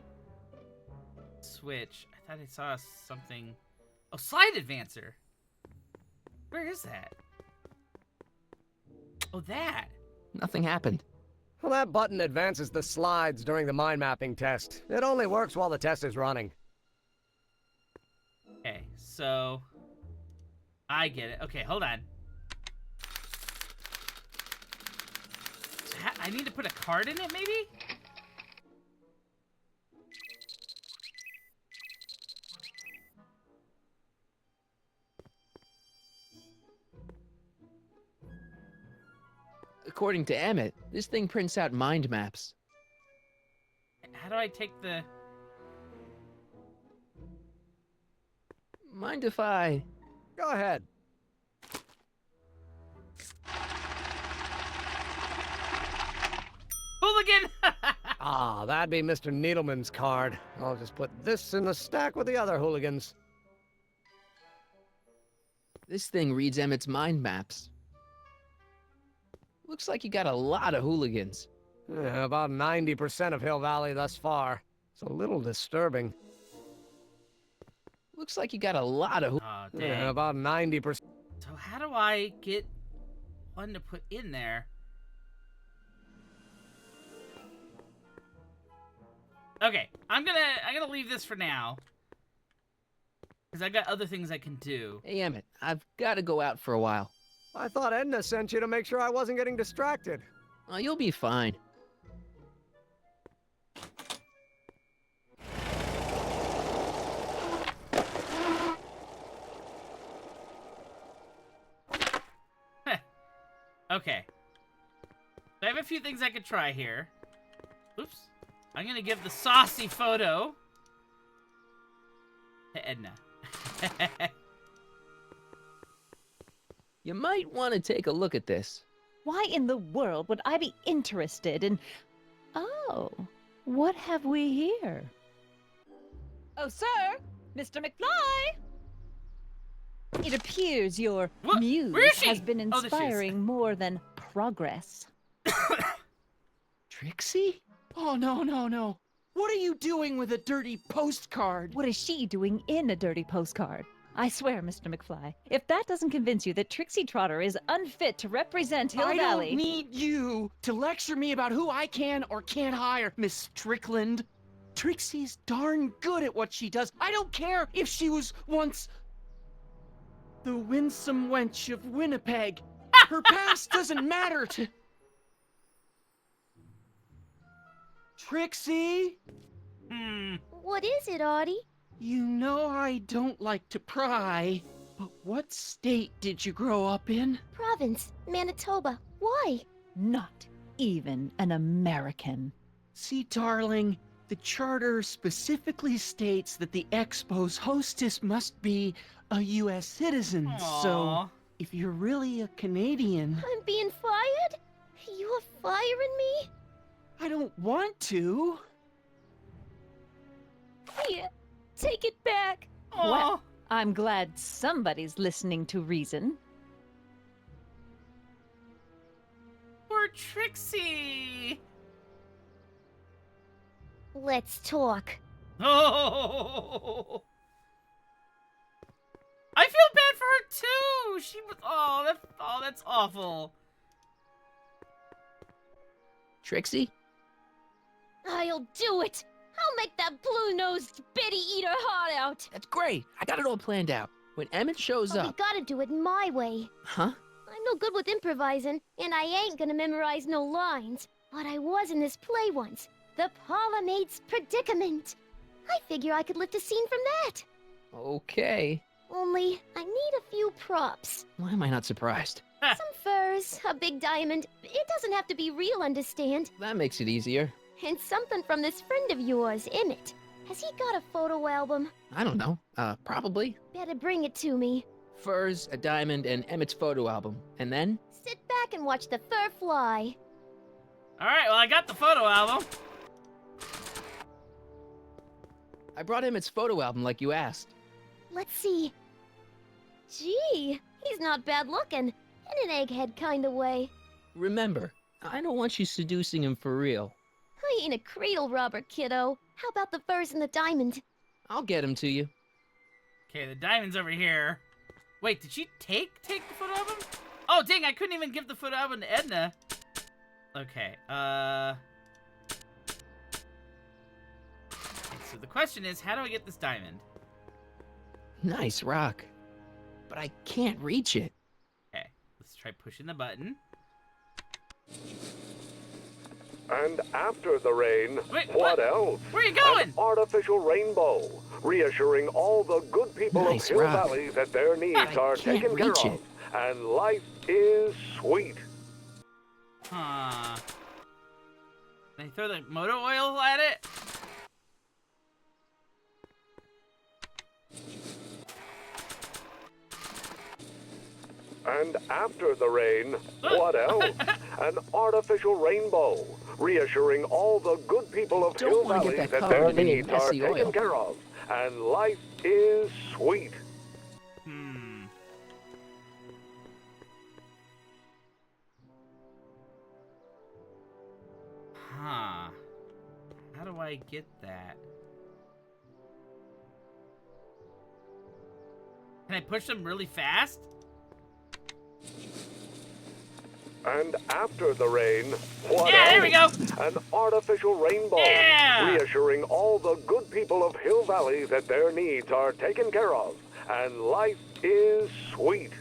A: Switch. I thought I saw something. Oh, slide advancer. Where is that? Oh, that.
B: Nothing happened.
O: Well, that button advances the slides during the mind mapping test. It only works while the test is running.
A: Okay, so I get it. Okay, hold on. I need to put a card in it, maybe?
B: According to Emmett, this thing prints out mind maps.
A: How do I take the...
B: Mind if I...
O: Go ahead.
A: Hooligan!
O: Ah, that'd be Mr. Needleman's card. I'll just put this in the stack with the other hooligans.
B: This thing reads Emmett's mind maps. Looks like you got a lot of hooligans.
O: Yeah, about 90% of Hill Valley thus far. It's a little disturbing.
B: Looks like you got a lot of...
A: Oh, dang.
O: Yeah, about 90%.
A: So how do I get one to put in there? Okay, I'm gonna leave this for now. Because I got other things I can do.
B: Hey, Emmett, I've got to go out for a while.
O: I thought Edna sent you to make sure I wasn't getting distracted.
B: Oh, you'll be fine.
A: Okay. So I have a few things I could try here. Oops. I'm gonna give the saucy photo to Edna.
B: You might want to take a look at this.
P: Why in the world would I be interested in... Oh, what have we here? Oh, sir! Mr. McFly! It appears your muse has been inspiring more than progress.
F: Trixie? Oh, no, no, no. What are you doing with a dirty postcard?
P: What is she doing in a dirty postcard? I swear, Mr. McFly, if that doesn't convince you that Trixie Trotter is unfit to represent Hill Valley...
F: I don't need you to lecture me about who I can or can't hire, Miss Strickland. Trixie's darn good at what she does. I don't care if she was once the winsome wench of Winnipeg. Her past doesn't matter to... Trixie?
Q: What is it, Audie?
F: You know I don't like to pry, but what state did you grow up in?
Q: Province, Manitoba. Why?
P: Not even an American.
F: See, darling, the charter specifically states that the Expo's hostess must be a U.S. citizen.
A: Aww.
F: So, if you're really a Canadian...
Q: I'm being fired? You're firing me?
F: I don't want to.
P: Here, take it back.
A: Aww.
P: Well, I'm glad somebody's listening to reason.
A: for Trixie.
Q: Let's talk.
A: Oh, I feel bad for her too. She was that's awful.
B: Trixie?
Q: I'll do it. I'll make that blue-nosed bitty eat her heart out.
B: That's great. I got it all planned out. When Emmett shows
Q: But we
B: up...
Q: gotta do it my way.
B: Huh?
Q: I'm no good with improvising, and I ain't gonna memorize no lines. But I was in this play once. The Parlor Maid's Predicament. I figure I could lift a scene from that.
B: Okay.
Q: Only, I need a few props.
B: Why am I not surprised?
Q: Some furs, a big diamond. It doesn't have to be real, understand?
B: That makes it easier.
Q: And something from this friend of yours, Emmett. Has he got a photo album?
B: I don't know. Probably.
Q: Better bring it to me.
B: Furs, a diamond, and Emmett's photo album. And then?
Q: Sit back and watch the fur fly.
A: Alright, well, I got the photo album.
B: I brought Emmett's photo album like you asked.
Q: Let's see. Gee, he's not bad looking. In an egghead kind of way.
B: Remember, I don't want you seducing him for real.
Q: I ain't a cradle robber, kiddo. How about the furs and the diamond?
B: I'll get him to you.
A: Okay, the diamond's over here. Wait, did she take the photo album? Oh, dang, I couldn't even give the photo album to Edna. Okay, so the question is, how do I get this diamond?
B: Nice rock. But I can't reach it.
A: Okay, let's try pushing the button.
R: And after the rain,
A: Wait,
R: what else?
A: Where are you going?
R: An artificial rainbow, reassuring all the good people
B: Nice
R: of Hill
B: rock.
R: Valley that their needs
B: I
R: are
B: can't
R: taken care
B: reach
R: of.
B: it.
R: And life is sweet.
A: Huh. Can I throw the motor oil at it?
R: And after the rain, what else? An artificial rainbow, reassuring all the good people of
B: Don't
R: Hill
B: wanna get
R: Valley
B: that
R: that
B: covered
R: their
B: in any
R: needs are
B: messy
R: taken
B: oil.
R: care of. And life is sweet.
A: Huh. How do I get that? Can I push them really fast?
R: And after the rain, what
A: Yeah, there we go.
R: An artificial rainbow,
A: Yeah.
R: reassuring all the good people of Hill Valley that their needs are taken care of. And life is sweet.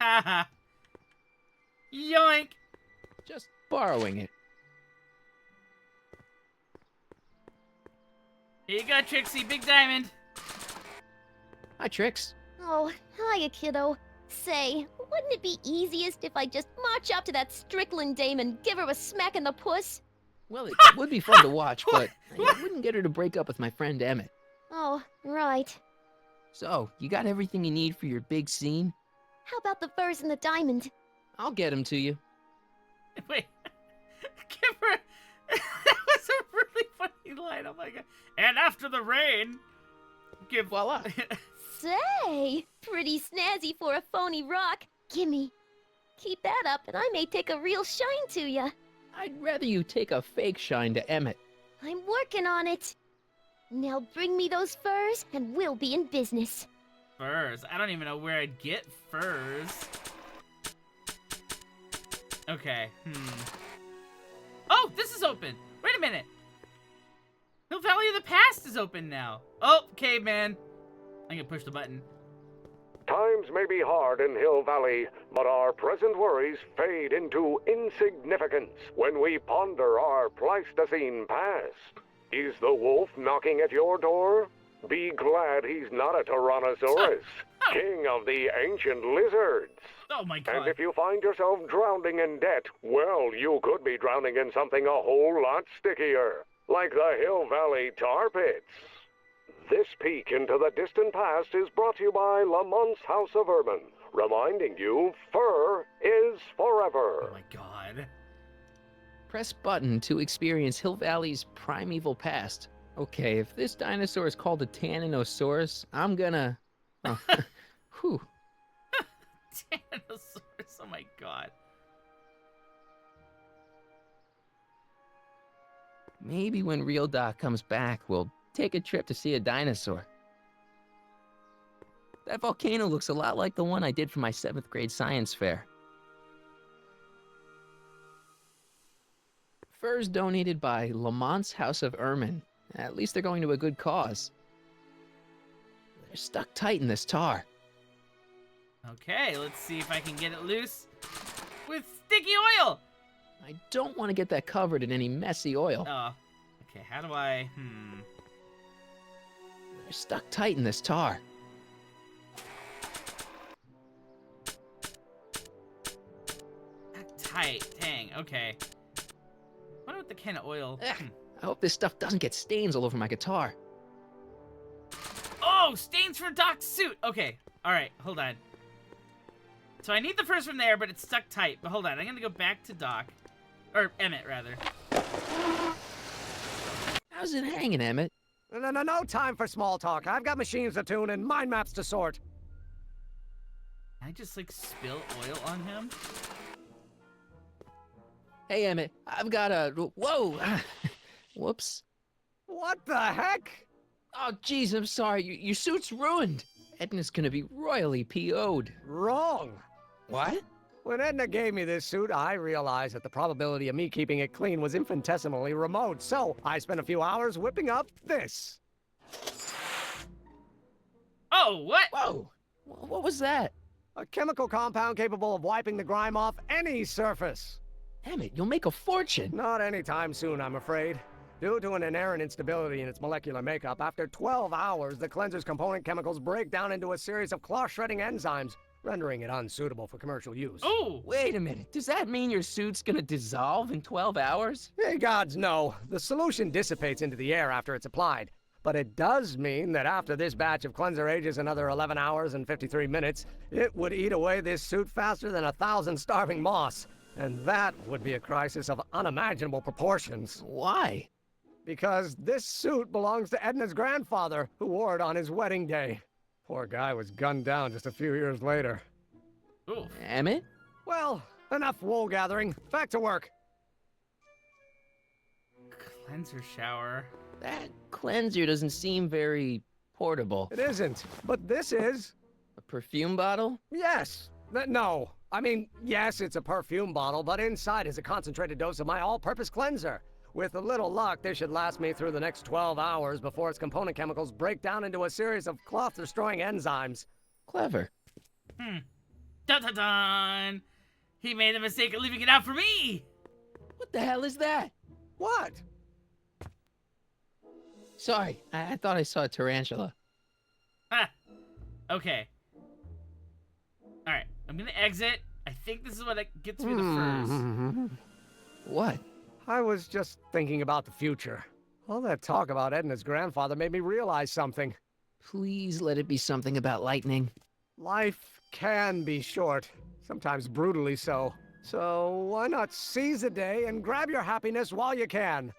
A: Haha. Yoink.
B: Just borrowing it.
A: Here you go, Trixie. Big diamond.
B: Hi, Trix.
Q: Oh, hiya, kiddo. Say, wouldn't it be easiest if I just march up to that Strickland dame and give her a smack in the puss?
B: Well, it would be fun to watch, but I wouldn't get her to break up with my friend Emmett.
Q: Oh, right.
B: So, you got everything you need for your big scene?
Q: How about the furs and the diamond?
B: I'll get him to you.
A: Wait. Give her... that was a really funny line. Oh my god. And after the rain... Give...
B: Voila.
Q: Say, pretty snazzy for a phony rock. Gimme. Keep that up and I may take a real shine to ya.
B: I'd rather you take a fake shine to Emmett.
Q: I'm working on it. Now bring me those furs and we'll be in business.
A: Furs? I don't even know where I'd get furs. Okay, Oh, this is open. Wait a minute. Hill Valley of the Past is open now. Oh, caveman. I can push the button.
R: Times may be hard in Hill Valley, but our present worries fade into insignificance when we ponder our Pleistocene past. Is the wolf knocking at your door? Be glad he's not a Tyrannosaurus, king of the ancient lizards.
A: Oh my god.
R: And if you find yourself drowning in debt, well, you could be drowning in something a whole lot stickier, like the Hill Valley tar pits. This peek into the distant past is brought to you by Lamont's House of Urban, reminding you fur is forever.
A: Oh my god.
B: Press button to experience Hill Valley's primeval past. Okay, if this dinosaur is called a Tanninosaurus, I'm gonna... Oh, whew.
A: Tyrannosaurus, oh my god.
B: Maybe when real Doc comes back, we'll take a trip to see a dinosaur. That volcano looks a lot like the one I did for my 7th grade science fair. Furs donated by Lamont's House of Ermine. At least they're going to a good cause. They're stuck tight in this tar.
A: Okay, let's see if I can get it loose with sticky oil.
B: I don't want to get that covered in any messy oil.
A: Oh, okay, how do I,
B: They're stuck tight in this tar.
A: Tight, dang, okay. What about the can of oil?
B: I hope this stuff doesn't get stains all over my guitar.
A: Oh, stains for Doc's suit. Okay, all right, hold on. So I need the first from there, but it's stuck tight. But hold on, I'm gonna go back to Doc. Or Emmett, rather.
B: How's it hanging, Emmett?
O: No time for small talk. I've got machines to tune and mind maps to sort.
A: Can I just, like, spill oil on him?
B: Hey, Emmett, I've got a... Whoa! Whoops.
O: What the heck?
B: Oh, jeez, I'm sorry. Your suit's ruined. Edna's gonna be royally PO'd.
O: Wrong.
B: What?
O: When Edna gave me this suit, I realized that the probability of me keeping it clean was infinitesimally remote, so I spent a few hours whipping up this.
A: Oh, what?
B: Whoa! What was that?
O: A chemical compound capable of wiping the grime off any surface.
B: Emmett, you'll make a fortune.
O: Not anytime soon, I'm afraid. Due to an inherent instability in its molecular makeup, after 12 hours, the cleanser's component chemicals break down into a series of cloth-shredding enzymes, rendering it unsuitable for commercial use.
A: Oh!
B: Wait a minute. Does that mean your suit's gonna dissolve in 12 hours?
O: Hey, gods, no. The solution dissipates into the air after it's applied. But it does mean that after this batch of cleanser ages another 11 hours and 53 minutes, it would eat away this suit faster than 1,000 starving moths. And that would be a crisis of unimaginable proportions.
B: Why?
O: Because this suit belongs to Edna's grandfather, who wore it on his wedding day. Poor guy was gunned down just a few years later.
A: Oof.
B: Emmett?
O: Well, enough wool gathering. Back to work.
A: Cleanser shower.
B: That cleanser doesn't seem very portable.
O: It isn't, but this is.
B: A perfume bottle?
O: Yes. No. I mean, yes, it's a perfume bottle, but inside is a concentrated dose of my all-purpose cleanser. With a little luck, this should last me through the next 12 hours before its component chemicals break down into a series of cloth-destroying enzymes.
B: Clever.
A: Dun-dun-dun! He made the mistake of leaving it out for me!
B: What the hell is that?
O: What?
B: Sorry, I thought I saw a tarantula.
A: Ha! Okay. Alright, I'm gonna exit. I think this is what gets me the furs.
B: What?
O: I was just thinking about the future. All that talk about Edna's grandfather made me realize something.
B: Please let it be something about lightning.
O: Life can be short, sometimes brutally so. So why not seize the day and grab your happiness while you can?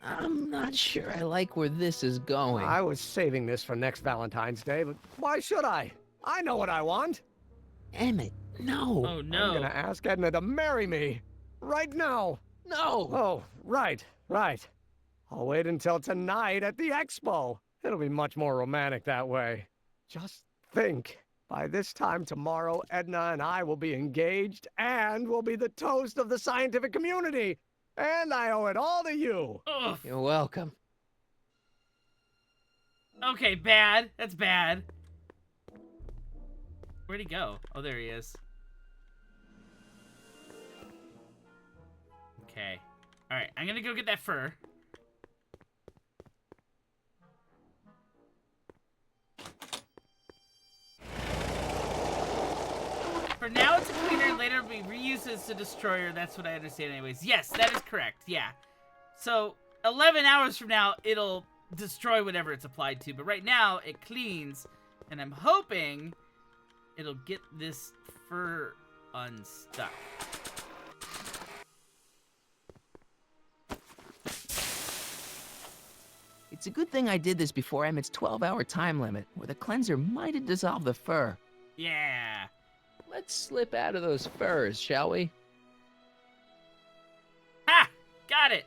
B: I'm not sure I like where this is going.
O: I was saving this for next Valentine's Day, but why should I? I know what I want.
B: Emmett, no.
A: Oh, no.
O: I'm gonna ask Edna to marry me. Right now.
B: No!
O: Oh, right. I'll wait until tonight at the Expo. It'll be much more romantic that way. Just think, by this time tomorrow, Edna and I will be engaged and will be the toast of the scientific community. And I owe it all to you.
A: Ugh.
B: You're welcome.
A: Okay, bad. That's bad. Where'd he go? Oh, there he is. Okay. Alright, I'm gonna go get that fur. For now, it's a cleaner. Later, it'll be reused as a destroyer. That's what I understand anyways. Yes, that is correct. Yeah. So, 11 hours from now, it'll destroy whatever it's applied to. But right now, it cleans. And I'm hoping it'll get this fur unstuck.
B: It's a good thing I did this before Emmett's 12-hour time limit, where the cleanser might have dissolved the fur.
A: Yeah.
B: Let's slip out of those furs, shall we?
A: Ha! Got it!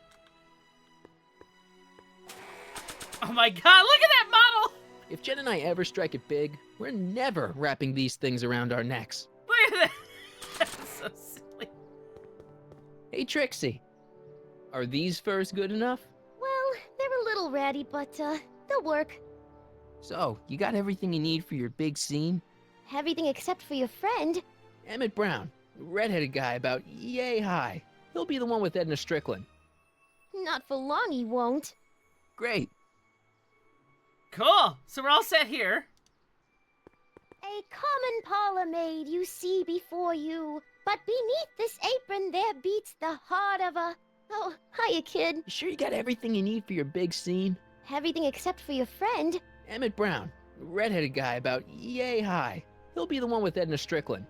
A: my god, look at that model!
B: If Jen and I ever strike it big, we're never wrapping these things around our necks.
A: Look at that! That's so silly.
B: Hey, Trixie. Are these furs good enough?
Q: Well, they're a little ratty, but, they'll work.
B: So, you got everything you need for your big scene?
Q: Everything except for your friend.
B: Emmett Brown, redheaded guy about yay high. He'll be the one with Edna Strickland.
Q: Not for long, he won't.
B: Great.
A: Cool. So we're all set here.
Q: A common parlor maid you see before you, but beneath this apron there beats the heart of a... Oh, hiya, kid.
B: You sure you got everything you need for your big scene?
Q: Everything except for your friend.
B: Emmett Brown, redheaded guy about yay high. He'll be the one with Edna Strickland.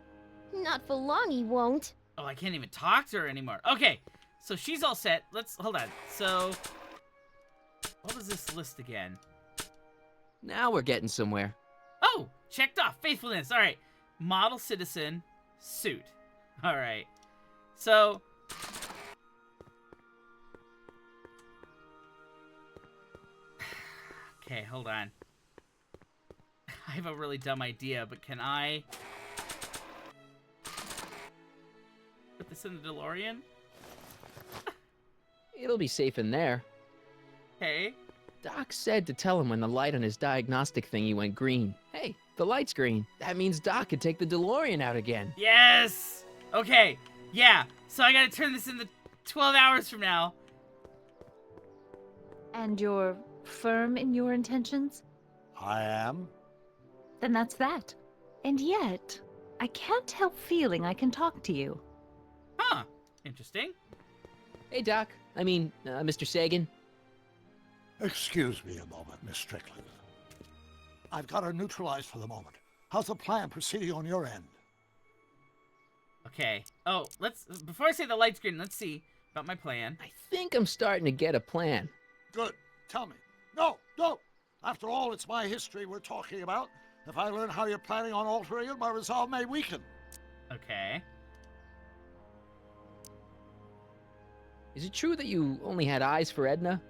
Q: Not for long, he won't.
A: Oh, I can't even talk to her anymore. Okay, so she's all set. Let's, hold on. So, what was this list again?
B: Now we're getting somewhere.
A: Oh, checked off. Faithfulness. All right. Model citizen, suit. All right. So, okay, hold on. I have a really dumb idea, but can I put this in the DeLorean?
B: It'll be safe in there.
A: Okay.
B: Doc said to tell him when the light on his diagnostic thingy went green. Hey, the light's green. That means Doc could take the DeLorean out again.
A: Yes! Okay, yeah. So I gotta turn this in the 12 hours from now.
P: And you're firm in your intentions?
M: I am.
P: Then that's that. And yet, I can't help feeling I can talk to you.
A: Huh. Interesting.
B: Hey, Doc. I mean, Mr. Sagan.
M: Excuse me a moment, Miss Strickland. I've got her neutralized for the moment. How's the plan proceeding on your end?
A: Okay. Oh, before I say the light screen, let's see about my plan.
B: I think I'm starting to get a plan.
M: Good. Tell me. No, no. After all, it's my history we're talking about. If I learn how you're planning on altering it, my resolve may weaken.
A: Okay.
B: Is it true that you only had eyes for Edna?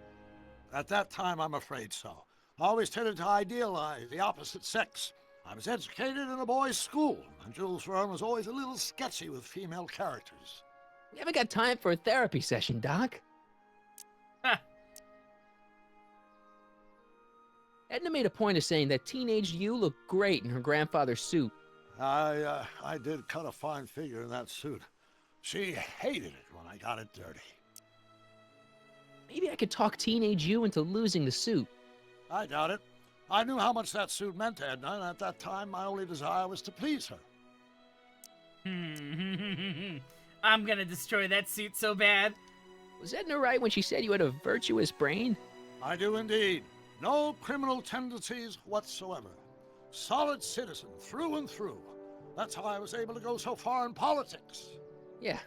M: At that time, I'm afraid so. I always tended to idealize the opposite sex. I was educated in a boys' school, and Jules Verne was always a little sketchy with female characters.
B: We haven't got time for a therapy session, Doc. Edna made a point of saying that teenage you looked great in her grandfather's suit.
M: I did cut a fine figure in that suit. She hated it when I got it dirty.
B: Maybe I could talk teenage you into losing the suit.
M: I doubt it. I knew how much that suit meant to Edna, and at that time, my only desire was to please her.
A: I'm gonna destroy that suit so bad.
B: Was Edna right when she said you had a virtuous brain?
M: I do indeed. No criminal tendencies whatsoever. Solid citizen through and through. That's how I was able to go so far in politics.
B: Yeah,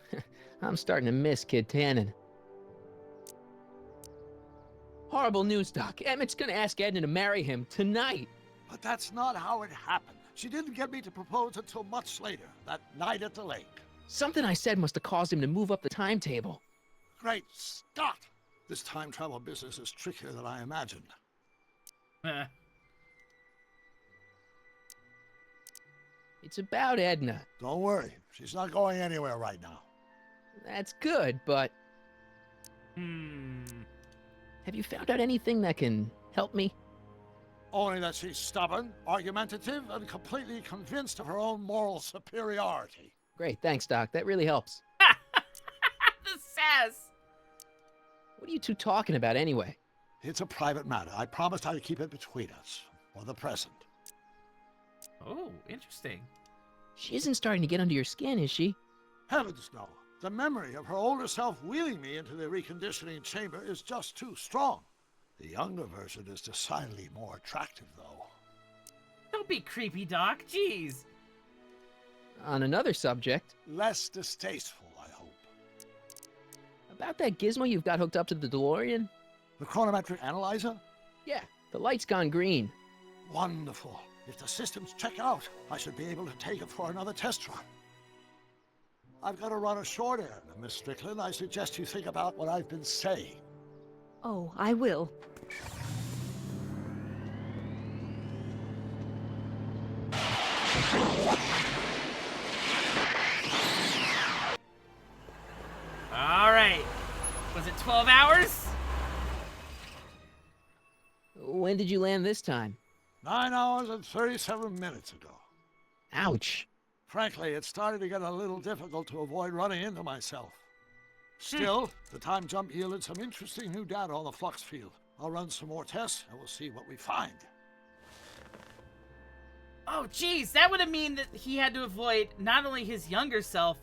B: I'm starting to miss Kid Tannen. Horrible news, Doc. Emmett's gonna ask Edna to marry him tonight.
M: But that's not how it happened. She didn't get me to propose until much later, that night at the lake.
B: Something I said must have caused him to move up the timetable.
M: Great Scott! This time travel business is trickier than I imagined.
B: It's about Edna.
M: Don't worry. She's not going anywhere right now.
B: That's good, but... Have you found out anything that can help me?
M: Only that she's stubborn, argumentative, and completely convinced of her own moral superiority.
B: Great, thanks, Doc. That really helps.
A: The sass!
B: What are you two talking about anyway?
M: It's a private matter. I promised I'd keep it between us, for the present.
A: Oh, interesting.
B: She isn't starting to get under your skin, is she?
M: Heavens, no. The memory of her older self wheeling me into the reconditioning chamber is just too strong. The younger version is decidedly more attractive, though.
A: Don't be creepy, Doc. Jeez.
B: On another subject...
M: Less distasteful, I hope.
B: About that gizmo you've got hooked up to the DeLorean?
M: The chronometric analyzer?
B: Yeah, the light's gone green.
M: Wonderful. If the systems check out, I should be able to take it for another test run. I've got to run a short errand, Miss Strickland. I suggest you think about what I've been saying.
P: Oh, I will.
A: hours?
B: When did you land this time?
M: 9 hours and 37 minutes ago.
B: Ouch.
M: Frankly, it started to get a little difficult to avoid running into myself. Still, the time jump yielded some interesting new data on the flux field. I'll run some more tests, and we'll see what we find.
A: Oh, geez, that would have mean that he had to avoid not only his younger self,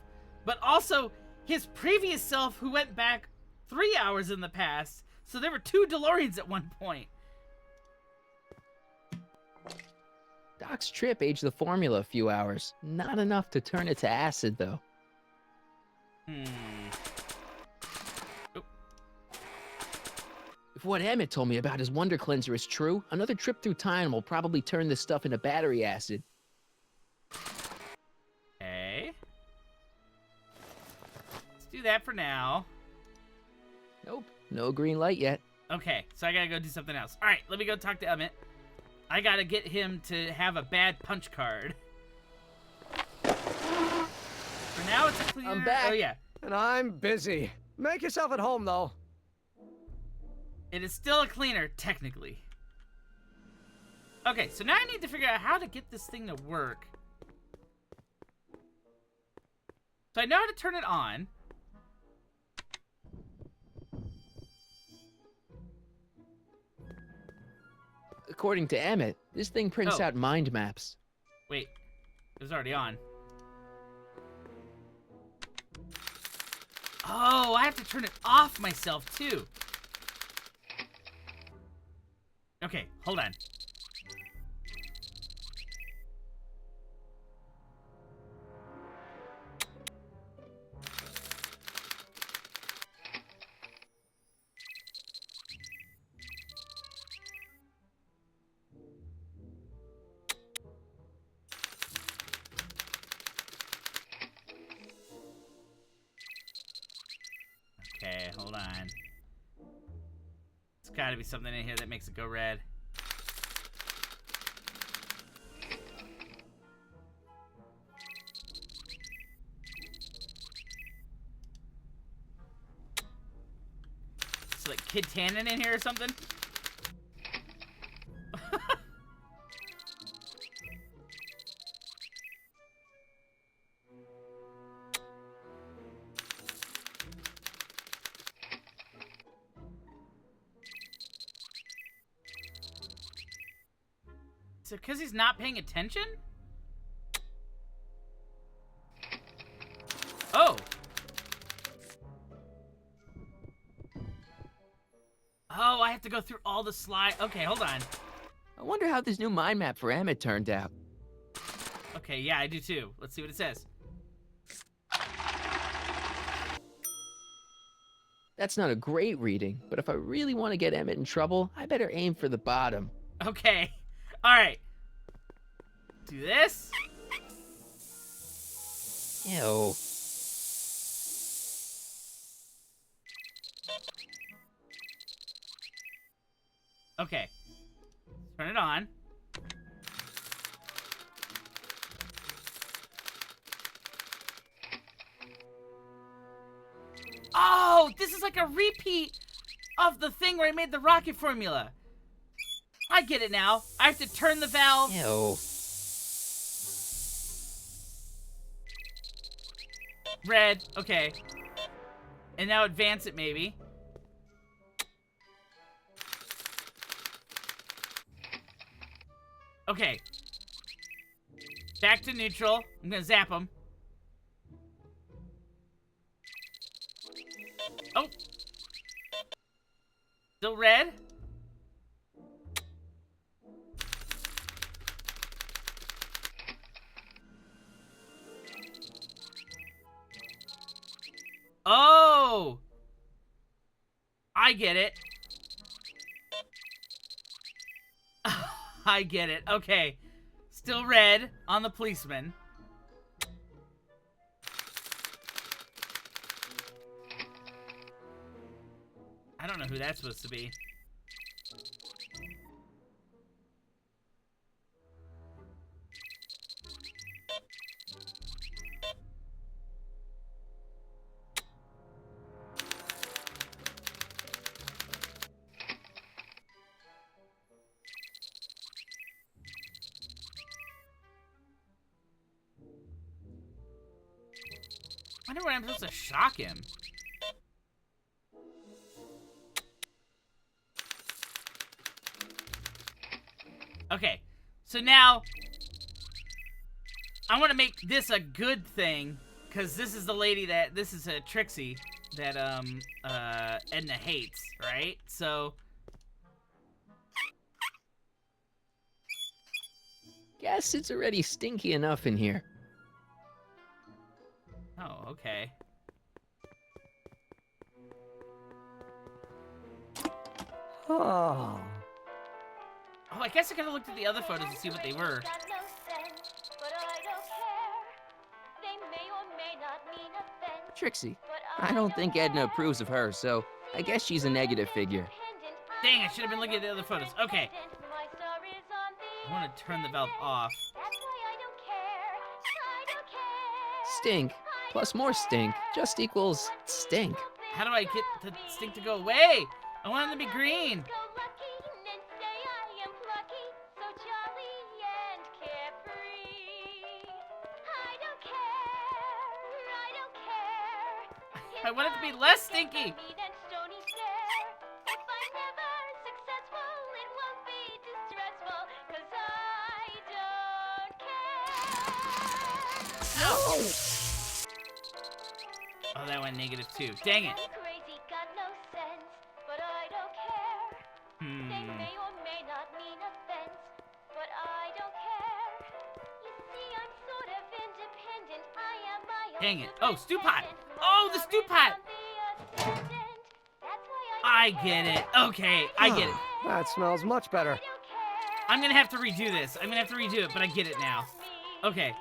A: but also his previous self who went back 3 hours in the past. So there were 2 DeLoreans at one point.
B: Doc's trip aged the formula a few hours. Not enough to turn it to acid, though. If what Emmett told me about his Wonder Cleanser is true, another trip through time will probably turn this stuff into battery acid.
A: Okay. Let's do that for now.
B: Nope, no green light yet.
A: Okay, so I gotta go do something else. Alright, let me go talk to Emmett. I gotta get him to have a bad punch card. For now, it's a cleaner.
O: I'm back.
A: Oh, yeah.
O: And I'm busy. Make yourself at home, though.
A: It is still a cleaner, technically. Okay, so now I need to figure out how to get this thing to work. So I know how to turn it on.
B: According to Emmett, this thing prints
A: Oh.
B: out mind maps.
A: Wait, it was already on. Oh, I have to turn it off myself, too. Okay, hold on. Okay, hold on. There's gotta be something in here that makes it go red. It's like Kid Tannen in here or something? Is it because he's not paying attention? Oh! Oh, I have to go through all the slide. Okay, hold on.
B: I wonder how this new mind map for Emmett turned out.
A: Okay, yeah, I do too. Let's see what it says.
B: That's not a great reading, but if I really want to get Emmett in trouble, I better aim for the bottom.
A: Okay. Alright. Do this.
B: Ew.
A: Okay. Turn it on. Oh, this is like a repeat of the thing where I made the rocket formula. I get it now. I have to turn the valve.
B: Ew.
A: Red. Okay. And now advance it, maybe. Okay. Back to neutral. I'm gonna zap him. Oh. Still red. Oh! I get it. I get it. Okay. Still red on the policeman. I don't know who that's supposed to be. wonder when I'm supposed to shock him. Okay, so now I want to make this a good thing, because this is the lady that, this is a Trixie that Edna hates, right? So
B: Guess it's already stinky enough in here.
A: oh, okay.
O: Oh.
A: Oh, I guess I could have looked at the other photos to see what they were.
B: Trixie, I don't think Edna approves of her, so I guess she's a negative figure.
A: Dang, I should have been looking at the other photos. Okay. I want to turn the valve off.
B: Stink plus more stink just equals stink.
A: How do I get the stink to go away? I want it to be green. I want it to be less stinky. Oh, that went negative too. Dang it. Dang it. Oh, stew pot. Oh, the stew pot. I get it. Okay, I get it.
O: That smells much better.
A: I'm gonna have to redo this. I'm gonna have to redo it, but I get it now. Okay.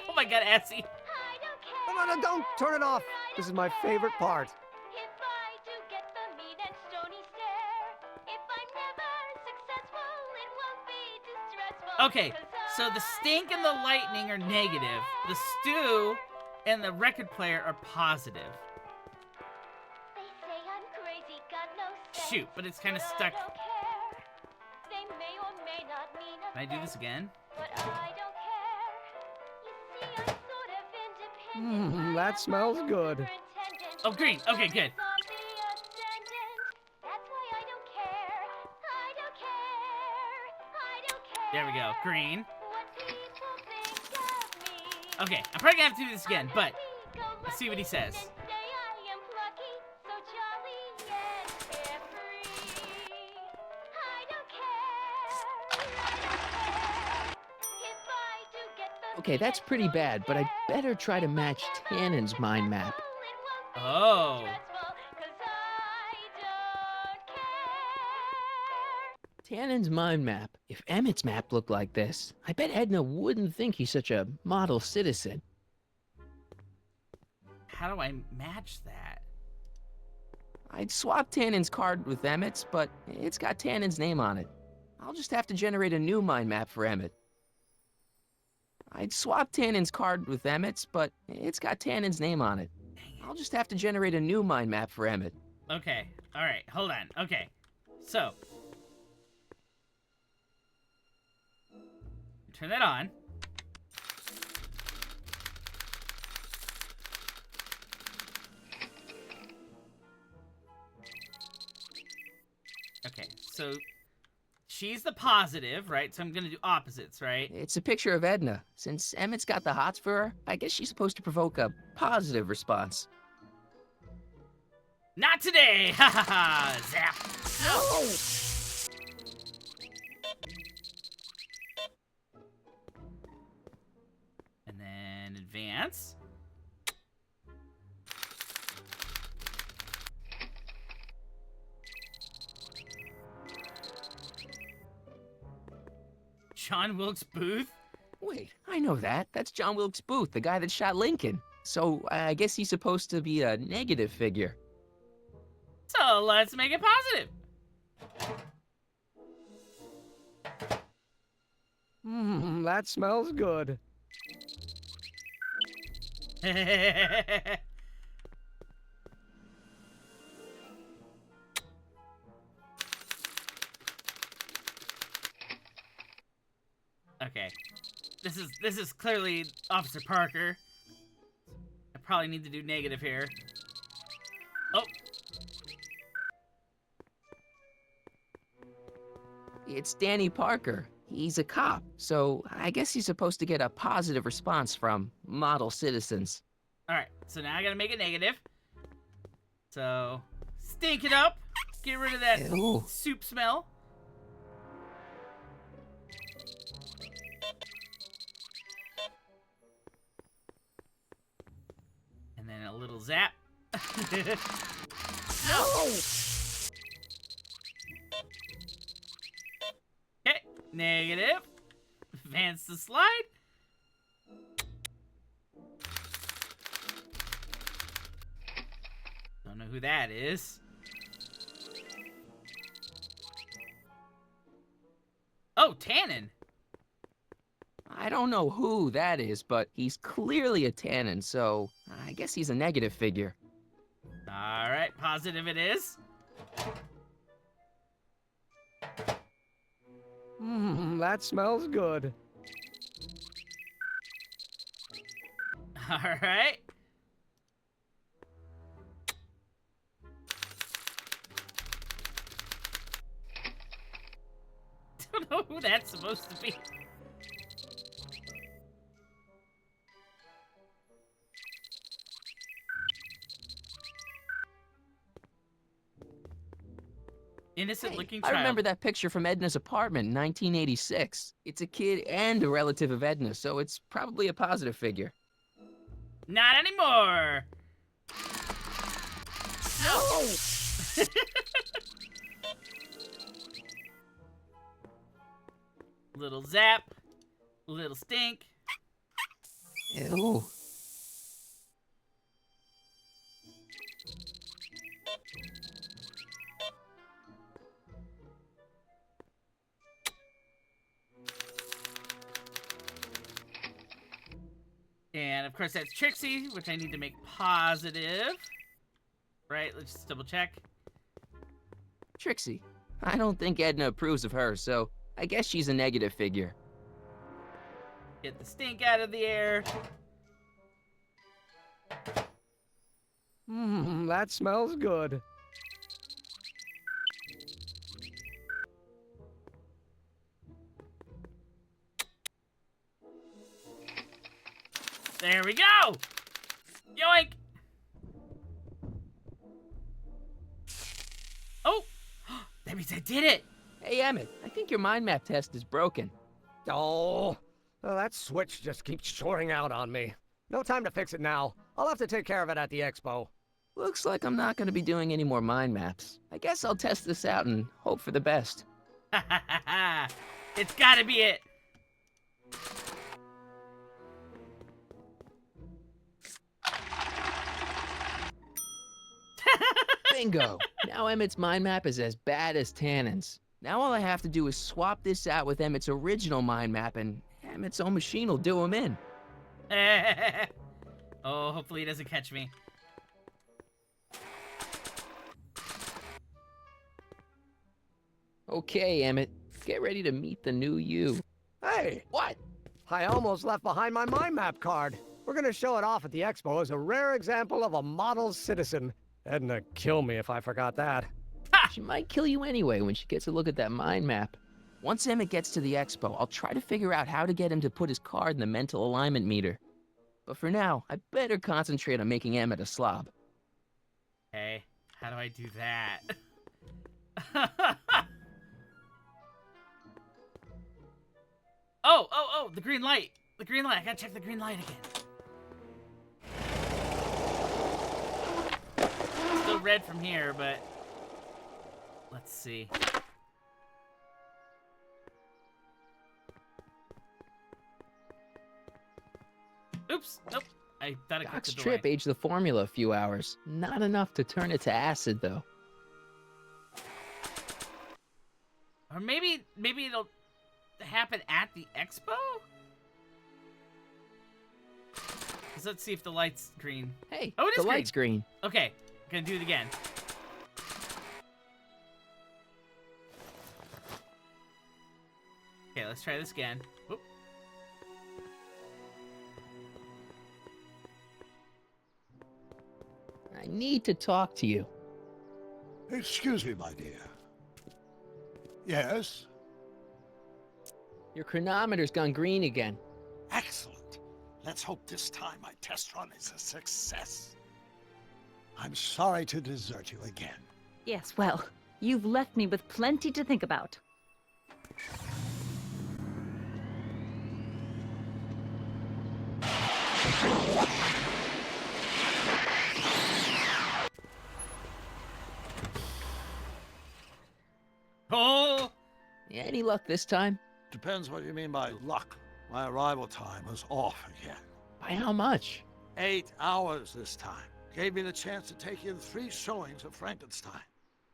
A: Oh my god, Essie.
O: No, don't turn it off. This is my favorite part.
A: Okay, so the stink and the lightning are negative. The stew and the record player are positive. Shoot, but it's kind of stuck. Can I do this again?
O: That smells good.
A: Oh, green. Okay, good. There we go. Green. Okay, I'm probably gonna have to do this again, but let's see what he says.
B: Okay, that's pretty bad, but I better try to match Tannen's mind map.
A: Oh.
B: Tannen's mind map. If Emmett's map looked like this, I bet Edna wouldn't think he's such a model citizen.
A: How do I match that?
B: I'd swap Tannen's card with Emmett's, but it's got Tannen's name on it. I'll just have to generate a new mind map for Emmett. I'd swap Tannen's card with Emmett's, but it's got Tannen's name on it. I'll just have to generate a new mind map for Emmett.
A: Okay. All right. Hold on. Okay. So. Turn that on. Okay. So. She's the positive, right? So I'm gonna do opposites, right?
B: It's a picture of Edna. Since Emmett's got the hots for her, I guess she's supposed to provoke a positive response.
A: Not today! Ha ha ha! Zap!
B: No!
A: And then advance. John Wilkes Booth?
B: Wait, I know that. That's John Wilkes Booth, the guy that shot Lincoln. So I guess he's supposed to be a negative figure.
A: So let's make it positive.
O: That smells good.
A: this is clearly Officer Parker. I probably need to do negative here. Oh.
B: It's Danny Parker. He's a cop, so I guess he's supposed to get a positive response from model citizens.
A: Alright, so now I gotta make it negative. So, stink it up. Get rid of that soup smell. And then a little zap. No! Okay, negative. Advance the slide. Don't know who that is. Oh, Tannen.
B: I don't know who that is, but he's clearly a Tannen, so I guess he's a negative figure.
A: Alright, positive it is.
O: That smells good.
A: Alright. Don't know who that's supposed to be. Innocent looking child.
B: I remember that picture from Edna's apartment in 1986. It's a kid and a relative of Edna, so it's probably a positive figure.
A: Not anymore. No. Little zap. Little stink.
B: Ew.
A: And of course that's Trixie, which I need to make positive. Right, let's just double check.
B: Trixie. I don't think Edna approves of her, so I guess she's a negative figure.
A: Get the stink out of the air.
O: That smells good.
A: There we go! Yoink! Oh! That means I did it!
B: Hey, Emmett, I think your mind map test is broken.
O: Oh, that switch just keeps shorting out on me. No time to fix it now. I'll have to take care of it at the Expo.
B: Looks like I'm not going to be doing any more mind maps. I guess I'll test this out and hope for the best.
A: Ha ha ha ha! It's gotta be it!
B: Bingo! Now Emmett's mind map is as bad as Tannen's. Now all I have to do is swap this out with Emmett's original mind map, and Emmett's own machine will do him in.
A: Oh, hopefully he doesn't catch me.
B: Okay, Emmett. Get ready to meet the new you.
O: Hey!
B: What?
O: I almost left behind my mind map card. We're gonna show it off at the Expo as a rare example of a model citizen. Edna kill me if I forgot that.
B: She might kill you anyway when she gets a look at that mind map. Once Emmett gets to the Expo, I'll try to figure out how to get him to put his card in the mental alignment meter. But for now, I better concentrate on making Emmett a slob.
A: Hey, how do I do that? Oh, the green light. The green light. I gotta check the green light again. Still red from here, but let's see. Oops, nope. I thought I clicked
B: Doc's
A: the door.
B: trip aged the formula a few hours. Not enough to turn it to acid, though.
A: Or maybe it'll happen at the Expo? Let's see if the light's green.
B: Hey,
A: oh, it is
B: the light's green.
A: Okay, gonna do it again. Okay, let's try this again. Whoop.
B: I need to talk to you.
M: Excuse me, my dear. Yes?
B: Your chronometer's gone green again.
M: Excellent. Let's hope this time my test run is a success. I'm sorry to desert you again.
P: Yes, well, you've left me with plenty to think about.
A: Oh!
B: Yeah, any luck this time?
M: Depends what you mean by luck. My arrival time was off again.
B: By how much?
M: 8 hours this time. Gave me the chance to take in 3 showings of Frankenstein.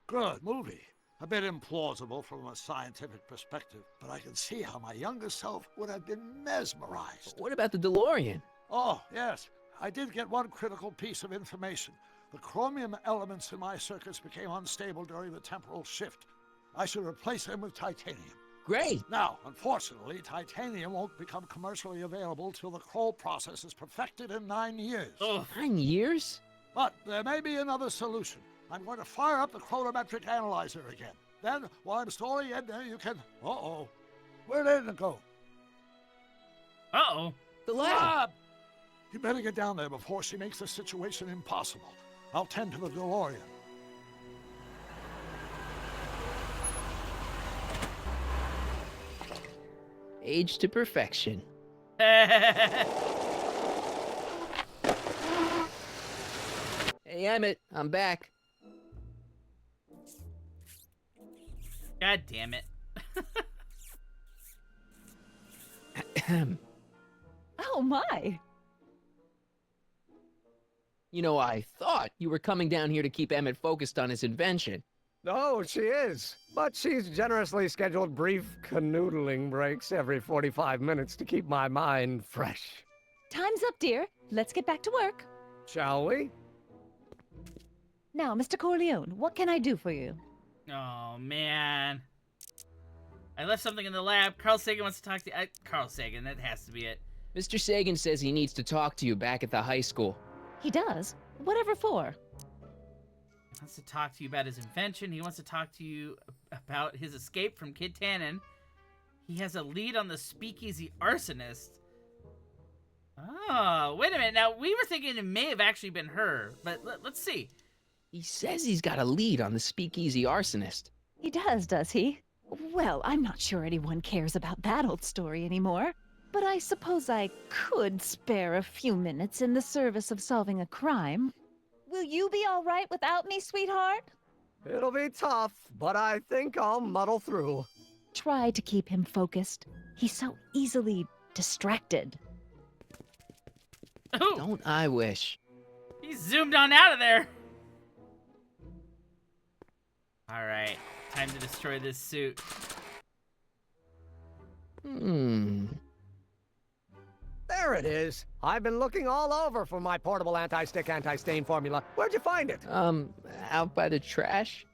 M: Good movie. A bit implausible from a scientific perspective, but I can see how my younger self would have been mesmerized.
B: What about the DeLorean?
M: Oh, yes. I did get one critical piece of information. The chromium elements in my circuits became unstable during the temporal shift. I should replace them with titanium.
B: Great.
M: Now, unfortunately, titanium won't become commercially available till the Kroll process is perfected in 9 years.
B: Oh. 9 years?
M: But there may be another solution. I'm going to fire up the chronometric analyzer again. Then, while I'm stalling Edna, you can... Uh-oh. Where did Edna go?
A: Uh-oh.
B: The lab!
M: You better get down there before she makes the situation impossible. I'll tend to the DeLorean.
B: Age to perfection.
A: God
B: Hey, Emmett, I'm back.
A: damn it.
P: Oh my!
B: You know, I thought you were coming down here to keep Emmett focused on his invention.
O: Oh, she is. But she's generously scheduled brief canoodling breaks every 45 minutes to keep my mind fresh.
P: Time's up, dear. Let's get back to work.
O: Shall we?
P: Now, Mr. Corleone, what can I do for you?
A: Oh, man. I left something in the lab. Carl Sagan wants to talk to you. Carl Sagan, that has to be it.
B: Mr. Sagan says he needs to talk to you back at the high school.
P: He does? Whatever for?
A: He wants to talk to you about his invention. He wants to talk to you about his escape from Kid Tannen. He has a lead on the speakeasy arsonist. Oh, wait a minute. Now, we were thinking it may have actually been her, but let's see.
B: He says he's got a lead on the speakeasy arsonist.
P: He does he? Well, I'm not sure anyone cares about that old story anymore. But I suppose I could spare a few minutes in the service of solving a crime. Will you be all right without me, sweetheart?
O: It'll be tough, but I think I'll muddle through.
P: Try to keep him focused. He's so easily distracted.
A: Ooh.
B: Don't I wish?
A: He zoomed on out of there. All right, time to destroy this suit.
O: There it is. I've been looking all over for my portable anti-stick, anti-stain formula. Where'd you find it?
B: Out by the trash.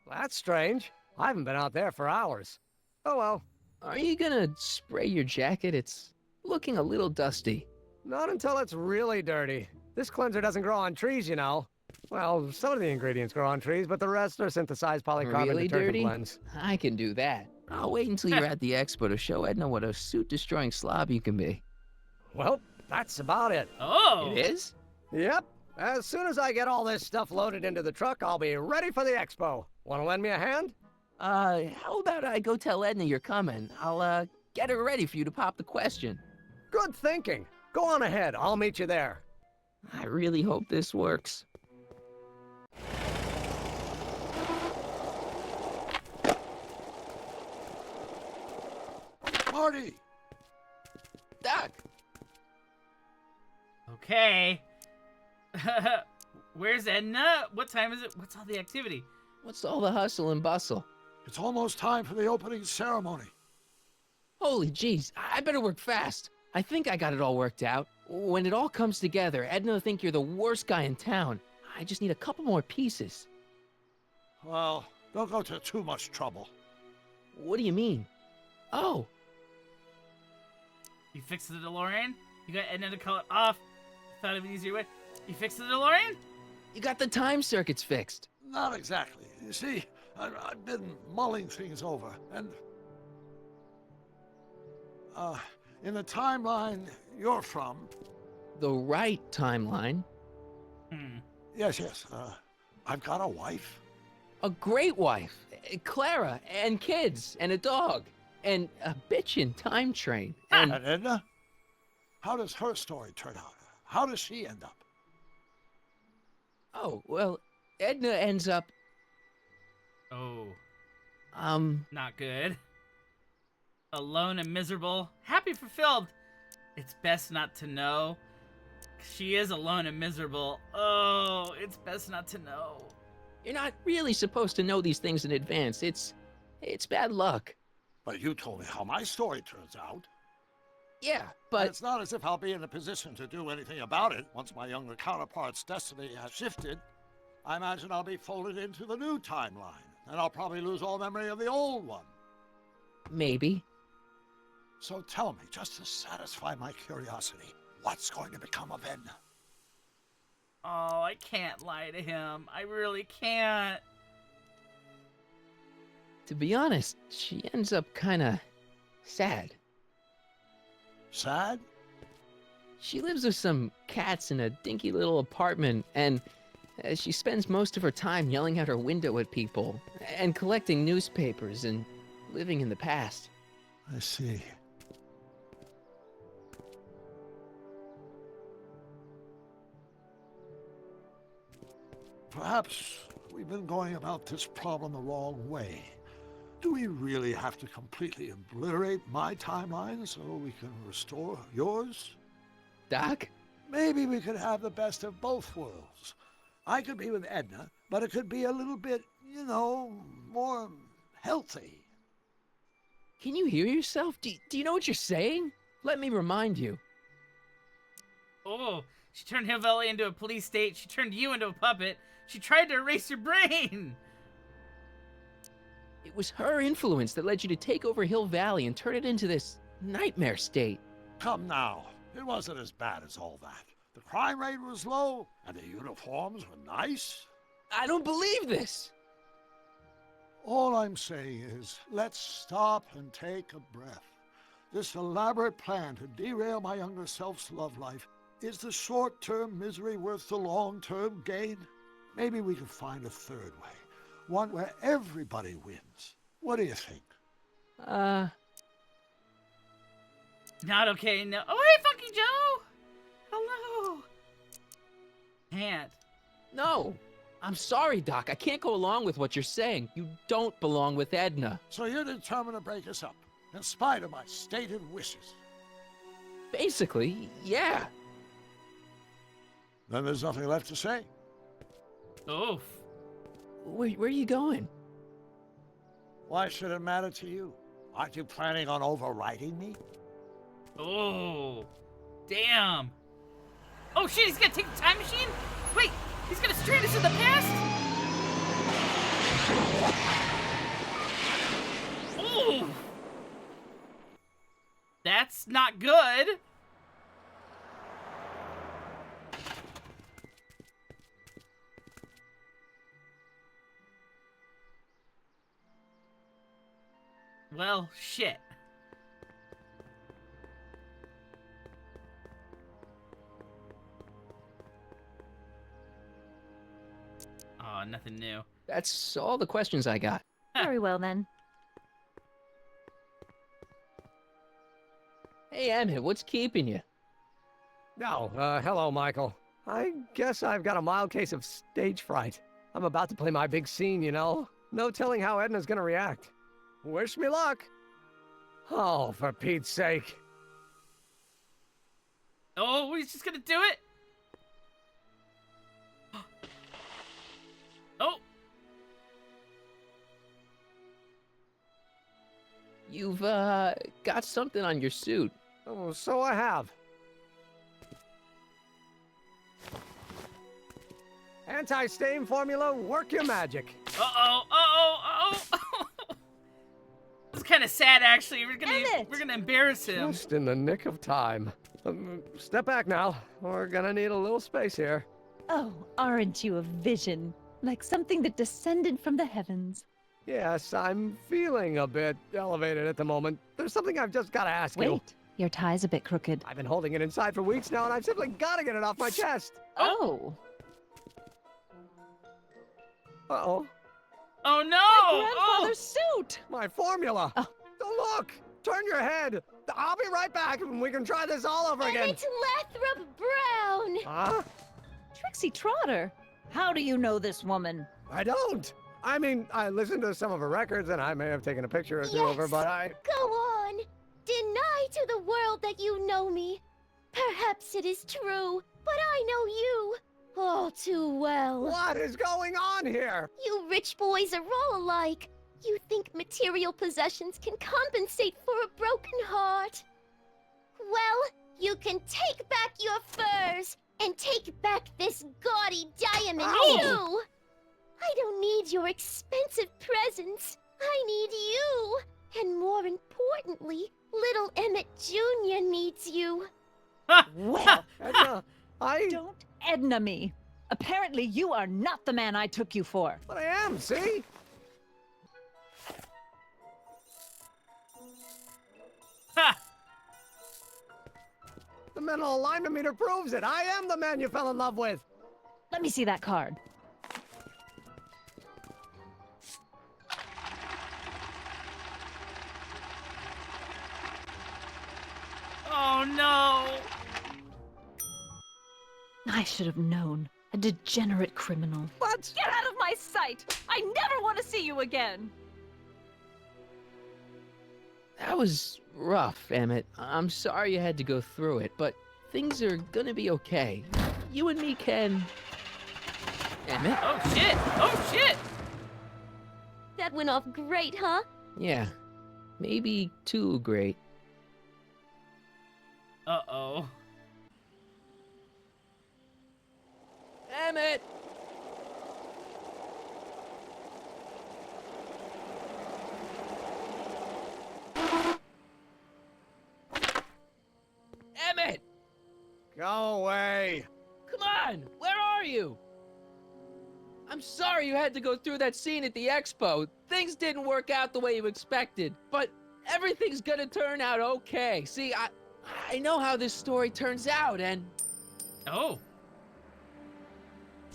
O: That's strange. I haven't been out there for hours. Oh well.
B: Are you gonna spray your jacket? It's looking a little dusty.
O: Not until it's really dirty. This cleanser doesn't grow on trees, you know. Well, some of the ingredients grow on trees, but the rest are synthesized polycarbonate
B: Really
O: detergent
B: dirty?
O: blends.
B: I can do that. I'll wait until you're at the Expo to show Edna what a suit-destroying slob you can be.
O: Well, that's about it.
A: Oh!
B: It is?
O: Yep. As soon as I get all this stuff loaded into the truck, I'll be ready for the Expo. Want to lend me a hand?
B: How about I go tell Edna you're coming? I'll, get her ready for you to pop the question.
O: Good thinking. Go on ahead. I'll meet you there.
B: I really hope this works.
M: Marty!
B: Doc!
A: Okay. Where's Edna? What time is it? What's all the activity?
B: What's all the hustle and bustle?
M: It's almost time for the opening ceremony.
B: Holy jeez, I better work fast. I think I got it all worked out. When it all comes together, Edna will think you're the worst guy in town. I just need a couple more pieces.
M: Well, don't go to too much trouble.
B: What do you mean? Oh.
A: You fixed the DeLorean? You got Edna to call it off? Thought of an easier way. You fixed the DeLorean?
B: You got the time circuits fixed.
M: Not exactly. You see, I've been mulling things over, and in the timeline you're from.
B: The right timeline?
M: Yes. I've got a wife.
B: A great wife. Clara, and kids, and a dog, and a bitchin' time train.
M: And Edna? How does her story turn out? How does she end up?
B: Oh, well, Edna ends up...
A: Oh.
B: Not
A: good. Alone and miserable. Happy fulfilled. It's best not to know. She is alone and miserable. Oh, it's best not to know.
B: You're not really supposed to know these things in advance. It's bad luck.
M: But you told me how my story turns out.
B: Yeah, but...
M: It's not as if I'll be in a position to do anything about it once my younger counterpart's destiny has shifted. I imagine I'll be folded into the new timeline, and I'll probably lose all memory of the old one.
B: Maybe.
M: So tell me, just to satisfy my curiosity, what's going to become of Edna?
A: Oh, I can't lie to him. I really can't.
B: To be honest, she ends up kinda sad.
M: Sad?
B: She lives with some cats in a dinky little apartment, and she spends most of her time yelling out her window at people, and collecting newspapers, and living in the past.
M: I see. Perhaps we've been going about this problem the wrong way. Do we really have to completely obliterate my timeline so we can restore yours?
B: Doc?
M: Maybe we could have the best of both worlds. I could be with Edna, but it could be a little bit, more healthy.
B: Can you hear yourself? Do you know what you're saying? Let me remind you.
A: Oh, she turned Hill Valley into a police state. She turned you into a puppet. She tried to erase your brain.
B: It was her influence that led you to take over Hill Valley and turn it into this nightmare state.
M: Come now. It wasn't as bad as all that. The crime rate was low, and the uniforms were nice.
B: I don't believe this.
M: All I'm saying is, let's stop and take a breath. This elaborate plan to derail my younger self's love life, is the short-term misery worth the long-term gain? Maybe we could find a third way. One where everybody wins. What do you think?
A: Not okay, no. Oh, hey, Funky Joe! Hello! Can't.
B: No! I'm sorry, Doc. I can't go along with what you're saying. You don't belong with Edna.
M: So you're determined to break us up, in spite of my stated wishes?
B: Basically, yeah.
M: Then there's nothing left to say.
A: Oof.
B: Where are you going?
M: Why should it matter to you? Aren't you planning on overriding me?
A: Oh, damn. Oh shit, he's gonna take the time machine? Wait, he's gonna straight us in the past? Ooh. That's not good. Well, shit. Oh, nothing new.
B: That's all the questions I got.
P: Very well, then.
B: Hey, Emmett, what's keeping you?
O: Oh, hello, Michael. I guess I've got a mild case of stage fright. I'm about to play my big scene, No telling how Edna's gonna react. Wish me luck. Oh, for Pete's sake.
A: Oh, he's just gonna do it? Oh!
B: You've, got something on your suit.
O: Oh, so I have. Anti-stain formula, work your magic.
A: It's kind of sad, actually. We're gonna embarrass him.
O: Just in the nick of time. Step back now. We're gonna need a little space here.
P: Oh, aren't you a vision? Like something that descended from the heavens.
O: Yes, I'm feeling a bit elevated at the moment. There's something I've just got to ask you.
P: Wait, your tie's a bit crooked.
O: I've been holding it inside for weeks now, and I've simply got to get it off my chest.
P: Oh.
O: Uh-oh.
A: Oh, no!
P: My grandfather's suit!
O: My formula!
P: Oh.
O: Don't look! Turn your head! I'll be right back, and we can try this all over again.
Q: Emmett Lathrop Brown!
O: Huh?
P: Trixie Trotter, how do you know this woman?
O: I don't! I mean, I listened to some of her records, and I may have taken a picture or two of her, but I...
Q: Go on! Deny to the world that you know me. Perhaps it is true, but I know you all too well.
O: What is going on here?
Q: You rich boys are all alike. You think material possessions can compensate for a broken heart. Well, you can take back your furs and take back this gaudy diamond too. I don't need your expensive presents. I need you. And more importantly, little Emmett Jr. needs you.
P: Well,
O: Edna,
P: don't Edna me. Apparently you are not the man I took you for.
O: But I am, see?
A: Ha!
O: The mental alignment meter proves it. I am the man you fell in love with.
P: Let me see that card.
A: Oh, no!
P: I should have known. A degenerate criminal.
O: What?
P: Get out of my sight! I never want to see you again!
B: That was rough, Emmett. I'm sorry you had to go through it, but things are gonna be okay. You and me can... Emmett?
A: Oh, shit! Oh, shit!
Q: That went off great, huh?
B: Yeah, maybe too great.
A: Uh-oh.
B: Emmett! Emmett!
O: Go away.
B: Come on! Where are you? I'm sorry you had to go through that scene at the Expo. Things didn't work out the way you expected, but everything's gonna turn out okay. See, I know how this story turns out, and...
A: Oh.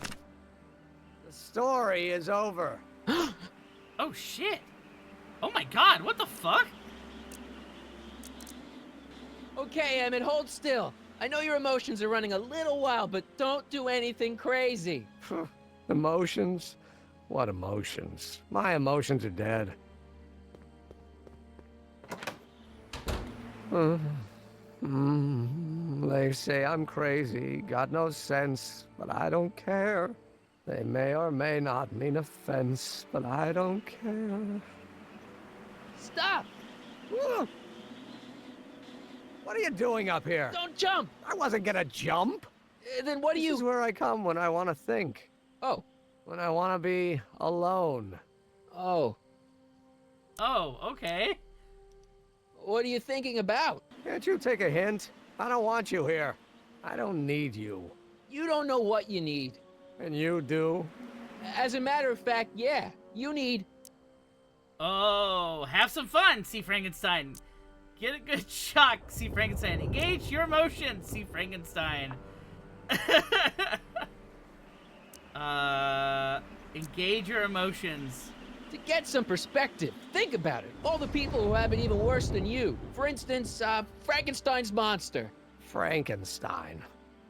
O: The story is over.
A: Oh, shit. Oh, my God. What the fuck?
B: Okay, Emmett, hold still. I know your emotions are running a little wild, but don't do anything crazy.
O: Emotions? What emotions? My emotions are dead. They say I'm crazy, got no sense, but I don't care. They may or may not mean offense, but I don't care.
B: Stop!
O: What are you doing up here?
B: Don't jump!
O: I wasn't gonna jump.
B: Then what do you...
O: This is where I come when I want to think.
B: Oh.
O: When I want to be alone.
B: Oh.
A: Oh, okay.
B: What are you thinking about?
O: Can't you take a hint? I don't want you here. I don't need you.
B: You don't know what you need.
O: And you do?
B: As a matter of fact, yeah. You need...
A: Oh, have some fun, see Frankenstein. Get a good shock, see Frankenstein. Engage your emotions, see Frankenstein. Engage your emotions.
B: To get some perspective, think about it. All the people who have it even worse than you. For instance, Frankenstein's monster.
O: Frankenstein.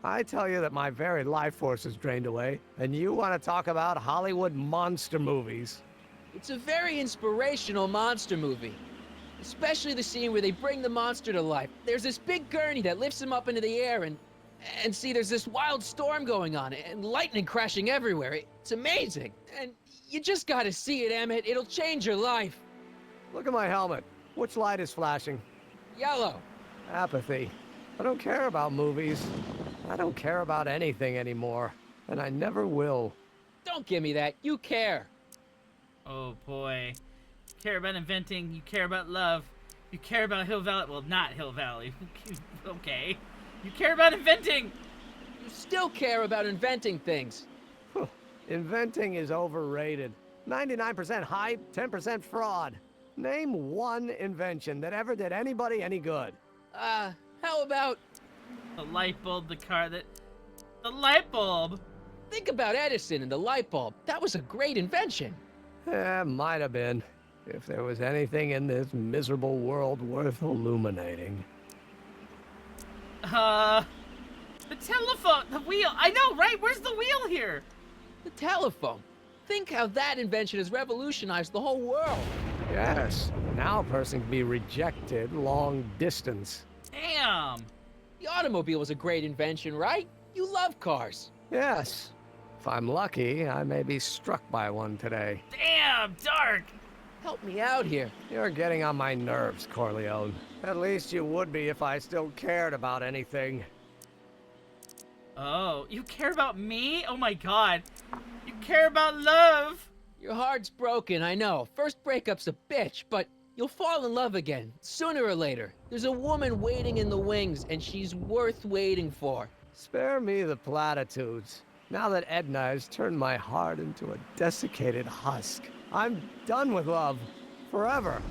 O: I tell you that my very life force is drained away, and you want to talk about Hollywood monster movies.
B: It's a very inspirational monster movie. Especially the scene where they bring the monster to life. There's this big gurney that lifts him up into the air, and see, there's this wild storm going on, and lightning crashing everywhere. It's amazing. And you just gotta see it, Emmett. It'll change your life.
O: Look at my helmet. Which light is flashing?
B: Yellow.
O: Apathy. I don't care about movies. I don't care about anything anymore. And I never will.
B: Don't give me that. You care.
A: Oh, boy. You care about inventing. You care about love. You care about Hill Valley. Well, not Hill Valley. Okay. You care about inventing.
B: You still care about inventing things.
O: Inventing is overrated. 99% hype, 10% fraud. Name one invention that ever did anybody any good.
B: How about...
A: The light bulb, the light bulb!
B: Think about Edison and the light bulb. That was a great invention.
O: Might have been. If there was anything in this miserable world worth illuminating.
A: The telephone, the wheel. I know, right? Where's the wheel here?
B: The telephone. Think how that invention has revolutionized the whole world.
O: Yes. Now a person can be rejected long distance.
A: Damn.
B: The automobile was a great invention, right? You love cars.
O: Yes. If I'm lucky, I may be struck by one today.
A: Damn, dark.
B: Help me out here.
O: You're getting on my nerves, Corleone. At least you would be if I still cared about anything.
A: Oh, you care about me? Oh my god. You care about love.
B: Your heart's broken, I know. First breakup's a bitch, but you'll fall in love again, sooner or later. There's a woman waiting in the wings, and she's worth waiting for.
O: Spare me the platitudes. Now that Edna has turned my heart into a desiccated husk, I'm done with love. Forever.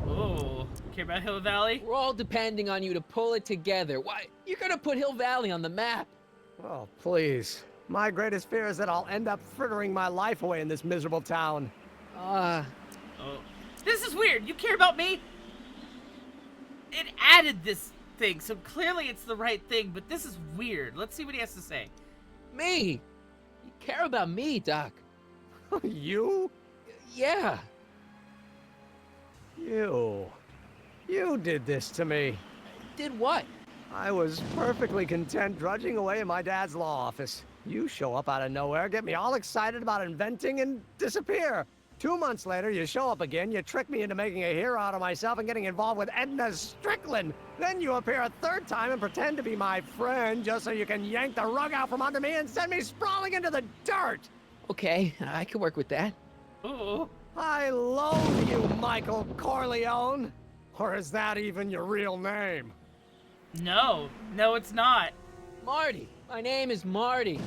A: Oh, care about Hill Valley?
B: We're all depending on you to pull it together. Why, you're gonna put Hill Valley on the map.
O: Oh, please. My greatest fear is that I'll end up frittering my life away in this miserable town.
A: Oh. This is weird. You care about me? It added this thing, so clearly it's the right thing, but this is weird. Let's see what he has to say.
B: Me? You care about me, Doc.
O: You?
B: Yeah.
O: You did this to me.
B: Did what?
O: I was perfectly content drudging away in my dad's law office. You show up out of nowhere, get me all excited about inventing, and disappear. 2 months later, you show up again, you trick me into making a hero out of myself and getting involved with Edna Strickland. Then you appear a third time and pretend to be my friend just so you can yank the rug out from under me and send me sprawling into the dirt.
B: Okay, I can work with that.
A: Oh.
O: I loathe you, Michael Corleone. Or is that even your real name?
A: No, it's not.
B: Marty. My name is Marty.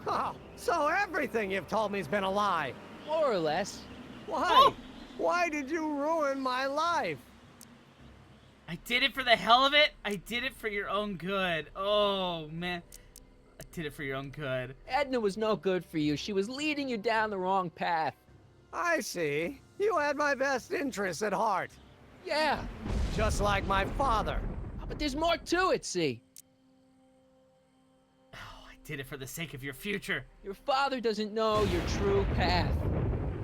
O: Oh, so everything you've told me's been a lie.
B: More or less.
O: Why?
A: Oh.
O: Why did you ruin my life?
A: I did it for the hell of it. I did it for your own good. Oh, man. I did it for your own good.
B: Edna was no good for you. She was leading you down the wrong path.
O: I see. You had my best interests at heart.
B: Yeah.
O: Just like my father.
B: But there's more to it, see?
A: Oh, I did it for the sake of your future.
B: Your father doesn't know your true path.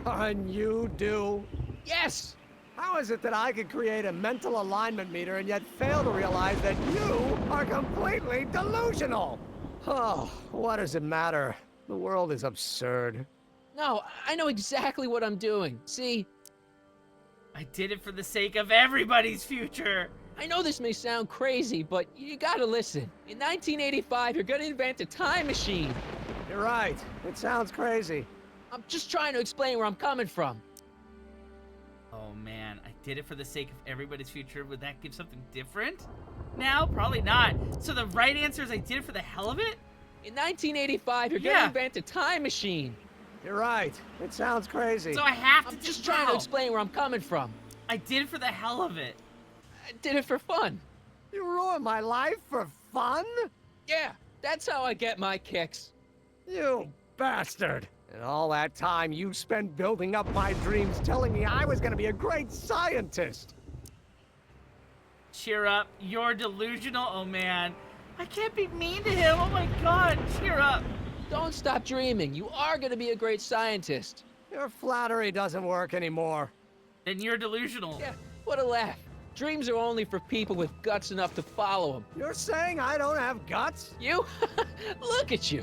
O: And you do?
B: Yes!
O: How is it that I could create a mental alignment meter and yet fail to realize that you are completely delusional? Oh, what does it matter? The world is absurd.
B: No, I know exactly what I'm doing. See?
A: I did it for the sake of everybody's future.
B: I know this may sound crazy, but you gotta listen. In 1985, you're gonna invent a time machine.
O: You're right. It sounds crazy.
B: I'm just trying to explain where I'm coming from.
A: Oh man, I did it for the sake of everybody's future. Would that give something different? Now, probably not. So the right answer is I did it for the hell of it?
B: In 1985, you're gonna invent a time machine.
O: You're right. It sounds crazy.
A: So I have to
B: I'm just trying to explain where I'm coming from.
A: I did it for the hell of it.
B: I did it for fun.
O: You ruined my life for fun?
B: Yeah, that's how I get my kicks.
O: You bastard. And all that time you spent building up my dreams, telling me I was gonna be a great scientist.
A: Cheer up. You're delusional, oh man. I can't be mean to him. Oh my god, cheer up.
B: Don't stop dreaming. You are gonna be a great scientist.
O: Your flattery doesn't work anymore.
A: Then you're delusional.
B: Yeah, what a laugh. Dreams are only for people with guts enough to follow them.
O: You're saying I don't have guts?
B: You? Look at you.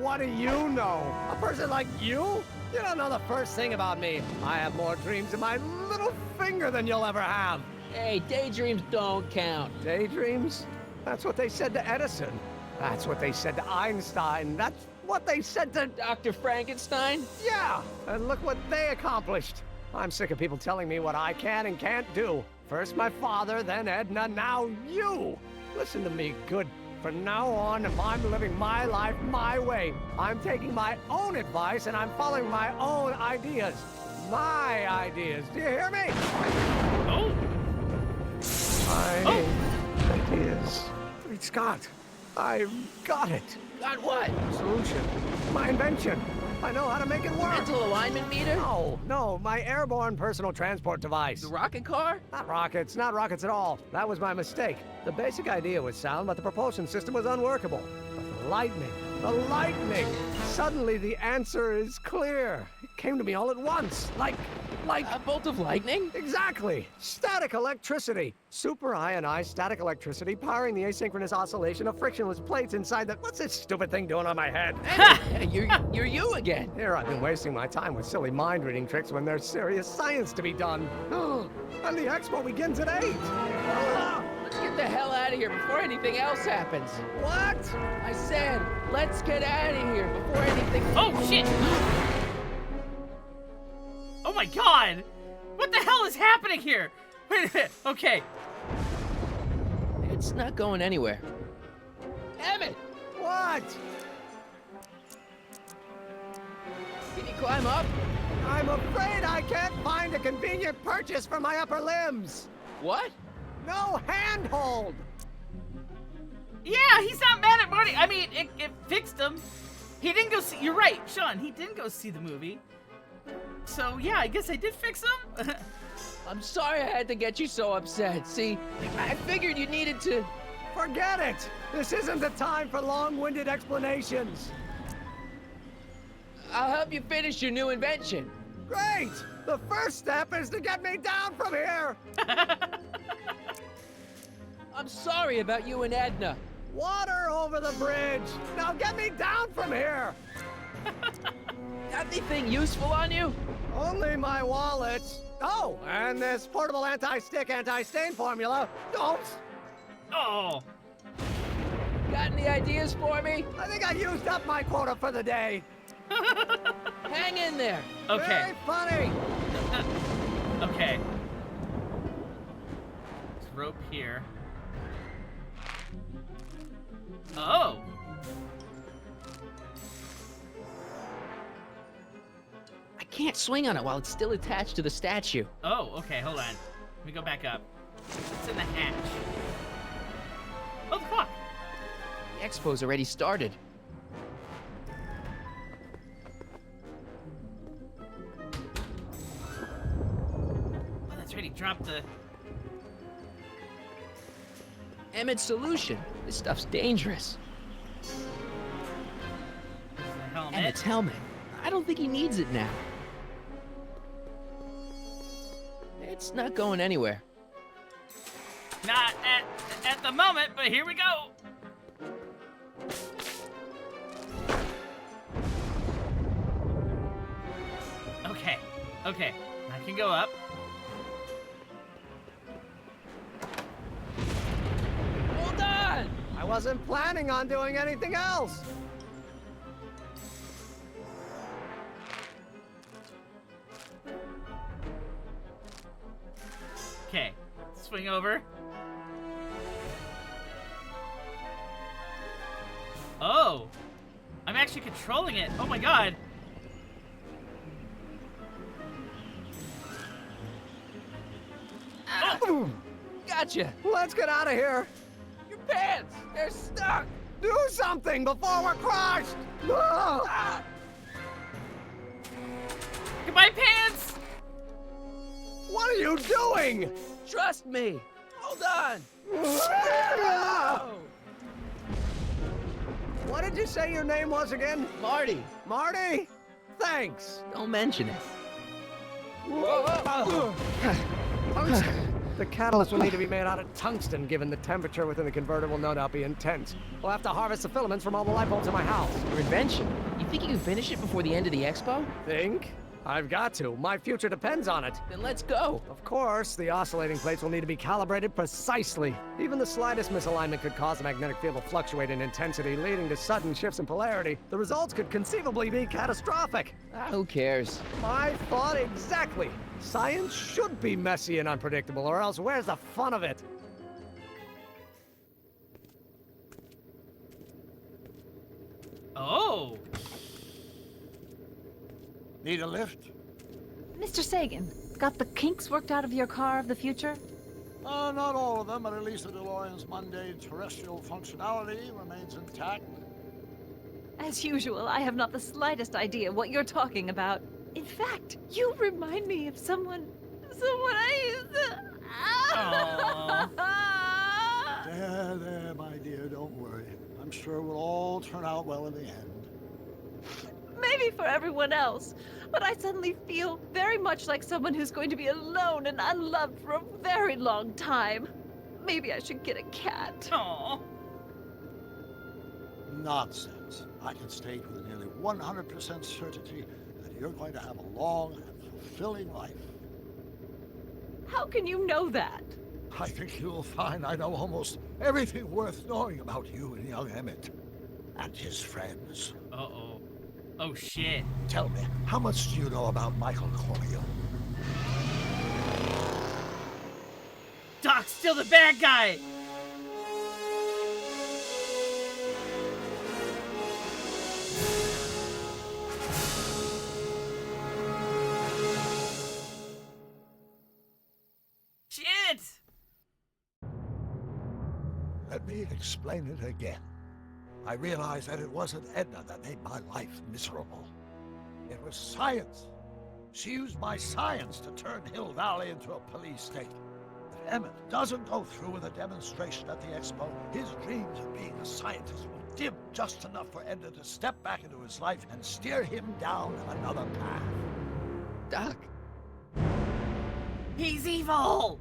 O: What do you know? A person like you? You don't know the first thing about me. I have more dreams in my little finger than you'll ever have.
B: Hey, daydreams don't count.
O: Daydreams? That's what they said to Edison. That's what they said to Einstein. That's what they said to
B: Dr. Frankenstein?
O: Yeah, and look what they accomplished. I'm sick of people telling me what I can and can't do. First my father, then Edna, now you. Listen to me, good From now on, I'm living my life my way. I'm taking my own advice and I'm following my own ideas. My ideas. Do you hear me?
A: Oh.
O: My ideas. Great Scott. I've got it.
B: Got what?
O: Solution. My invention. I know how to make it work.
B: Mental alignment meter?
O: No, my airborne personal transport device.
B: The rocket car?
O: Not rockets at all. That was my mistake. The basic idea was sound, but the propulsion system was unworkable. But the lightning. Suddenly the answer is clear. It came to me all at once, like
B: a bolt of lightning?
O: Exactly. Static electricity. Super ionized static electricity powering the asynchronous oscillation of frictionless plates inside the... What's this stupid thing doing on my head?
B: Hey, you're you again.
O: Here I've been wasting my time with silly mind-reading tricks when there's serious science to be done. And the Expo begins at 8.
B: Let's get the hell out of here before anything else happens.
O: What?
B: I said, let's get out of here before anything...
A: Oh, shit! Oh my god! What the hell is happening here? Wait a minute. Okay.
B: It's not going anywhere. Emmett!
O: What?
B: Can you climb up?
O: I'm afraid I can't find a convenient purchase for my upper limbs.
B: What?
O: No handhold.
A: Yeah, he's not mad at Marty. I mean, it fixed him. He didn't go see... You're right, Sean. He didn't go see the movie. So, yeah, I guess I did fix him.
B: I'm sorry I had to get you so upset. See, I figured you needed to...
O: Forget it! This isn't the time for long-winded explanations.
B: I'll help you finish your new invention.
O: Great! The first step is to get me down from here!
B: I'm sorry about you and Edna.
O: Water over the bridge! Now get me down from here!
B: Got anything useful on you?
O: Only my wallet. Oh, and this portable anti-stick, anti-stain formula. Don't!
A: Oh!
B: Got any ideas for me?
O: I think I used up my quota for the day.
B: Hang in there.
A: Okay.
O: Very funny.
A: Okay. There's rope here. Oh!
B: I can't swing on it while it's still attached to the statue.
A: Oh, okay, hold on. Let me go back up. It's in the hatch. Oh, the clock!
B: The Expo's already started.
A: Oh, that's right, he dropped the...
B: Emmett's solution. This stuff's dangerous.
A: The helmet.
B: Emmett's helmet. I don't think he needs it now. It's not going anywhere.
A: Not at the moment, but here we go. Okay, I can go up.
B: Hold on!
O: I wasn't planning on doing anything else.
A: Okay, swing over. Oh! I'm actually controlling it. Oh my god.
B: Ah, gotcha.
O: Let's get out of here.
B: Your pants, they're stuck.
O: Do something before we're crushed. Ah!
A: Goodbye, pants!
O: What are you doing?
B: Trust me. Hold on.
O: What did you say your name was again?
B: Marty.
O: Marty? Thanks.
B: Don't mention it.
O: Tungsten. The catalyst will need to be made out of tungsten, given the temperature within the converter will no doubt be intense. We'll have to harvest the filaments from all the light bulbs in my house.
B: Your invention? You think you can finish it before the end of the Expo?
O: Think? I've got to. My future depends on it.
B: Then let's go.
O: Of course, the oscillating plates will need to be calibrated precisely. Even the slightest misalignment could cause the magnetic field to fluctuate in intensity, leading to sudden shifts in polarity. The results could conceivably be catastrophic.
B: Who cares?
O: My thought exactly. Science should be messy and unpredictable, or else where's the fun of it?
A: Oh.
M: Need a lift?
P: Mr. Sagan, got the kinks worked out of your car of the future?
M: Not all of them, but at least the DeLorean's mundane terrestrial functionality remains intact.
P: As usual, I have not the slightest idea what you're talking about. In fact, you remind me of someone I used to...
M: There, my dear, don't worry. I'm sure we'll all turn out well in the end.
P: Maybe for everyone else, but I suddenly feel very much like someone who's going to be alone and unloved for a very long time. Maybe I should get a cat.
A: Aww.
M: Nonsense. I can state with nearly 100% certainty that you're going to have a long and fulfilling life.
P: How can you know that?
M: I think you'll find I know almost everything worth knowing about you and young Emmett. And his friends.
A: Uh-oh. Oh, shit.
M: Tell me, how much do you know about Michael Corleone?
A: Doc's still the bad guy! Shit!
M: Let me explain it again. I realized that it wasn't Edna that made my life miserable. It was science. She used my science to turn Hill Valley into a police state. If Emmett doesn't go through with a demonstration at the Expo, his dreams of being a scientist will dim just enough for Edna to step back into his life and steer him down another path.
B: Doc.
A: He's evil!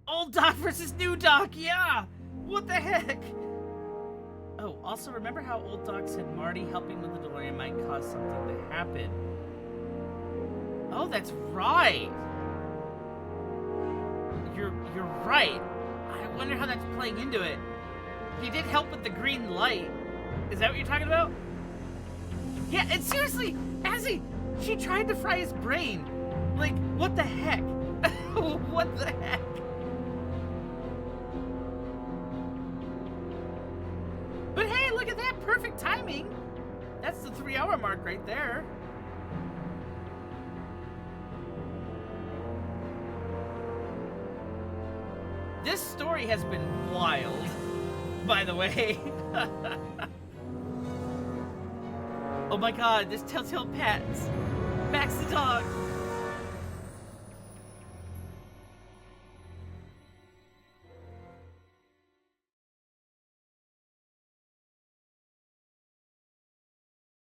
A: Old Doc versus new Doc, yeah! What the heck? Oh, also remember how old Doc said Marty helping with the DeLorean might cause something to happen? Oh, that's right! You're right. I wonder how that's playing into it. He did help with the green light. Is that what you're talking about? Yeah, and seriously, she tried to fry his brain. Like, what the heck? What the heck? But hey, look at that, perfect timing. That's the 3-hour mark right there. This story has been wild, by the way. Oh my god, there's telltale patents. Max the dog.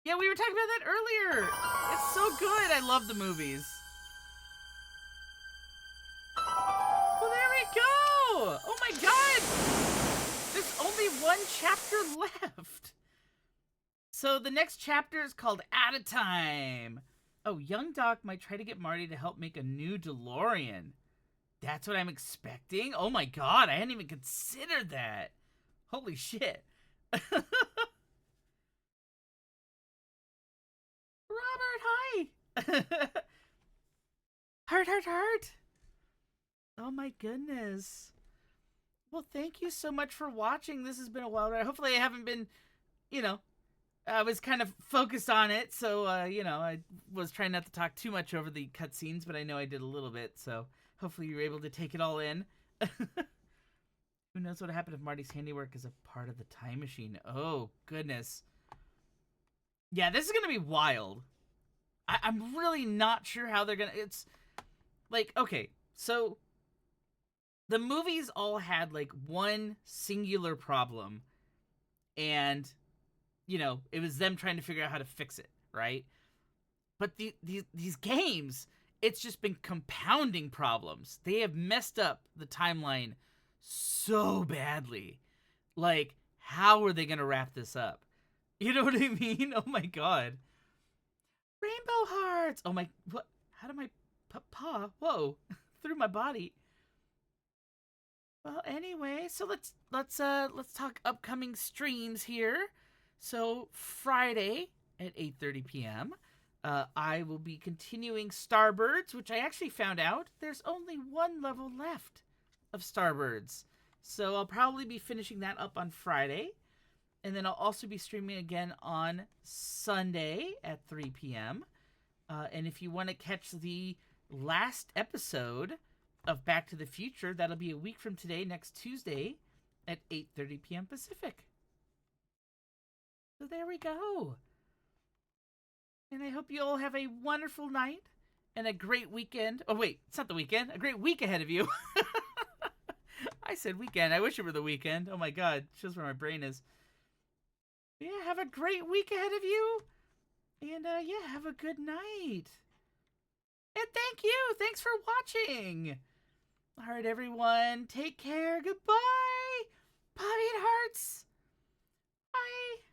A: Yeah, we were talking about that earlier. It's so good. I love the movies. Well, there we go. Oh my god. There's only one chapter left. So the next chapter is called At a Time. Oh, young Doc might try to get Marty to help make a new DeLorean. That's what I'm expecting? Oh my god, I hadn't even considered that. Holy shit. Robert, hi! Heart. Oh my goodness. Well, thank you so much for watching. This has been a wild ride. Hopefully I haven't been, I was kind of focused on it, so, I was trying not to talk too much over the cutscenes, but I know I did a little bit, so hopefully you were able to take it all in. Who knows what would happen if Marty's handiwork is a part of the time machine? Oh, goodness. Yeah, this is going to be wild. I'm really not sure how they're going to... It's like, okay, so the movies all had like one singular problem, and, it was them trying to figure out how to fix it, right? But these games, it's just been compounding problems. They have messed up the timeline so badly. Like, how are they going to wrap this up? You know what I mean? Oh my god. Rainbow hearts! Oh my, what? How did my paw, whoa, through my body. Well, anyway, so let's talk upcoming streams here. So Friday at 8:30 p.m., I will be continuing Starbirds, which I actually found out there's only one level left of Starbirds. So I'll probably be finishing that up on Friday. And then I'll also be streaming again on Sunday at 3 p.m. And if you want to catch the last episode of Back to the Future, that'll be a week from today, next Tuesday at 8:30 p.m. Pacific. So there we go. And I hope you all have a wonderful night and a great weekend. Oh, wait, it's not the weekend. A great week ahead of you. I said weekend. I wish it were the weekend. Oh, my God. Shows where my brain is. Yeah, have a great week ahead of you. And, yeah, have a good night. And thank you. Thanks for watching. All right, everyone. Take care. Goodbye. Bobby and Hearts. Bye.